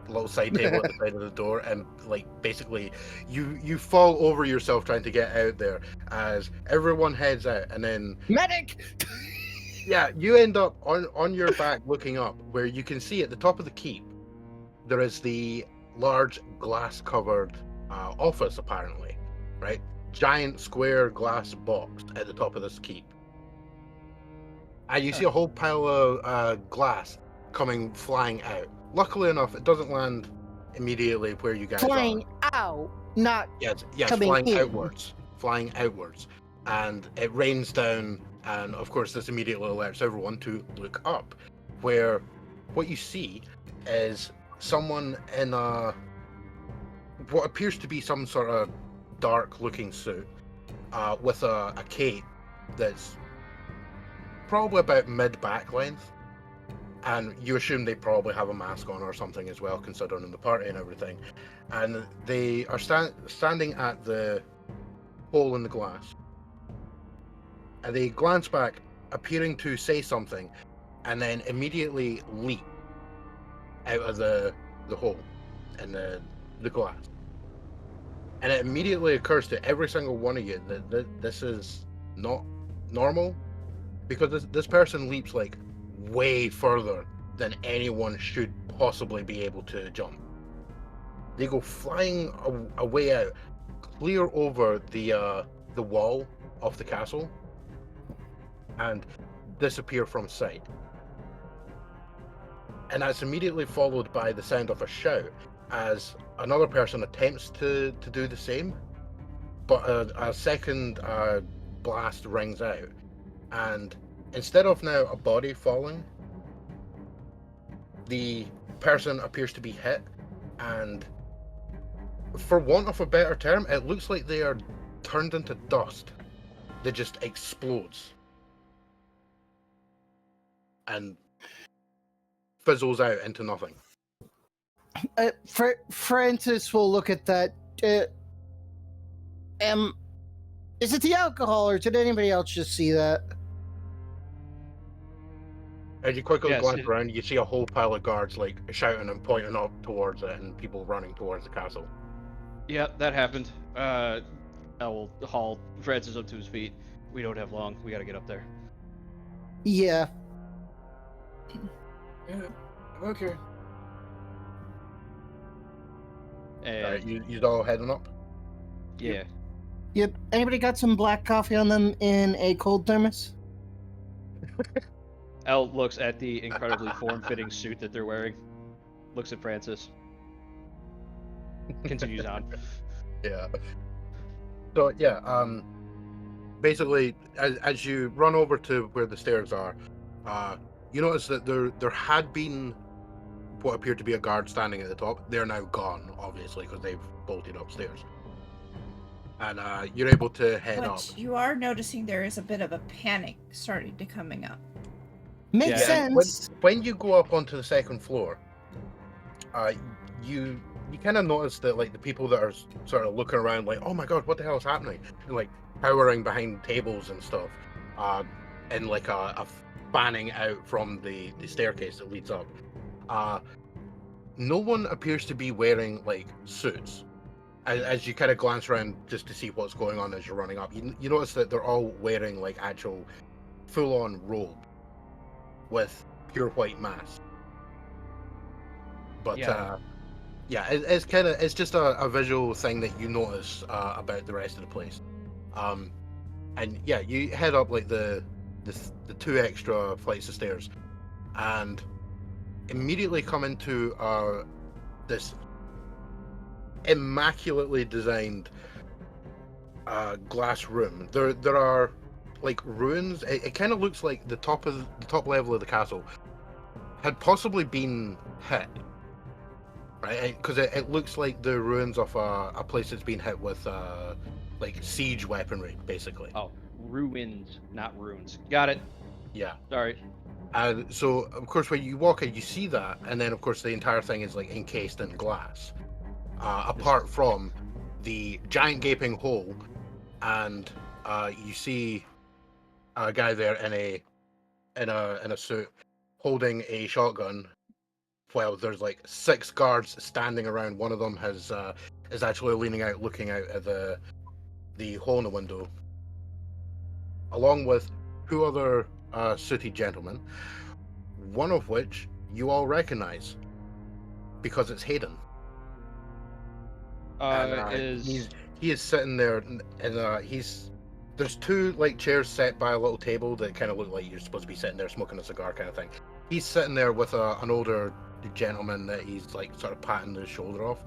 a little side table at the side of the door, and like basically you fall over yourself trying to get out there as everyone heads out, and then Medic! yeah, you end up on your back looking up, where you can see at the top of the keep there is the large glass covered office, apparently, right? Giant square glass box at the top of this keep. And you see a whole pile of glass coming flying out. Luckily enough, it doesn't land immediately where you guys Flying are. out, not Yes, coming flying in. outwards. Flying outwards. And it rains down, and of course this immediately alerts everyone to look up, where what you see is someone in what appears to be some sort of dark-looking suit, with a cape that's probably about mid-back length, and you assume they probably have a mask on or something as well, considering the party and everything. And they are standing at the hole in the glass, and they glance back, appearing to say something, and then immediately leap out of the hole in the glass. And it immediately occurs to every single one of you that this is not normal, because this person leaps like way further than anyone should possibly be able to jump. They go flying away out, clear over the wall of the castle, and disappear from sight. And that's immediately followed by the sound of a shout as another person attempts to do the same, but a second blast rings out, and instead of now a body falling, the person appears to be hit, and for want of a better term, it looks like they are turned into dust that just explodes and fizzles out into nothing. Francis will look at that. Is it the alcohol, or did anybody else just see that? As you quickly Yes, glance around, you see a whole pile of guards like shouting and pointing up towards it, and people running towards the castle. Yeah, that happened. I will haul Francis up to his feet. We don't have long. We gotta get up there. Yeah. Yeah. Okay. And You all heading up? yeah, Yep. Anybody got some black coffee on them in a cold thermos? Elle looks at the incredibly form-fitting suit that they're wearing. Looks at Francis. Continues on. Yeah. So yeah, basically, as you run over to where the stairs are, you notice that there had been what appeared to be a guard standing at the top. They're now gone, obviously, because they've bolted upstairs. And you're able to head up. But you are noticing there is a bit of a panic starting to coming up. Makes Yeah, and sense. when you go up onto the second floor, you kind of notice that like the people that are sort of looking around, like, oh my god, what the hell is happening? And like cowering behind tables and stuff, and like a fanning out from the staircase that leads up. No one appears to be wearing like suits. As you kind of glance around just to see what's going on as you're running up, you notice that they're all wearing like actual full-on robe with pure white masks. But Yeah. it's just a visual thing that you notice about the rest of the place. And yeah, you head up like the 2 extra flights of stairs, and immediately come into this immaculately designed glass room. There are like ruins. It kind of looks like the top level of the castle had possibly been hit, right? Because it looks like the ruins of a place that's been hit with like siege weaponry, basically. Oh, ruins, not ruins. Got it. Yeah. Sorry. And so, of course, when you walk in, you see that, and then, of course, the entire thing is like encased in glass, apart from the giant gaping hole, and you see a guy there in a suit holding a shotgun. Well, there's like 6 guards standing around. One of them is actually leaning out, looking out at the hole in the window, along with 2 other sooty gentlemen, one of which you all recognize because it's Haugen. He is sitting there, and there's 2 like chairs set by a little table that kind of look like you're supposed to be sitting there smoking a cigar kind of thing. He's sitting there with an older gentleman that he's like sort of patting his shoulder off,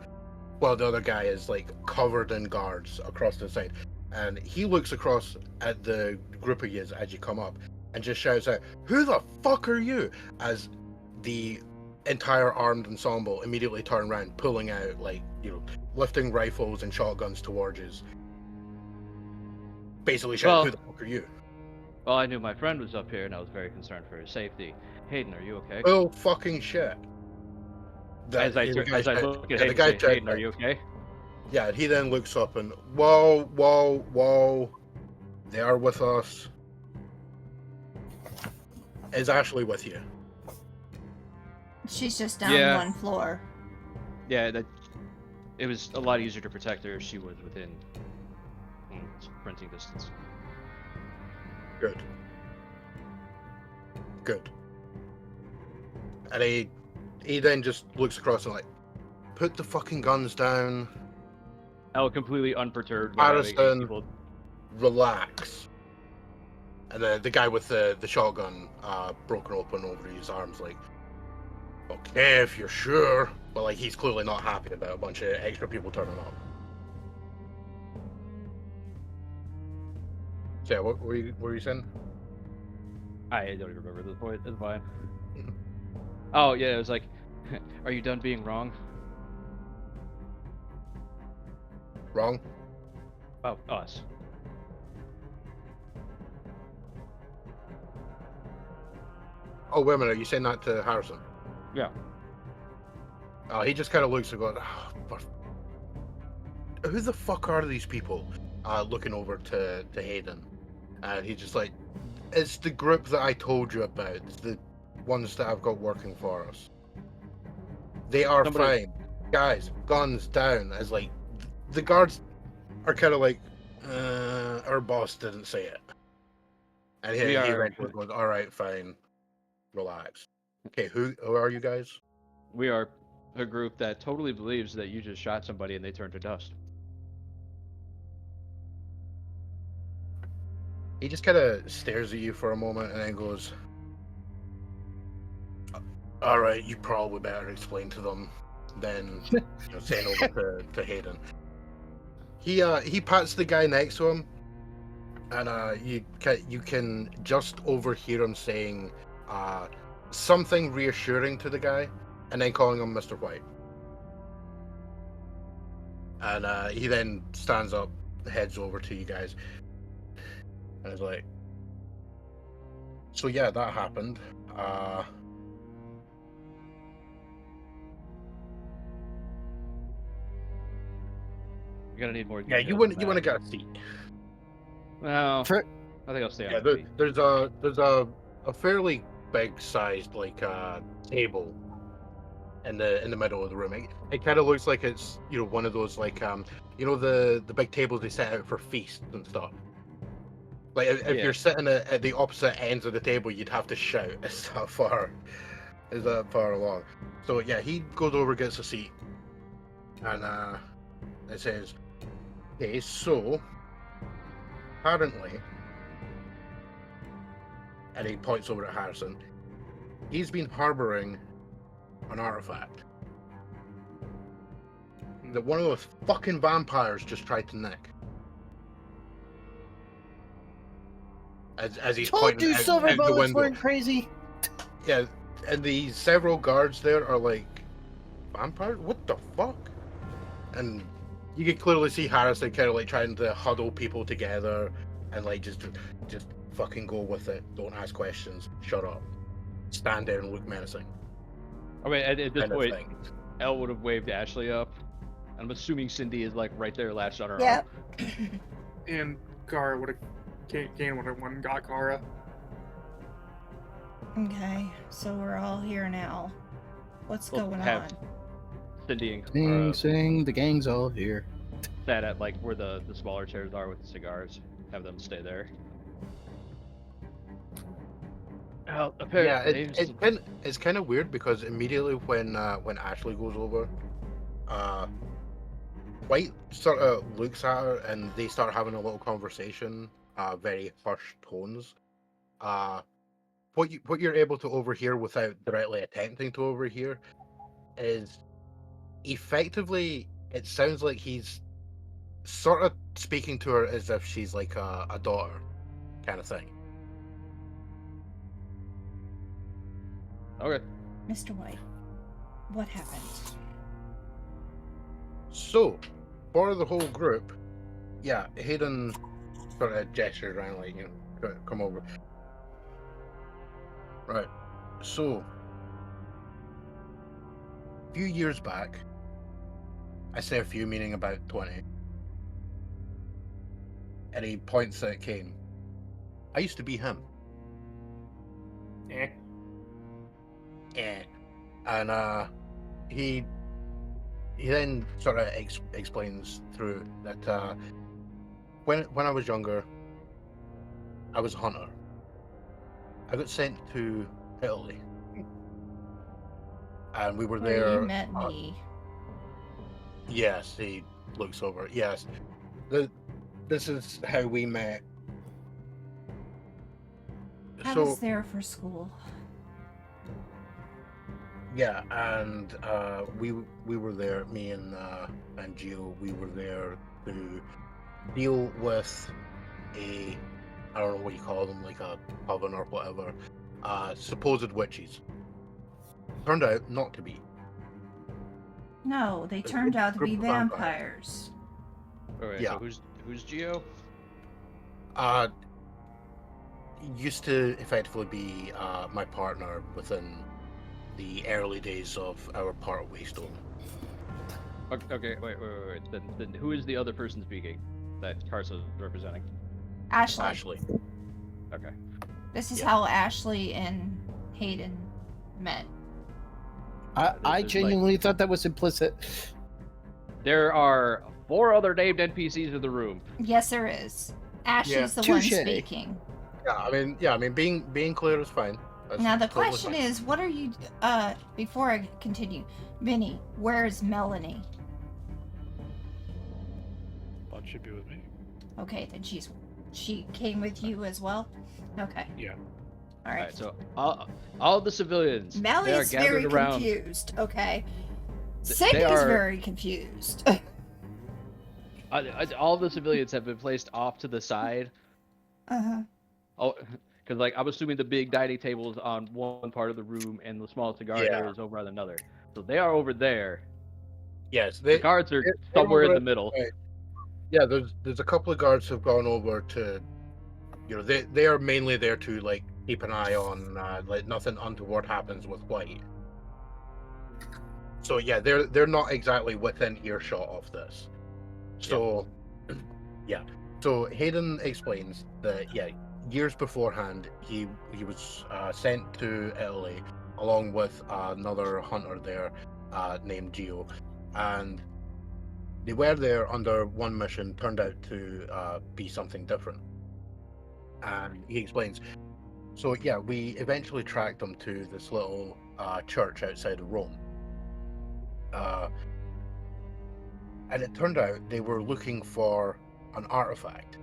while the other guy is like covered in guards across the side. And he looks across at the group of yous as you come up and just shouts out, "Who the fuck are you?" As the entire armed ensemble immediately turn around, pulling out, like, you know, lifting rifles and shotguns towards you. Basically shouting, "Who the fuck are you?" Well, I knew my friend was up here, and I was very concerned for his safety. Haugen, are you okay? Oh, fucking shit. As I look at the Haugen, guy say, shouts Haugen, are you okay? Yeah, he then looks up and, whoa, they are with us. Is Ashley with you? She's just down Yeah. 1 floor. Yeah, it was a lot easier to protect her if she was within sprinting distance. Good. And he then just looks across and like, put the fucking guns down, Elle, completely unperturbed by having Harrison. people. Relax. And the guy with the shotgun broken open over his arms, like, okay, if you're sure. But like, he's clearly not happy about a bunch of extra people turning up. So yeah, what were you saying? I don't even remember the point. It's fine. Oh yeah, it was like, are you done being wrong? Wrong? Oh, us. Oh, wait a minute. Are you saying that to Harrison? Yeah. He just kind of looks and goes, who the fuck are these people? Looking over to Hayden. And he's just like, it's the group that I told you about. It's the ones that I've got working for us. They are fine. Guys, guns down. As like, the guards are kind of like, our boss didn't say it. And he eventually goes, all right, fine. Relax. Okay, who are you guys? We are a group that totally believes that you just shot somebody and they turned to dust. He just kind of stares at you for a moment and then goes, all right, you probably better explain to them than saying over to Hayden. He pats the guy next to him, and you can just overhear him saying something reassuring to the guy, and then calling him Mr. White. And he then stands up, heads over to you guys, and is like, so yeah, that happened. You're gonna need more. Yeah, you want to get a seat. No, I think I'll stay on the seat. There's a fairly big sized table in the middle of the room. It kind of looks like it's one of those like the big tables they set out for feasts and stuff. Like if you're sitting at the opposite ends of the table, you'd have to shout. It's that far along. So yeah, he goes over, gets a seat, and it says, okay, so apparently, and he points over at Harrison, he's been harboring an artifact that one of those fucking vampires just tried to nick. As he's pointing you silver out the bullets window. weren't crazy. Yeah, and the several guards there are like, vampires? What the fuck? And you can clearly see Harrison kind of like trying to huddle people together and like just fucking go with it. Don't ask questions. Shut up. Stand there and look menacing. I mean, at this point, Elle would have waved Ashley up. I'm assuming Cindy is like right there, latched on her arm. And Kara would have, Cain would have won and got Kara. Okay, so we're all here now. What's going on? Cindy and Sing, the gang's all here. Sat at like where the smaller chairs are with the cigars. Have them stay there. Well, apparently, it's kind of weird because immediately when Ashley goes over, White sort of looks at her and they start having a little conversation, very hushed tones. What you're able to overhear without directly attempting to overhear is effectively it sounds like he's sort of speaking to her as if she's like a daughter kind of thing. Okay. Mr. White, what happened? So, for the whole group, yeah, Hayden sort of gestured around like, come over. Right. So, a few years back, I say a few meaning about 20, and he points at Cain. I used to be him. And he then sort of explains through that when I was younger, I was a hunter. I got sent to Italy, and we were there. Where you met me. Yes, he looks over. Yes, this is how we met. I was there for school. Yeah, and we were there. Me and Gio, we were there to deal with I don't know what you call them, like a coven or whatever, supposed witches. Turned out not to be. No, they turned out to be vampires. Alright, Yeah. so who's Gio? used to effectively be my partner within the early days of our part of Waystone. Okay, wait. Then who is the other person speaking that Karsa is representing? Ashley. Ashley. Okay. This is Yeah. how Ashley and Hayden met. I genuinely thought that was implicit. There are 4 other named NPCs in the room. Yes, there is. Ashley's the one Touche. speaking. Yeah, I mean, being clear is fine. That's Now the totally question fine. is, what are you? Before I continue, Vinny, where's Melanie? Bud should be with me. Okay, then she came with you as well. Okay. Yeah. All right. Alright, so all the civilians, they are Mellie's very gathered around. confused. Okay. They Sadie's are- very confused. All the civilians have been placed off to the side. Uh-huh. Oh, because like I'm assuming the big dining table is on one part of the room and the small cigar Yeah. area is over on another. So they are over there. Yes, The guards are they're somewhere in over the middle. right. Yeah, there's a couple of guards who've gone over to, they are mainly there to like keep an eye on like nothing untoward happens with White. So yeah, they're not exactly within earshot of this. So yeah. So Hayden explains that years beforehand he was sent to Italy along with another hunter there named Gio, and they were there under one mission, turned out to be something different. And he explains, so yeah, we eventually tracked them to this little church outside of Rome. And it turned out they were looking for an artifact.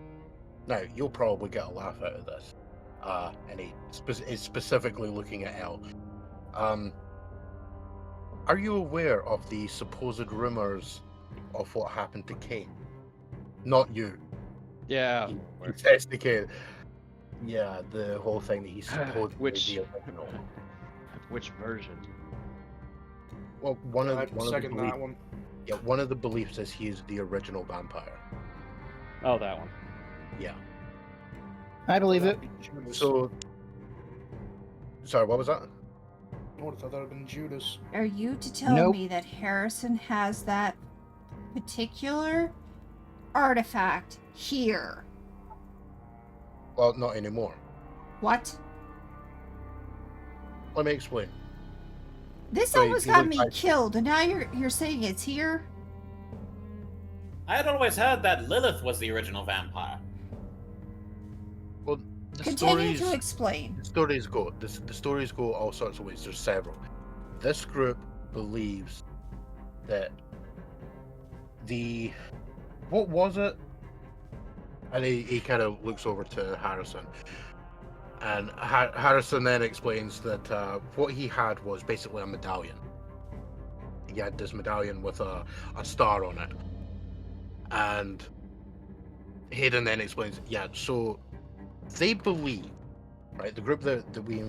Now, you'll probably get a laugh out of this. And he is specifically looking at Elle. Are you aware of the supposed rumors of what happened to Cain? Not you. Yeah. He says to Cain. Yeah, the whole thing that he's supposed Which- to be original. Which version? Well, one of I'd the second beliefs, that one. yeah, one of the beliefs is he is the original vampire. Oh, that one. Yeah. I believe it. So, sorry, what was that? I would have thought that would have been Judas. Are you to tell Nope. me that Harrison has that particular artifact here? Well, not anymore. What? Let me explain. This So almost you got would me like- killed, and now you're saying it's here? I had always heard that Lilith was the original vampire. Well, the Continue stories, to explain. the stories go. The stories go all sorts of ways. There's several. This group believes that what was it? And he kind of looks over to Harrison. And Harrison then explains that what he had was basically a medallion. He had this medallion with a star on it. And Hayden then explains, so they believe, right, the group that we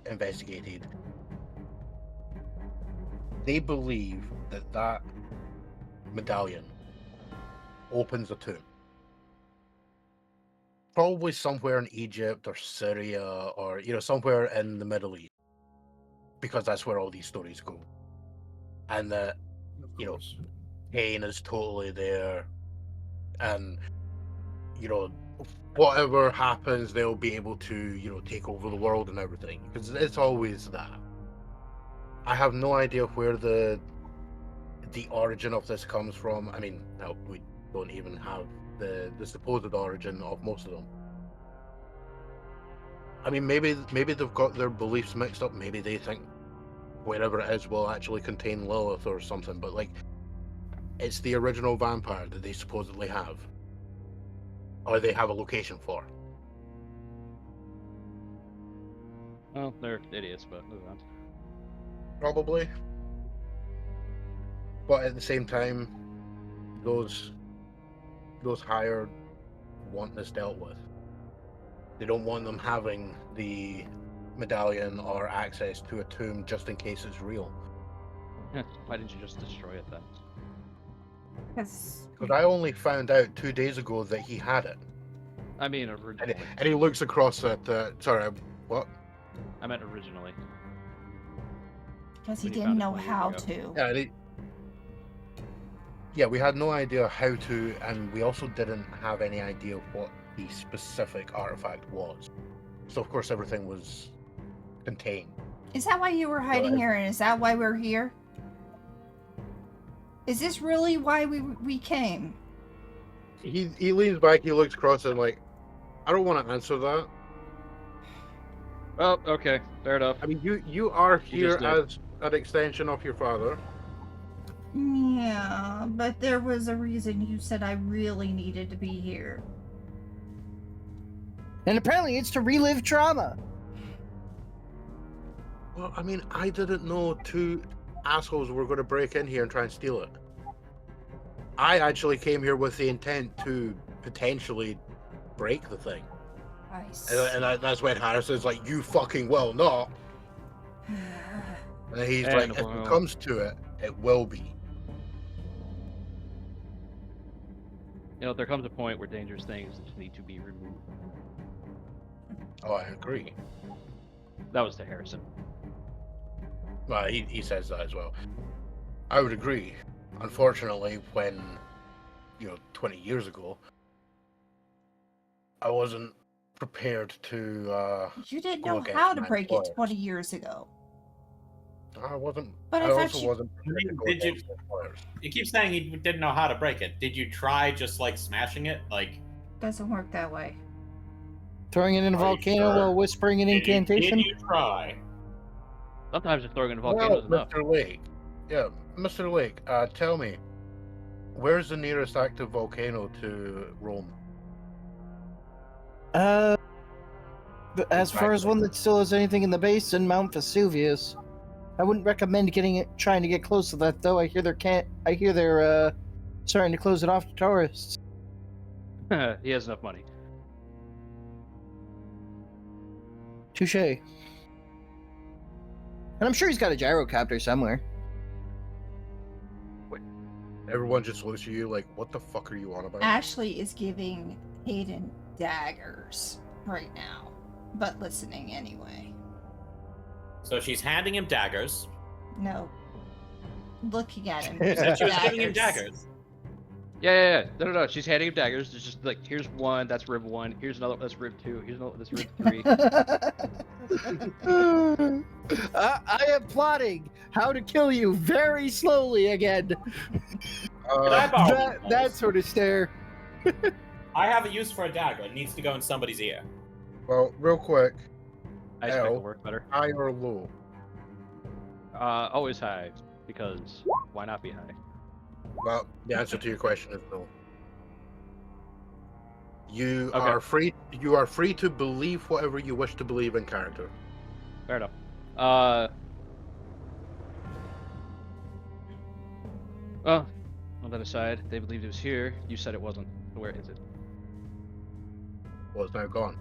investigated, they believe that medallion opens a tomb. Probably somewhere in Egypt or Syria or somewhere in the Middle East, because that's where all these stories go. And that Cain is totally there, and whatever happens, they'll be able to take over the world and everything, because it's always that. I have no idea where the origin of this comes from. I mean, no, we don't even have the supposed origin of most of them. I mean, maybe they've got their beliefs mixed up. Maybe they think wherever it is will actually contain Lilith or something. But like, it's the original vampire that they supposedly have, or they have a location for. Well, they're idiots, but move on. Probably. But at the same time, those hired want this dealt with. They don't want them having the medallion or access to a tomb just in case it's real. Why didn't you just destroy it then? Because Because I only found out 2 days ago that he had it. I mean, originally. And he looks across at. Sorry, what? I meant originally. Because he When you didn't found it know 20 years how ago. to. Yeah, yeah, we had no idea how to, and we also didn't have any idea what the specific artifact was. So of course everything was contained. Is that why you were hiding here, and is that why we're here? Is this really why we came? He leans back, he looks across, and like, I don't want to answer that. Oh, okay, fair enough. I mean, you are here did. as an extension of your father. Yeah, but there was a reason you said I really needed to be here. And apparently it's to relive trauma. Well, I mean, I didn't know two assholes were going to break in here and try and steal it. I actually came here with the intent to potentially break the thing. Nice. And that's when Harrison's like, you fucking will not. And he's And like, if well- it comes to it, it will be. You know, there comes a point where dangerous things just need to be removed. Oh, I agree. That was to Harrison. Well, he says that as well. I would agree. Unfortunately, when, 20 years ago, I wasn't prepared to, You didn't go know against how to my break it employers. 20 years ago. I wasn't, But I I thought also you- wasn't prepared to go Did you- against my employers. You keep saying he didn't know how to break it. Did you try just like smashing it? Like, Doesn't work that way. Throwing it in a Are you volcano sure? while whispering an incantation. Did you try? Sometimes just throwing in a volcano is enough. Mr. Lake. Yeah, Mr. Lake, tell me, where's the nearest active volcano to Rome? But as far as one that still has anything in the basin, Mount Vesuvius. I wouldn't recommend trying to get close to that though. I hear they're starting to close it off to tourists. He has enough money. Touche. And I'm sure he's got a gyrocopter somewhere. Everyone just looks at you like, what the fuck are you on about? Ashley is giving Hayden daggers right now, but listening anyway. So she's handing him daggers. No. Looking at him. You said she was giving him daggers. Yeah. No. She's handing him daggers. There's just like, here's one, that's rib 1. Here's another, that's rib 2. Here's another, that's rib 3. I am plotting how to kill you very slowly again. Can I borrow one of That those? sort of stare. I have a use for a dagger. It needs to go in somebody's ear. Well, real quick, I expect Ow. will work better. high or low? Always high, because why not be high? Well, the answer to your question is no. You Okay. are free. You are free to believe whatever you wish to believe in character. Fair enough. Well, on that aside, they believed it was here. You said it wasn't. So where is it? Well, it's now gone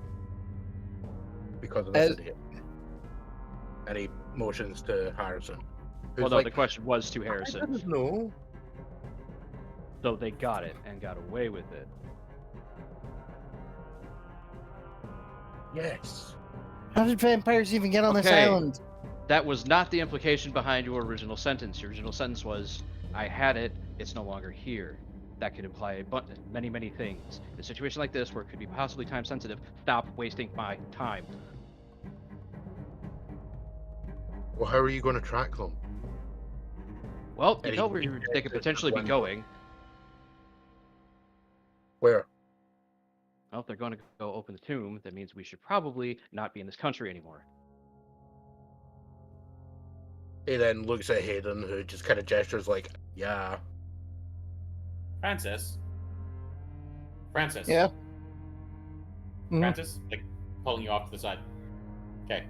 because of this As- idiot. And he motions to Harrison. who's Well, no, like, the question was to I Harrison. didn't know. So they got it and got away with it. Yes. How did vampires even get on this Okay. island? That was not the implication behind your original sentence. Your original sentence was, I had it, it's no longer here. That could imply many, many things. In a situation like this, where it could be possibly time sensitive, stop wasting my time. Well, how are you going to track them? Well, you And know he- where he they could said potentially be when- going. Where? Well, if they're going to go open the tomb, that means we should probably not be in this country anymore. He then looks at Hayden, who just kind of gestures like, yeah. Francis. Yeah. Mhm. Francis, like pulling you off to the side. Okay.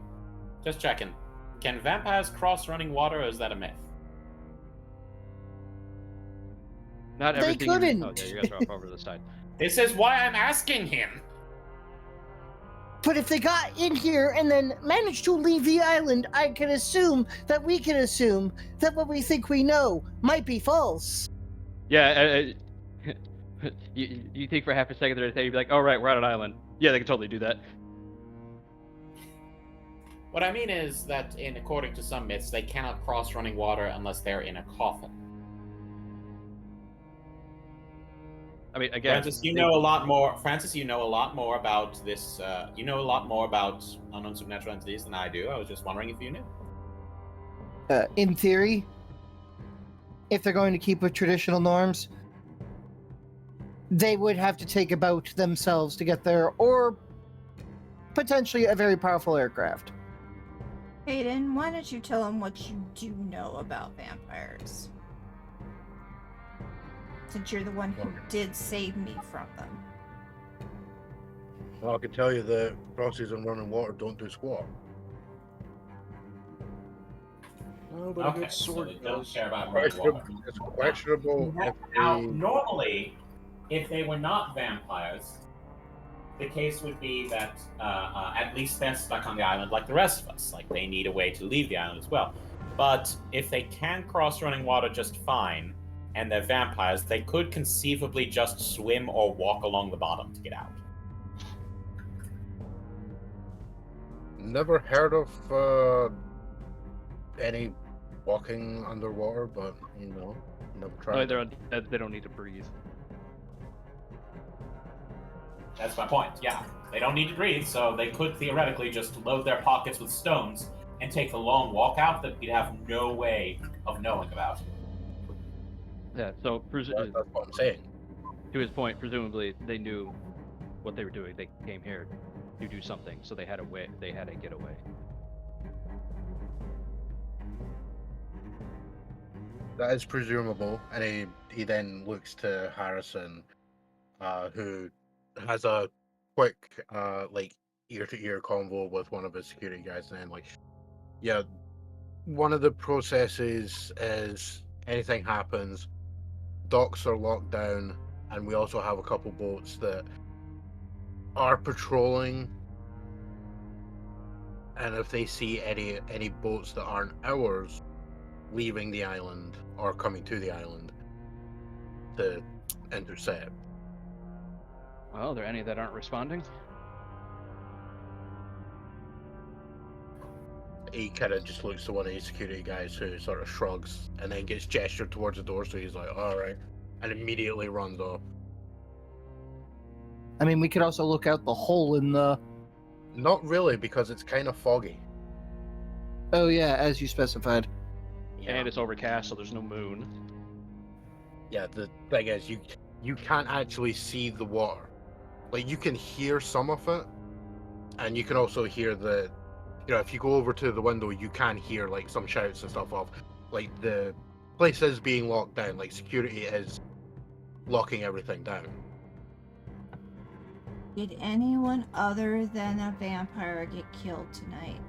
Just checking. Can vampires cross running water, or is that a myth? Not They everything. couldn't. Oh, yeah, you guys are off over to the side. This is why I'm asking him. But if they got in here and then managed to leave the island, I can assume that we can assume that what we think we know might be false. Yeah, You think for half a second they're you'd be like, "Oh right, we're on an island." Yeah, they can totally do that. What I mean is that, according to some myths, they cannot cross running water unless they're in a coffin. I mean, again, Francis, you know a lot more. Francis, you know a lot more about this. You know a lot more about unknown supernatural entities than I do. I was just wondering if you knew. In theory, if they're going to keep with traditional norms, they would have to take a boat themselves to get there, or potentially a very powerful aircraft. Hayden, why don't you tell him what you do know about vampires? Since you're the one who did save me from them. Well, I can tell you that crosses and running water don't do squat. Oh, but a Okay, good so sword they don't does. care about running water. It's questionable if Now, they... normally, if they were not vampires, the case would be that at least they're stuck on the island like the rest of us. Like, they need a way to leave the island as well. But if they can cross running water just fine, and they're vampires, they could conceivably just swim or walk along the bottom to get out. Never heard of any walking underwater, but, you know, never no, tried. they don't need to breathe. That's my point, yeah. They don't need to breathe, so they could theoretically just load their pockets with stones and take the long walk out that we'd have no way of knowing about. Yeah, so That's what I'm saying. to his point, presumably they knew what they were doing. They came here to do something, so they had a way. They had to get away. That is presumable, and he then looks to Harrison, who has a quick like ear-to-ear convo with one of his security guys, and then like, yeah, one of the processes is anything happens, docks are locked down, and we also have a couple boats that are patrolling, and if they see any boats that aren't ours leaving the island or coming to the island to intercept. Well, are there any that aren't responding? He kind of just looks to one of his security guys who sort of shrugs and then gets gestured towards the door, so he's like, alright, and immediately runs off. I mean, we could also look out the hole in the... Not really, because it's kind of foggy. Oh yeah, as you specified. And it's overcast, so there's no moon. Yeah, the thing is, you can't actually see the water. Like, you can hear some of it, and you can also hear the... You know, if you go over to the window, you can hear, like, some shouts and stuff of, like, the place is being locked down. Like, security is locking everything down. Did anyone other than a vampire get killed tonight?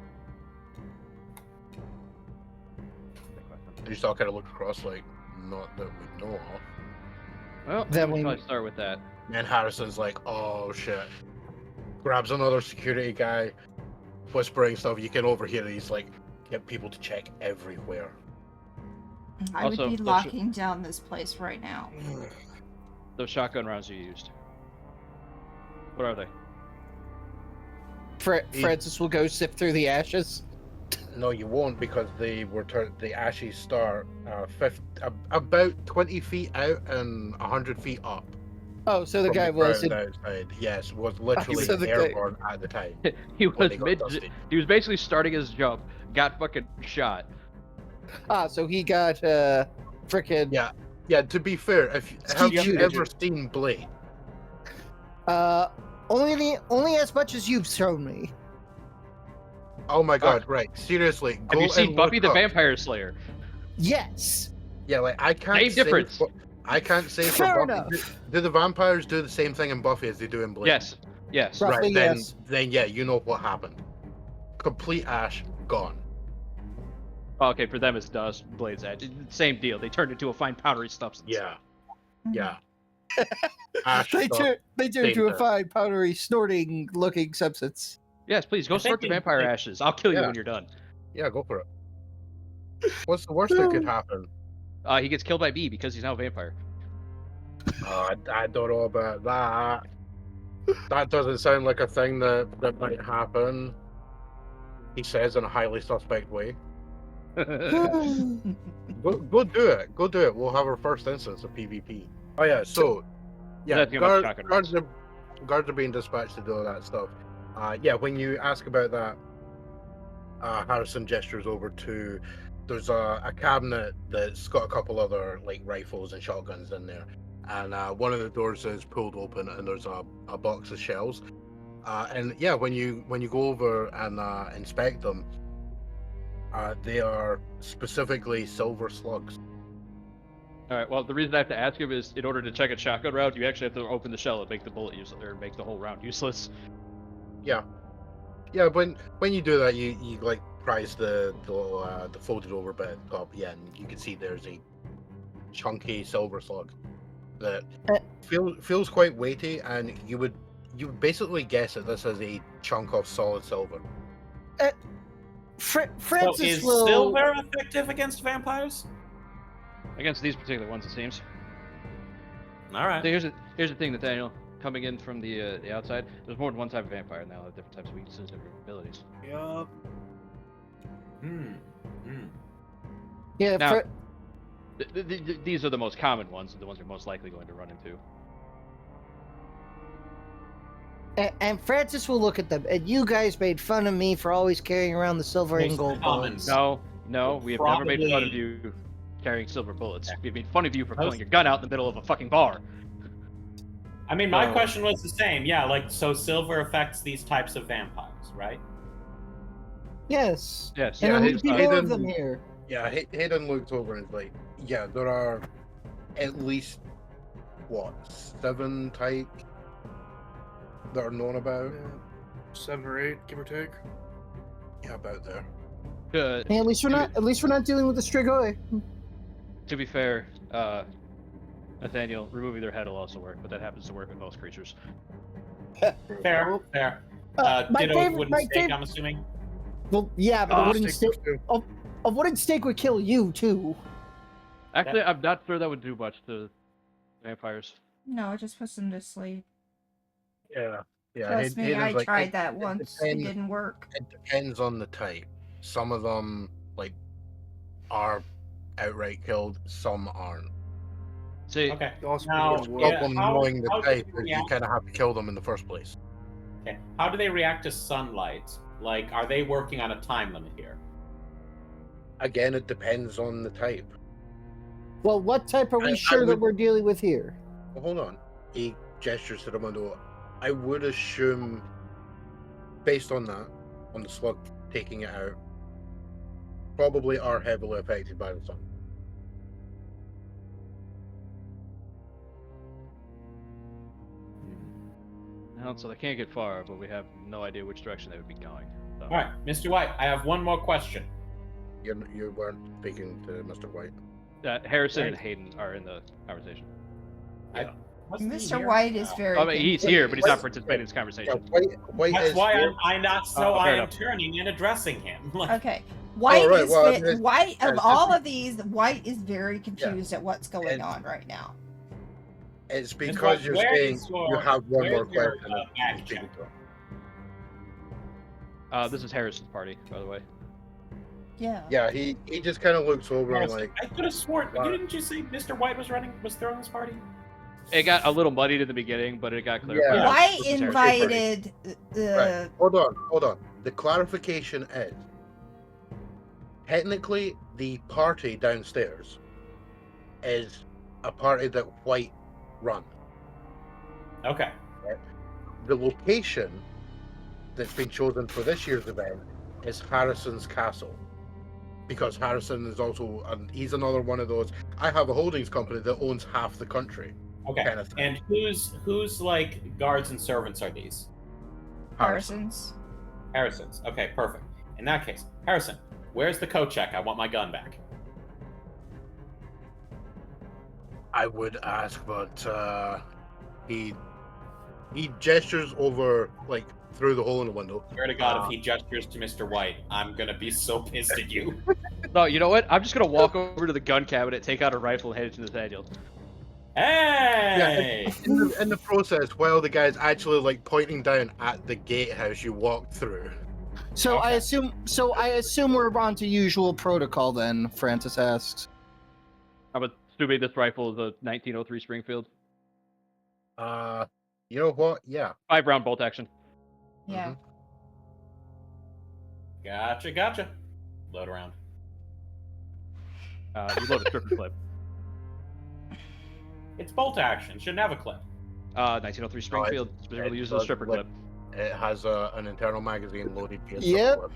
You just all kind of look across, like, not that we know of. Well, Then we we- should probably start with that. And Harrison's like, oh shit. Grabs another security guy, whispering stuff. You can overhear it. He's like, get people to check everywhere. I Also, would be those locking down this place right now. Those shotgun rounds you used. What are they? Francis will go sift through the ashes. No, you won't, because they were the ashes start about 20 feet out and 100 feet up. Oh, so the from guy was... ground outside. Yes, was literally So the guy- airborne at the time. He when was they got dusted. He was basically starting his jump, got fucking shot. Ah, so he got, frickin'... Yeah. Yeah, to be fair, have you shooting. ever seen Blade? Only as much as you've shown me. Oh my god, right. Seriously. Have go you seen and Buffy look the up. Vampire Slayer? Yes. Yeah, like, I can't Same say difference. I can't say for Fair Buffy. enough. Do the vampires do the same thing in Buffy as they do in Blade? Yes. Yes. Right. Roughly, Right, yes. then yeah, you know what happened. Complete ash, gone. Okay, for them it's dust, Blade's edge. Same deal. They turned into a fine powdery substance. Yeah. Yeah. Ash They stuff. turn same to a thing. fine, powdery, snorting-looking substance. Yes, please go I think snort the they- vampire ashes. I'll kill you Yeah. when you're done. Yeah, go for it. What's the worst that could happen? He gets killed by B because he's now a vampire. I don't know about that. That doesn't sound like a thing that might happen. He says in a highly suspect way. Go do it. Go do it. We'll have our first instance of PvP. Oh yeah, so yeah, That's gonna be shotgun rounds. guards are being dispatched to do all that stuff. Yeah, when you ask about that, Harrison gestures over to. There's a cabinet that's got a couple other like rifles and shotguns in there, and one of the doors is pulled open, and there's a box of shells. And yeah, when you go over and inspect them, they are specifically silver slugs. All right. Well, the reason I have to ask him is, in order to check a shotgun round, you actually have to open the shell and make the bullet useless, or make the whole round useless. Yeah. When you do that, you like prise the folded over bit at the top. Yeah, and you can see there's a chunky silver slug that feels quite weighty, and you would basically guess that this is a chunk of solid silver. So Francis is will. silver effective against vampires? Against these particular ones, it seems. All right. So here's the thing, Nathaniel. Coming in from the outside, there's more than one type of vampire, and they all have different types of weaknesses, different abilities. Yup. Yeah, Now, these are the most common ones, the ones you're most likely going to run into. and Francis will look at them. And you guys made fun of me for always carrying around the silver and Most gold common. bullets. No, we have never made fun of Probably- you carrying silver bullets. We've made fun of you for pulling your gun out in the middle of a fucking bar. I mean, my question was the same. Yeah, like, so silver affects these types of vampires, right? Yes. Yes. And Yeah, there will be more Hayden- of them here. Yeah, Hayden looks over and is like, yeah, there are at least 7 types that are known about. 7 or 8, give or take. Yeah, about there. Hey, at least we're not dealing with the Strigoi. To be fair, Nathaniel, removing their head will also work, but that happens to work with most creatures. Fair. My Ditto favorite- wooden my stake, fav- I'm assuming. Well, yeah, but a wooden Stick stake. to- A wooden stake would kill you too. Actually, I'm not sure that would do much to vampires. No, it just puts them to sleep. Yeah. Trust me, I Hayden's like, tried that once. It depends- didn't work. It depends on the type. Some of them like are outright killed. Some aren't. See, Okay. Also, Now, wooden wood. yeah, Problem how- knowing the how type do is they you react? kind of have to kill them in the first place. Okay. How do they react to sunlight? Like, are they working on a time limit here? Again, it depends on the type. Well, what type are we I sure that would- we're dealing with here? Well, hold on. He gestures to the window. I would assume, based on that, on the slug taking it out, probably are heavily affected by the sun. well, so they can't get far, but we have no idea which direction they would be going. So. All right, Mr. White, I have one more question. You weren't speaking to Mr. White. Harrison and Hayden are in the conversation. Wasn't he Mr. here? White is Oh. very. I mean, he's here, but he's not Wait. participating in this Yeah, conversation. White That's is why here. I'm not. So fair I am enough. turning and addressing him. Like, Okay. White right, is well, ve- it's- White of it's all just- of these. White is very confused at what's going And- on right now. It's Mr. because White, you're where saying is your- you have one more where's your, question. back to speak check? to. This is Harrison's party, by the way. Yeah. Yeah, he just kind of looks over and like, I could have sworn. Wow. You didn't just say Mr. White was throwing this party? It got a little muddied in the beginning, but it got clear. Yeah. White This is Harrison. invited right, hold on. The clarification is, technically, the party downstairs is a party that White run. Okay. The location that's been chosen for this year's event is Harrison's castle, because Harrison is also, he's another one of those. I have a holdings company that owns half the country. Okay. Kind of thing. And whose like guards and servants are these? Harrison's. Harrison's. Okay, perfect. In that case, Harrison, where's the coat check? I want my gun back. I would ask, but he gestures over like through the hole in the window. Swear to God, if he gestures to Mr. White, I'm gonna be so pissed at you. No, you know what? I'm just gonna walk over to the gun cabinet, take out a rifle, and hand it to Nathaniel. Hey! Yeah, in the process, while the guy's actually like pointing down at the gatehouse you walked through. So Okay. I assume we're on to usual protocol then. Francis asks. I'm assuming this rifle is a 1903 Springfield. You know what? Yeah. 5-round bolt action. Yeah. Gotcha. Load around. You load a stripper clip. It's bolt action. Shouldn't have a clip. 1903 Springfield specifically uses a does stripper look- clip. It has an internal magazine loaded via Yep. clip.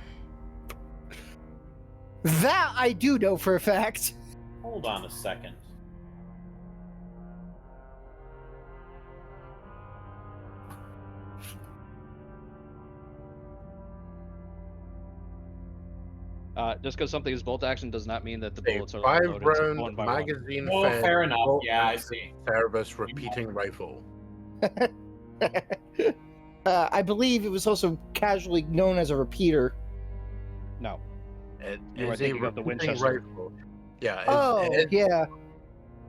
That I do know for a fact. Hold on a second. Just because something is bolt action does not mean that the A bullets are loaded 5-round one by magazine. Oh, fed fair enough. bolt Yeah, I see. Service repeating rifle. I believe it was also casually known as a repeater. one. No. It You are is a thinking of the repeating Winchester. rifle. Yeah. Yeah.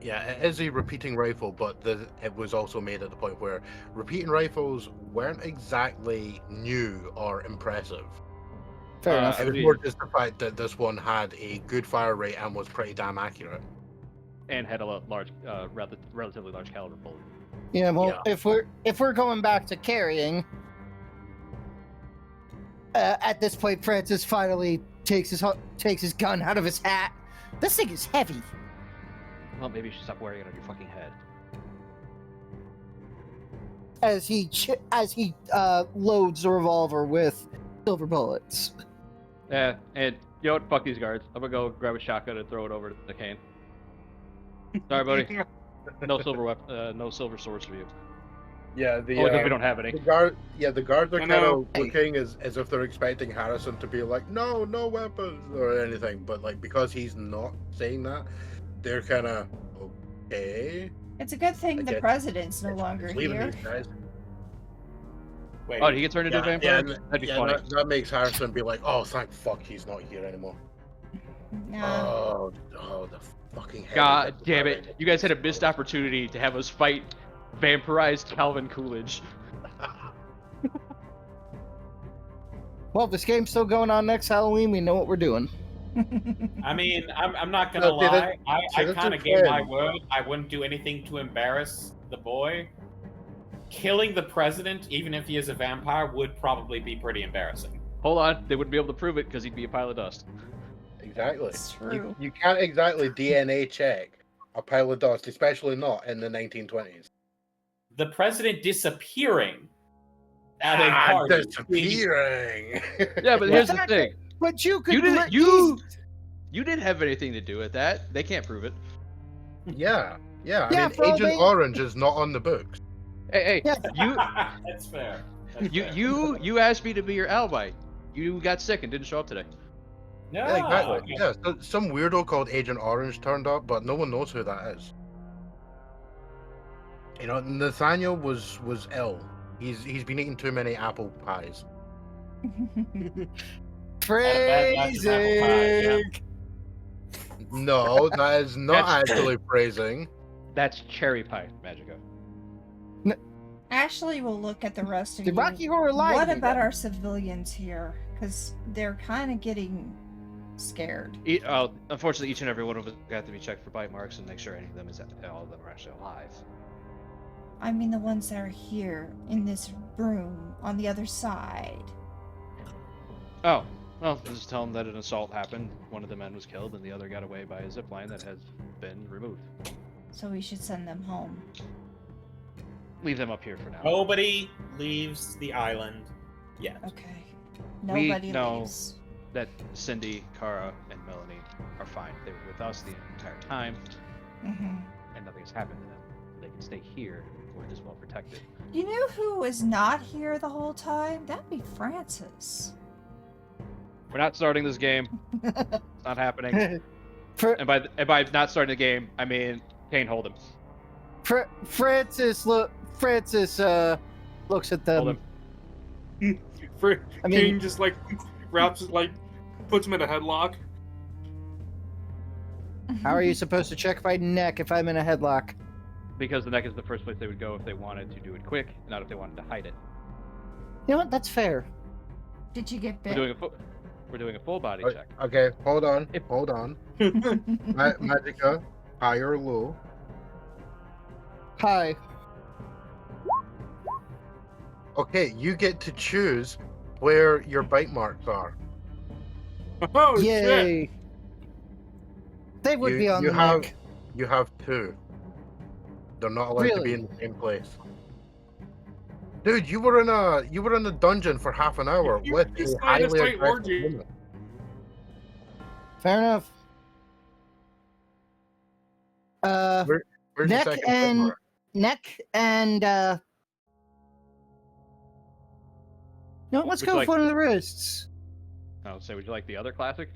Yeah, it is a repeating rifle, but it was also made at the point where repeating rifles weren't exactly new or impressive. Fair enough. It was more just the fact that this one had a good fire rate and was pretty damn accurate. And had a large, relatively large caliber bullet. Yeah, well, if we're going back to carrying, at this point, Francis finally takes his gun out of his hat. This thing is heavy. Well, maybe you should stop wearing it on your fucking head. As he loads the revolver with silver bullets. Yeah, and you know what? Fuck these guards. I'm gonna go grab a shotgun and throw it over to Cain. Sorry, buddy. No silver swords for you. Yeah, Only because we don't have any. the guards are I kind know. of looking as if they're expecting Harrison to be like, no weapons or anything, but like because he's not saying that, they're kind of okay. It's a good thing the Okay. president's no longer Just leaving here. these guys. Wait. Oh, did he get turned into a vampire? Yeah, That'd be funny. that makes Harrison be like, oh, thank fuck he's not here anymore. No. Oh, the fucking head. God damn it! You guys had a missed opportunity to have us fight vampirized Calvin Coolidge. Well, this game's still going on next Halloween. We know what we're doing. I mean, I'm not gonna No, see, lie. I that's kind of okay. gave my word. I wouldn't do anything to embarrass the boy. Killing the president, even if he is a vampire, would probably be pretty embarrassing. Hold on, they wouldn't be able to prove it because he'd be a pile of dust. Exactly. It's true. You can't exactly DNA check a pile of dust, especially not in the 1920s. The president disappearing at a party. Disappearing. Yeah, but here's the thing: But you could. you didn't have anything to do with that. They can't prove it. Yeah. Yeah, I mean, for all Agent they- Orange is not on the books. Hey, Yeah. That's fair. That's fair. you asked me to be your alibi. You got sick and didn't show up today. No, Yeah, exactly. okay. Yeah, so some weirdo called Agent Orange turned up, but no one knows who that is. You know, Nathaniel was ill. He's been eating too many apple pies. Phrasing. No, that is not That's- actually praising. That's cherry pie, Magica. Ashley will look at the rest of Did you. Rocky Horror lied What to me about then? our civilians here? Because they're kind of getting scared. Unfortunately, each and every one of us got to be checked for bite marks and make sure any of them all of them are actually alive. I mean the ones that are here in this room on the other side. Oh, well, just tell them that an assault happened. One of the men was killed, and the other got away by a zip line that has been removed. So we should send them home. Leave them up here for now. Nobody leaves the island yet. Okay. We Nobody know- leaves. That Cindy, Kara, and Melanie are fine. They were with us the entire time, Hmm. and nothing has happened to them. They can stay here. We're just well protected. You know who was not here the whole time? That'd be Francis. We're not starting this game. It's not happening. Fr- And by not starting the game, I mean Cain hold him. Francis looks at them. Hold him. I mean- Cain just like wraps it, like puts him in a headlock. How are you supposed to check my neck if I'm in a headlock? because the neck is the first place they would go if they wanted to do it quick, not if they wanted to hide it. You know what? That's fair. Did you get We're bit? doing a full body check. Okay, hold on. If- Hold on. Magica, high or low? Hi. Okay, you get to choose where your bite marks are. Oh shit! Yay. They would be on the neck. You have 2. They're not allowed to be Really? in the same place. Dude, you were in a dungeon for half an hour You with just a had a highly straight aggressive orgy. woman. Fair enough. Where's Neck your second bite and mark? neck and no, let's Would go you with like- one of the wrists. I'll say, would you like the other classic?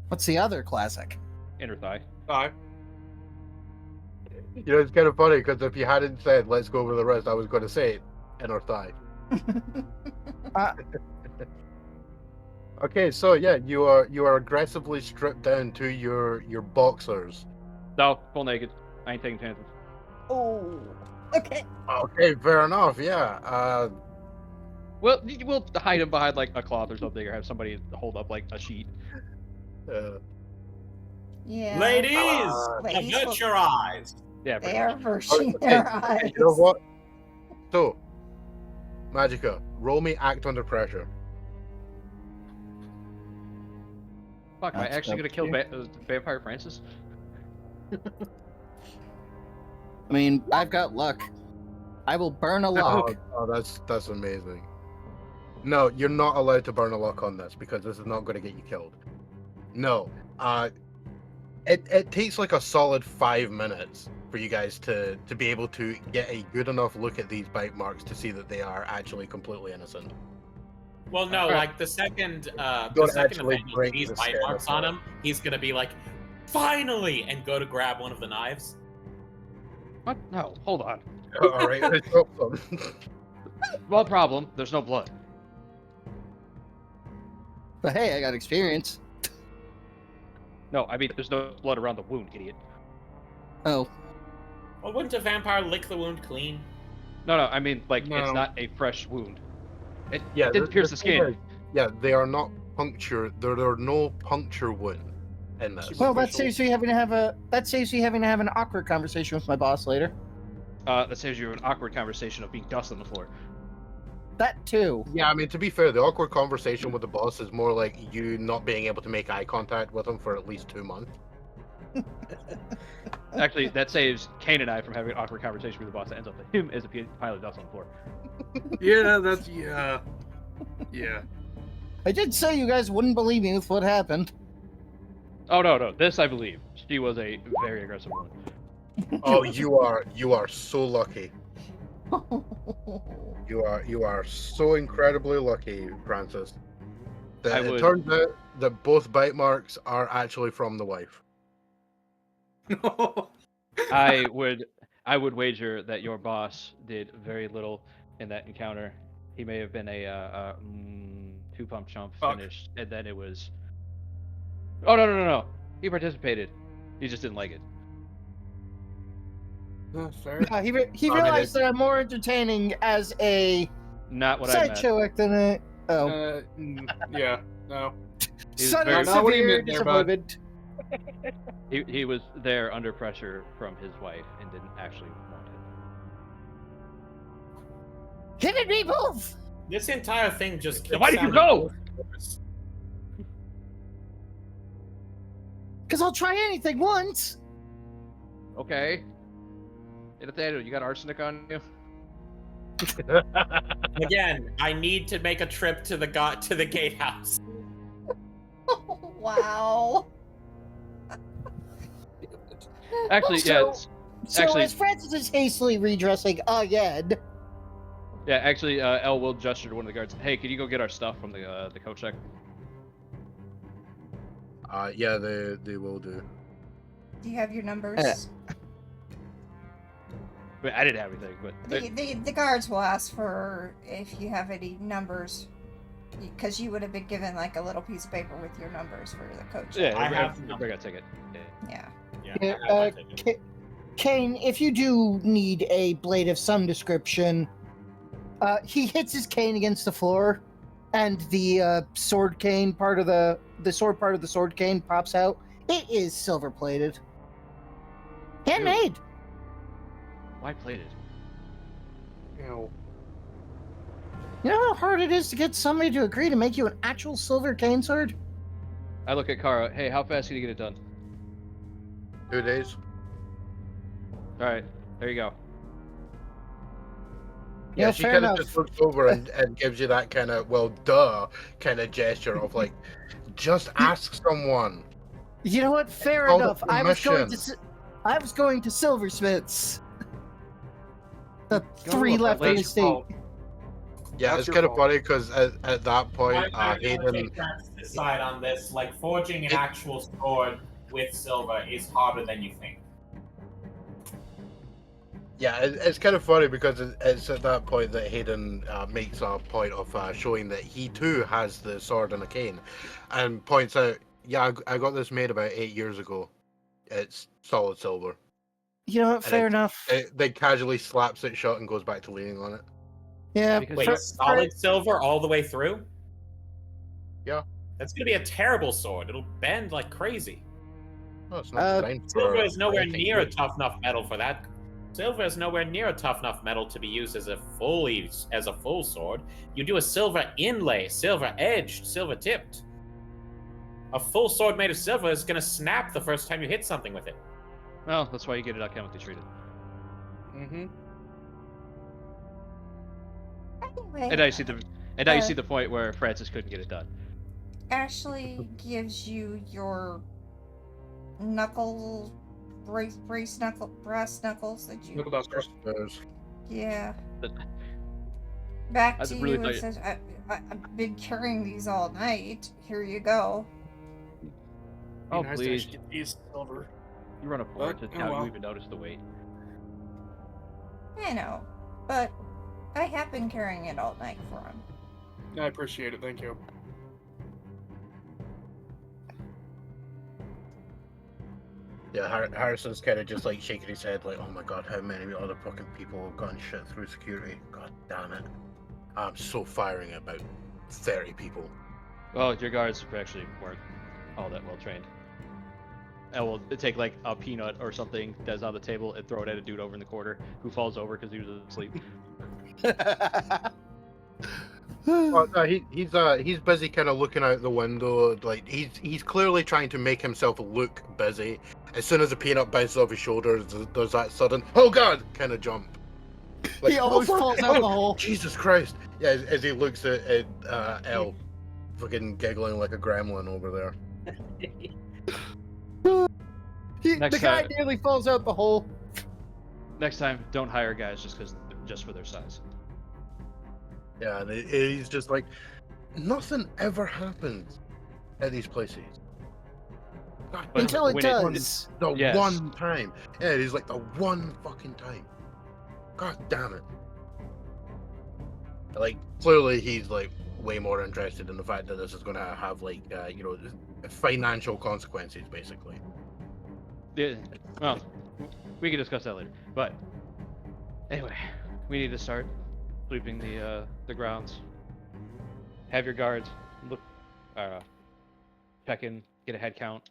What's the other classic? Inner thigh. Aye. You know, it's kind of funny because if you hadn't said let's go over the rest, I was going to say inner thigh. Okay, so yeah, you are aggressively stripped down to your boxers. No, full naked. I ain't taking chances. Oh. Okay. Okay, fair enough. Yeah. Well, we'll hide him behind like a cloth or something, or have somebody hold up like a sheet. Yeah. Ladies, Ladies avert will- your eyes. Yeah. They are verging Okay, their eyes. You know what? So, Magica, roll me act under pressure. Fuck, am I That's actually gonna up kill to Vampire Francis? I mean, I've got luck. I will burn a luck. Oh, that's amazing. No, you're not allowed to burn a luck on this because this is not going to get you killed. No. It takes like a solid 5 minutes for you guys to be able to get a good enough look at these bite marks to see that they are actually completely innocent. Well, no, Alright. like the second Don't actually event, break these the bite skin marks apart. on him, he's gonna be like, finally, and go to grab one of the knives. What? No, hold on. All right, let's hope so. Well, problem. There's no blood. But hey, I got experience. No, I mean there's no blood around the wound, idiot. Oh, Well, wouldn't a vampire lick the wound clean? No, I mean like No. it's not a fresh wound. It Yeah, didn't pierce the thing skin. is, yeah, they are not puncture. There are no puncture wounds in this. well, that Superficial. saves me having to have an awkward conversation with my boss later. That saves you an awkward conversation of being dust on the floor. That too. Yeah, I mean, to be fair, the awkward conversation with the boss is more like you not being able to make eye contact with him for at least 2 months. Actually, that saves Cain and I from having an awkward conversation with the boss that ends up with him as a pile of dust on the floor. Yeah, yeah. I did say you guys wouldn't believe me with what happened. Oh no, this I believe. She was a very aggressive woman. Oh, you are so lucky. You are so incredibly lucky, Francis. That it turns out that both bite marks are actually from the wife. I would wager that your boss did very little in that encounter. He may have been a 2-pump chump Fuck. finished, and then it was. Oh no! He participated. He just didn't like it. Fair. Yeah, he mean, realized that I'm more entertaining as a Not what I meant. sideshow act than a Yeah. No. He was son very- of Not what he severe meant there, bud. disappointment. He was there under pressure from his wife and didn't actually want it. Hit it, people! This entire thing just keeps Why did you sounding go? worse. Because I'll try anything once. Okay. Nathaniel, you got arsenic on you? Again, I need to make a trip to the gatehouse. Wow. Actually, So- yeah. it's- So Actually- as Francis is hastily redressing again, Yeah, actually, Elle will gesture to one of the guards. Hey, can you go get our stuff from the coat check? Yeah, they will do. Do you have your numbers? I mean, I didn't have anything, but The guards will ask for if you have any numbers, because you would have been given like a little piece of paper with your numbers for the coach. yeah, I have bring a ticket. Yeah. Yeah. Yeah, Yeah, I have my ticket. Cain, if you do need a blade of some description, he hits his cane against the floor, and the sword cane part of the sword part of the sword cane pops out. It is silver plated, handmade. Why plated? Ew. You know how hard it is to get somebody to agree to make you an actual silver cane sword? I look at Kara. Hey, how fast can you get it done? 2 days. All right, there you go. Yeah, Yeah, she fair kind of enough. just looks over and gives you that kind of, well, duh, kind of gesture of like, just ask someone. You know what? Fair Call it enough. I was permission. going to silversmiths. The Go to 3 a left in the village. state. Yeah, That's it's your kind of fault. funny because at that point, I want to Hayden. take Francis' side on this. Like, forging an actual sword with silver is harder than you think. Yeah, it's kind of funny because it's at that point that Hayden makes a point of showing that he too has the sword and a cane, and points out, yeah, I got this made about 8 years ago. It's solid silver. You know what? And Fair enough. Then casually slaps it shut and goes back to leaning on it. Yeah. Because Wait, for- solid silver all the way through? Yeah. That's gonna be a terrible sword. It'll bend like crazy. No, it's not designed for Silver is nowhere anything near a good. tough enough metal for that. Silver is nowhere near a tough enough metal to be used as a full sword. You do a silver inlay, silver edged, silver tipped. A full sword made of silver is gonna snap the first time you hit something with it. well, that's why you get it alchemically treated. Mm-hmm. Anyway, And now you see the point where Francis couldn't get it done. Ashley gives you your brass knuckles that you. Knuckle dusters. Yeah. But Back I to really you. thought It says, I've been carrying these all night. Here you go. Oh, Be nice to please. actually get these silver. You run a port, But, and now oh well. you even notice the weight. I know, but I have been carrying it all night for him. I appreciate it. Thank you. Yeah, Harrison's kind of just like shaking his head, like, "Oh my god, how many other fucking people have gotten shit through security? God damn it! I'm so firing at about 30 people." Well, your guards actually weren't all that well trained. And we'll take like a peanut or something that's on the table and throw it at a dude over in the corner who falls over because he was asleep. Well, no, he's busy kind of looking out the window, like he's clearly trying to make himself look busy. As soon as the peanut bounces off his shoulders, there's that sudden "oh god" kind of jump. Like, He almost "Oh, falls fuck, out the oh, hole. Jesus Christ! Yeah, as he looks at Elle, fucking giggling like a gremlin over there. Next The guy time- nearly falls out the hole. Next time, don't hire guys just for their size. Yeah, and he's just like, nothing ever happens at these places. God, But Until it when does. the Yes. one time. Yeah, he's like the one fucking time. God damn it. Like, clearly he's like way more interested in the fact that this is going to have like, financial consequences, basically. Yeah, well, we can discuss that later. But anyway, we need to start sweeping the grounds. Have your guards look, check in, get a head count.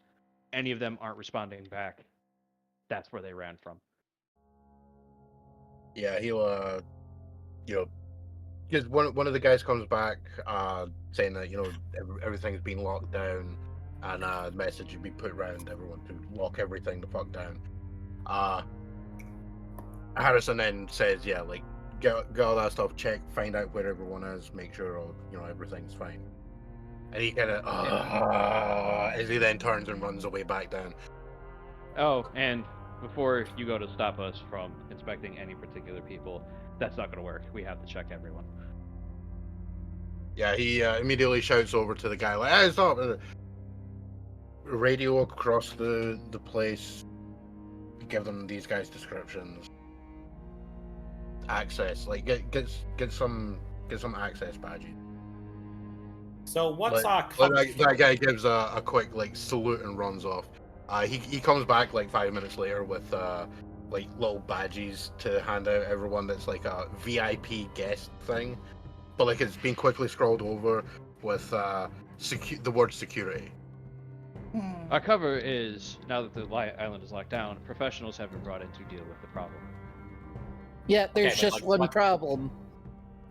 Any of them aren't responding back, that's where they ran from. Yeah, he'll, because one of the guys comes back, saying that everything's been locked down, and a message would be put around everyone to lock everything the fuck down. Harrison then says, yeah, like get all that stuff, check, find out where everyone is, make sure everything's fine. And he kind of as he then turns and runs away back down. Oh, and before you go to stop us from inspecting any particular people, that's not going to work. We have to check everyone. Yeah, he immediately shouts over to the guy like, "Hey, stop!" Radio across the place. Give them these guys' descriptions. Access, like get some access badges. So what's Like, our that guy gives a quick like salute and runs off. He comes back like 5 minutes later with like little badges to hand out everyone that's like a VIP guest thing, but like it's been quickly scrolled over with the word security. Our cover is, now that the island is locked down, professionals have been brought in to deal with the problem. Yeah, there's Okay, but, just like, one what- problem.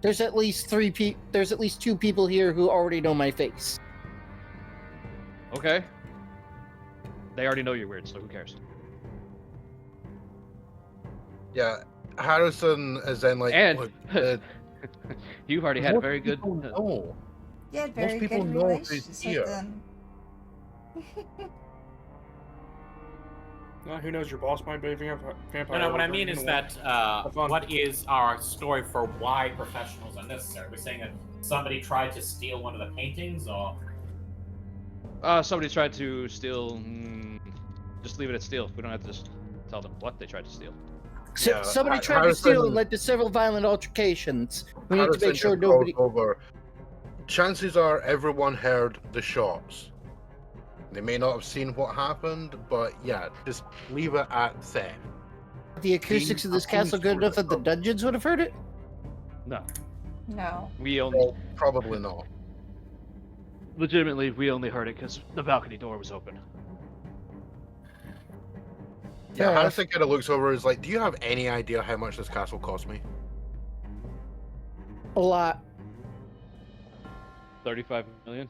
There's at least there's at least 2 people here who already know my face. Okay. They already know you're weird, so who cares? Yeah, Harrison is then like, And look, you've already had a very good. people know. You had very people good know who's relations here. with them. Who knows? Your boss might be a vampire. No, what I over mean in is the that fun. what is our story for why professionals are necessary? We're saying that somebody tried to steal one of the paintings, or Somebody tried to steal. Just leave it at steal. We don't have to just tell them what they tried to steal. So, Yeah, somebody tried to steal Harrison- and led to several violent altercations. We need to Harrison make sure just called nobody. over. Chances are everyone heard the shots. They may not have seen what happened, but yeah, just leave it at theft. The acoustics of this castle good enough that the dungeons would have heard it? No, No. we only Well, probably not. legitimately we only heard it because the balcony door was open. Yeah, Fair Harrison kind of looks over and is like, do you have any idea how much this castle cost me? A lot. 35 million.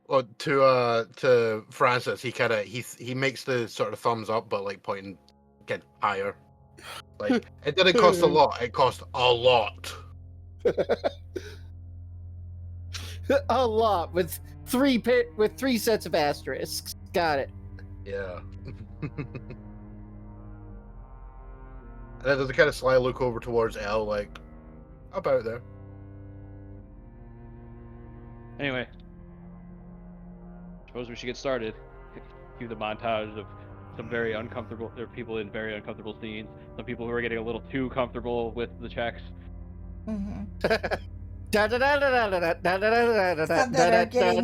Well, to Francis, he kind of he makes the sort of thumbs up, but like pointing get higher. Like it didn't cost a lot; it cost a lot. A lot with 3 sets of asterisks. Got it. Yeah. And then there's a kind of sly look over towards Elle, like about there. Anyway, suppose we should get started. Cue the montage of some very uncomfortable. There are people in very uncomfortable scenes. Some people who are getting a little too comfortable with the checks. Mm-hmm. Some that are getting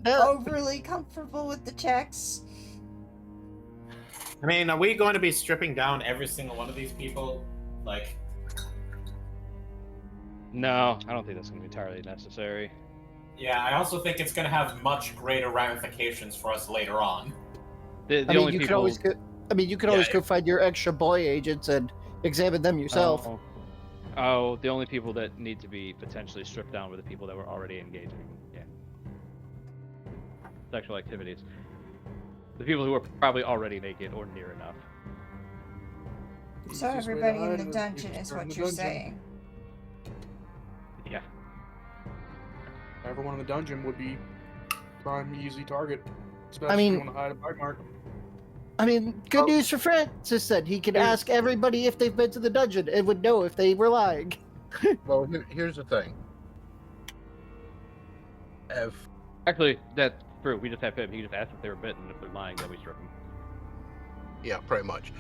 overly comfortable with the checks. I mean, are we going to be stripping down every single one of these people? Like, No, I don't think that's going to be entirely necessary. yeah, I also think it's going to have much greater ramifications for us later on. The I mean, only you people. could always go. I mean, you could always go find your extra boy agents and examine them yourself. Oh, the only people that need to be potentially stripped down were the people that were already engaging in sexual activities. The people who were probably already naked or near enough. So Easiest way to everybody in hide the is dungeon just is turn what the you're dungeon. saying. Yeah. Everyone in the dungeon would be prime easy target. Especially I mean- if you want to hide a bite mark. I mean, good news for Francis then. He could ask everybody if they've been to the dungeon and would know if they were lying. Well, here's the thing. If Actually, that's true. We just have him. He just asked if they were bitten. If they're lying, then we strip them. yeah, pretty much.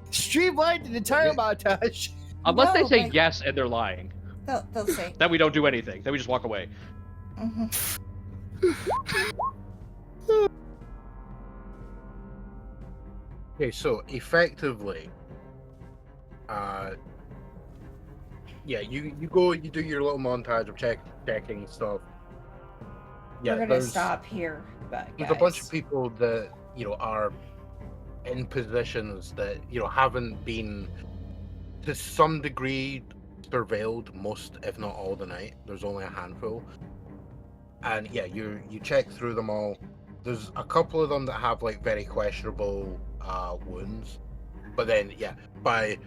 Streamlined an entire montage. Unless they No, say but- yes and they're lying. They'll say. Then we don't do anything. Then we just walk away. Mm-hmm. Okay, so effectively, yeah, you go, you do your little montage of checking stuff. Yeah, We're gonna there's stop here, but there's a bunch of guys. people that are in positions that haven't been to some degree surveilled most, if not all, the night. There's only a handful, and yeah, you check through them all. There's a couple of them that have like very questionable wounds, but then yeah, by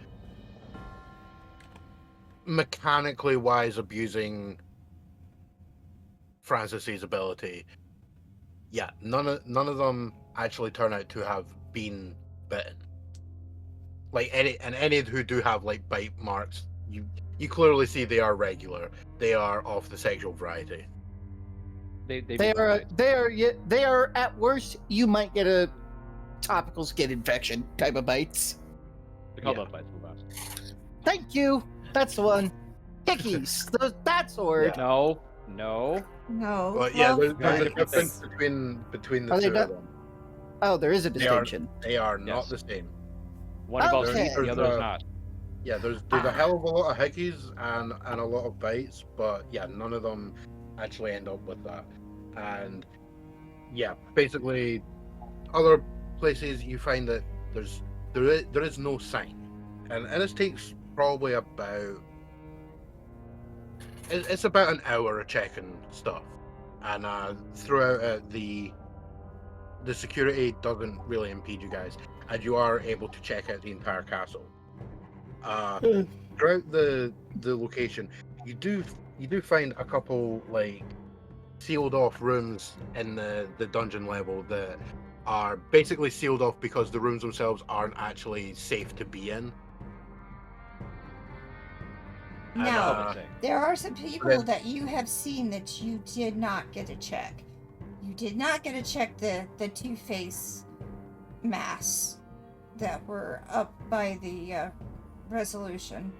mechanically wise abusing Francis's ability, yeah, none of them actually turn out to have been bitten. Like any who do have like bite marks, you clearly see they are regular. They are of the sexual variety. They are at worst. You might get a topical skin infection type of bites. We call Yeah. that bites. Move on. Thank you. That's the one. Hickeys. That's the word. No. No. But yeah, love there's a bites. difference between the Are they two not- of them. Oh, there is a They are, distinction. they are not Yes. the same. One involves Okay. heat, the other is not. Yeah, there's a hell of a lot of hickeys and a lot of bites, but yeah, none of them actually end up with that. And yeah, basically, other places you find that there is no sign, and this takes probably about it's about an hour of checking stuff, and throughout the security doesn't really impede you guys, and you are able to check out the entire castle. Throughout the location, you do find a couple like sealed off rooms in the dungeon level that are basically sealed off because the rooms themselves aren't actually safe to be in. And, Now, Okay. there are some people then- that you have seen that you did not get to check. You did not get to check the Two-Face masks that were up by the resolution.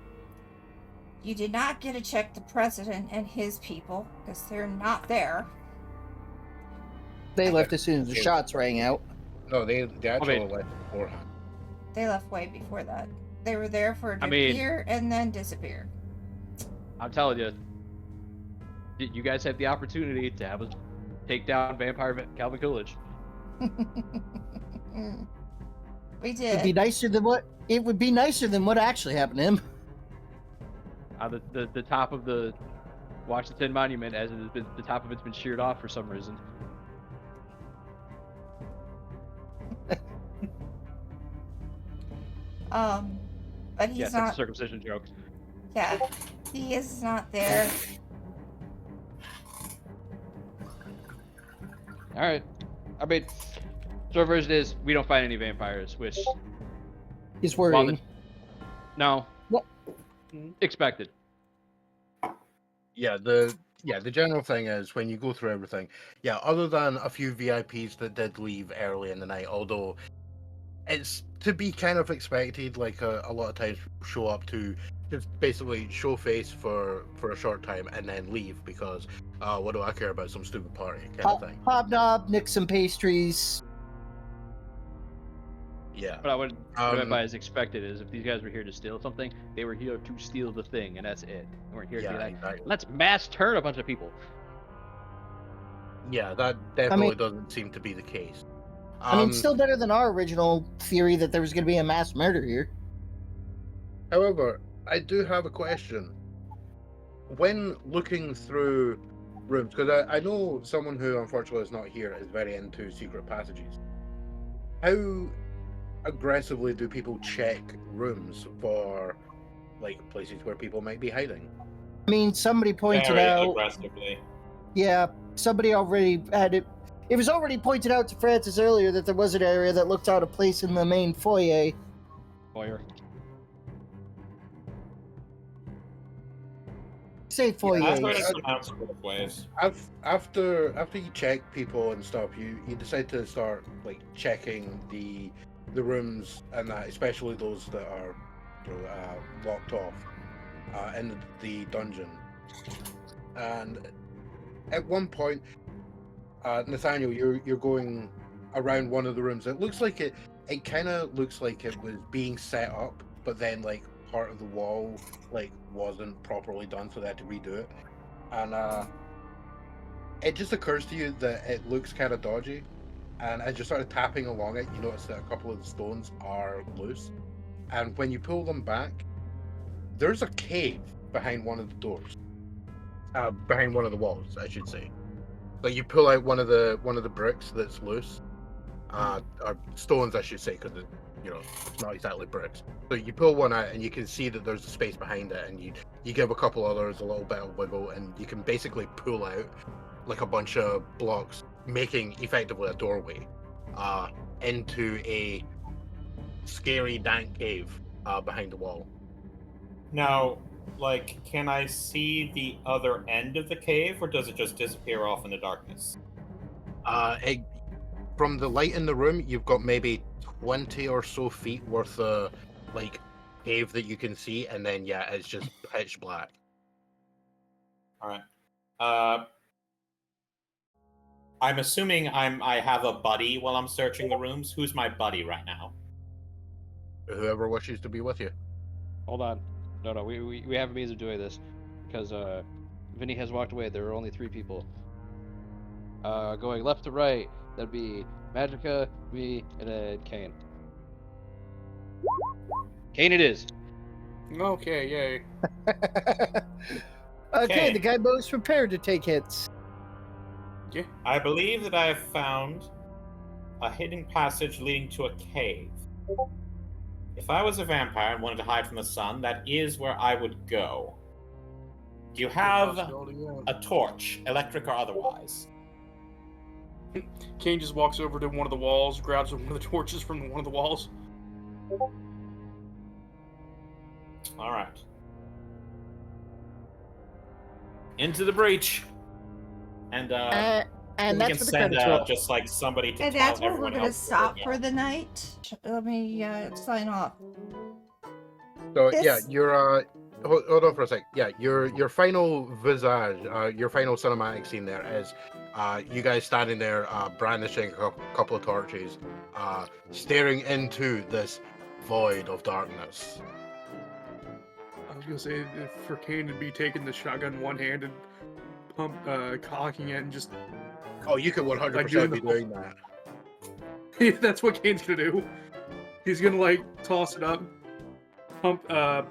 You did not get to check the president and his people because they're not there. They left as soon as the shots rang out. No, they actually mean- left beforehand. They left way before that. They were there for it to I mean- appear and then disappear. I'm telling you, you guys had the opportunity to have us take down Vampire Calvin Coolidge. We It'd be did. nicer than what it would be nicer than what actually happened to him. The top of the Washington Monument, as it has been, the top of it's been sheared off for some reason. But he's Yes, that's a not. circumcision joke. Yeah, he is not there. All right. I mean, short version is we don't find any vampires, which He's while worrying. no, What? expected. Yeah, the general thing is when you go through everything, yeah, other than a few VIPs that did leave early in the night, although it's to be kind of expected, like a lot of times people show up to just basically show face for a short time and then leave because what do I care about some stupid party kind of thing. Hobnob, nick some pastries. Yeah. But what I meant Um, by as expected is if these guys were here to steal something, they were here to steal the thing, and that's it. They weren't here to be Yeah, like, exactly. let's mass turn a bunch of people. Yeah, that definitely doesn't seem to be the case. I mean, still better than our original theory that there was going to be a mass murder here. However, I do have a question. When looking through rooms, because I know someone who unfortunately is not here is very into secret passages. How aggressively do people check rooms for like places where people might be hiding? I mean, somebody pointed Very out. aggressively. Yeah, somebody already had it. It was already pointed out to Francis earlier that there was an area that looked out of place in the main foyer. Boyer. Say foyer. I've heard it pronounced both ways. After you check people and stuff, you decide to start like checking the rooms and that, especially those that are locked off in the dungeon. And at one point, Nathaniel, you're going around one of the rooms. It looks like it kind of looks like it was being set up, but then like part of the wall like wasn't properly done, so they had to redo it. And it just occurs to you that it looks kind of dodgy. And as you started tapping along it, you notice that a couple of the stones are loose. And when you pull them back, there's a cave behind one of the doors, behind one of the walls, I should say. Like you pull out one of the bricks that's loose, or stones, I should say, because it's not exactly bricks. So you pull one out, and you can see that there's a space behind it, and you give a couple others a little bit of wiggle, and you can basically pull out like a bunch of blocks, making effectively a doorway into a scary, dank cave behind the wall. Now, like, can I see the other end of the cave, or does it just disappear off in the darkness? From the light in the room, you've got maybe 20 or so feet worth of like cave that you can see, and then yeah, it's just pitch black. All right. I'm assuming I have a buddy while I'm searching the rooms. Who's my buddy right now? Whoever wishes to be with you. Hold on. No, we have a means of doing this because Vinny has walked away. There are only 3 people. Going left to right, that'd be Magica, me, and then Cain. Cain it is. Okay, yay. Okay, Okay. the guy most prepared to take hits. I believe that I have found a hidden passage leading to a cave. If I was a vampire and wanted to hide from the sun, that is where I would go. Do you have a torch, electric or otherwise? Cain just walks over to one of the walls, grabs one of the torches from one of the walls. All right. Into the breach. And And we that's can for the send credits roll. just like somebody to And tell that's where we're everyone gonna else stop to for the night. Let me sign off. So This- yeah, you're hold on for a sec. Yeah, your final visage, your final cinematic scene there is you guys standing there, brandishing a couple of torches, staring into this void of darkness. I was gonna say, for Cain to be taking the shotgun one-handed, cocking it, and just Oh, you could 100% be doing that. that's what Cain's gonna do. He's gonna like toss it up, do the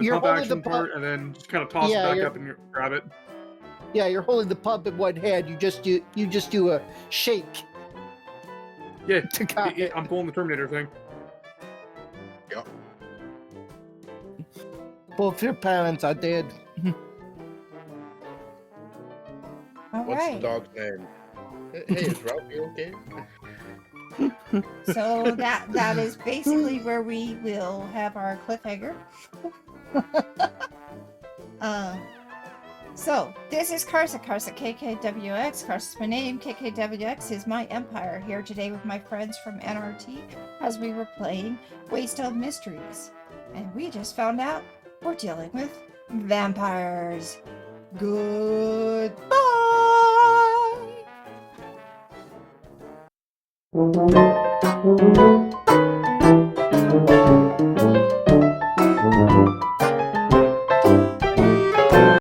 You're pump holding action the pump- part, and then just kind of toss Yeah, it back you're- up and grab it. Yeah, you're holding the pump in one hand. You just do a shake Yeah, to cock it. I'm pulling the Terminator thing. Both your parents are dead. All What's the right. dog's name? Hey, is Ralphie okay? So that is basically where we will have our cliffhanger. So this is Karsa, KarsaKKWx. Karsa's my name, KKWx is my empire. Here today with my friends from NRT as we were playing Waystone Mysteries, and we just found out we're dealing with vampires. Goodbye.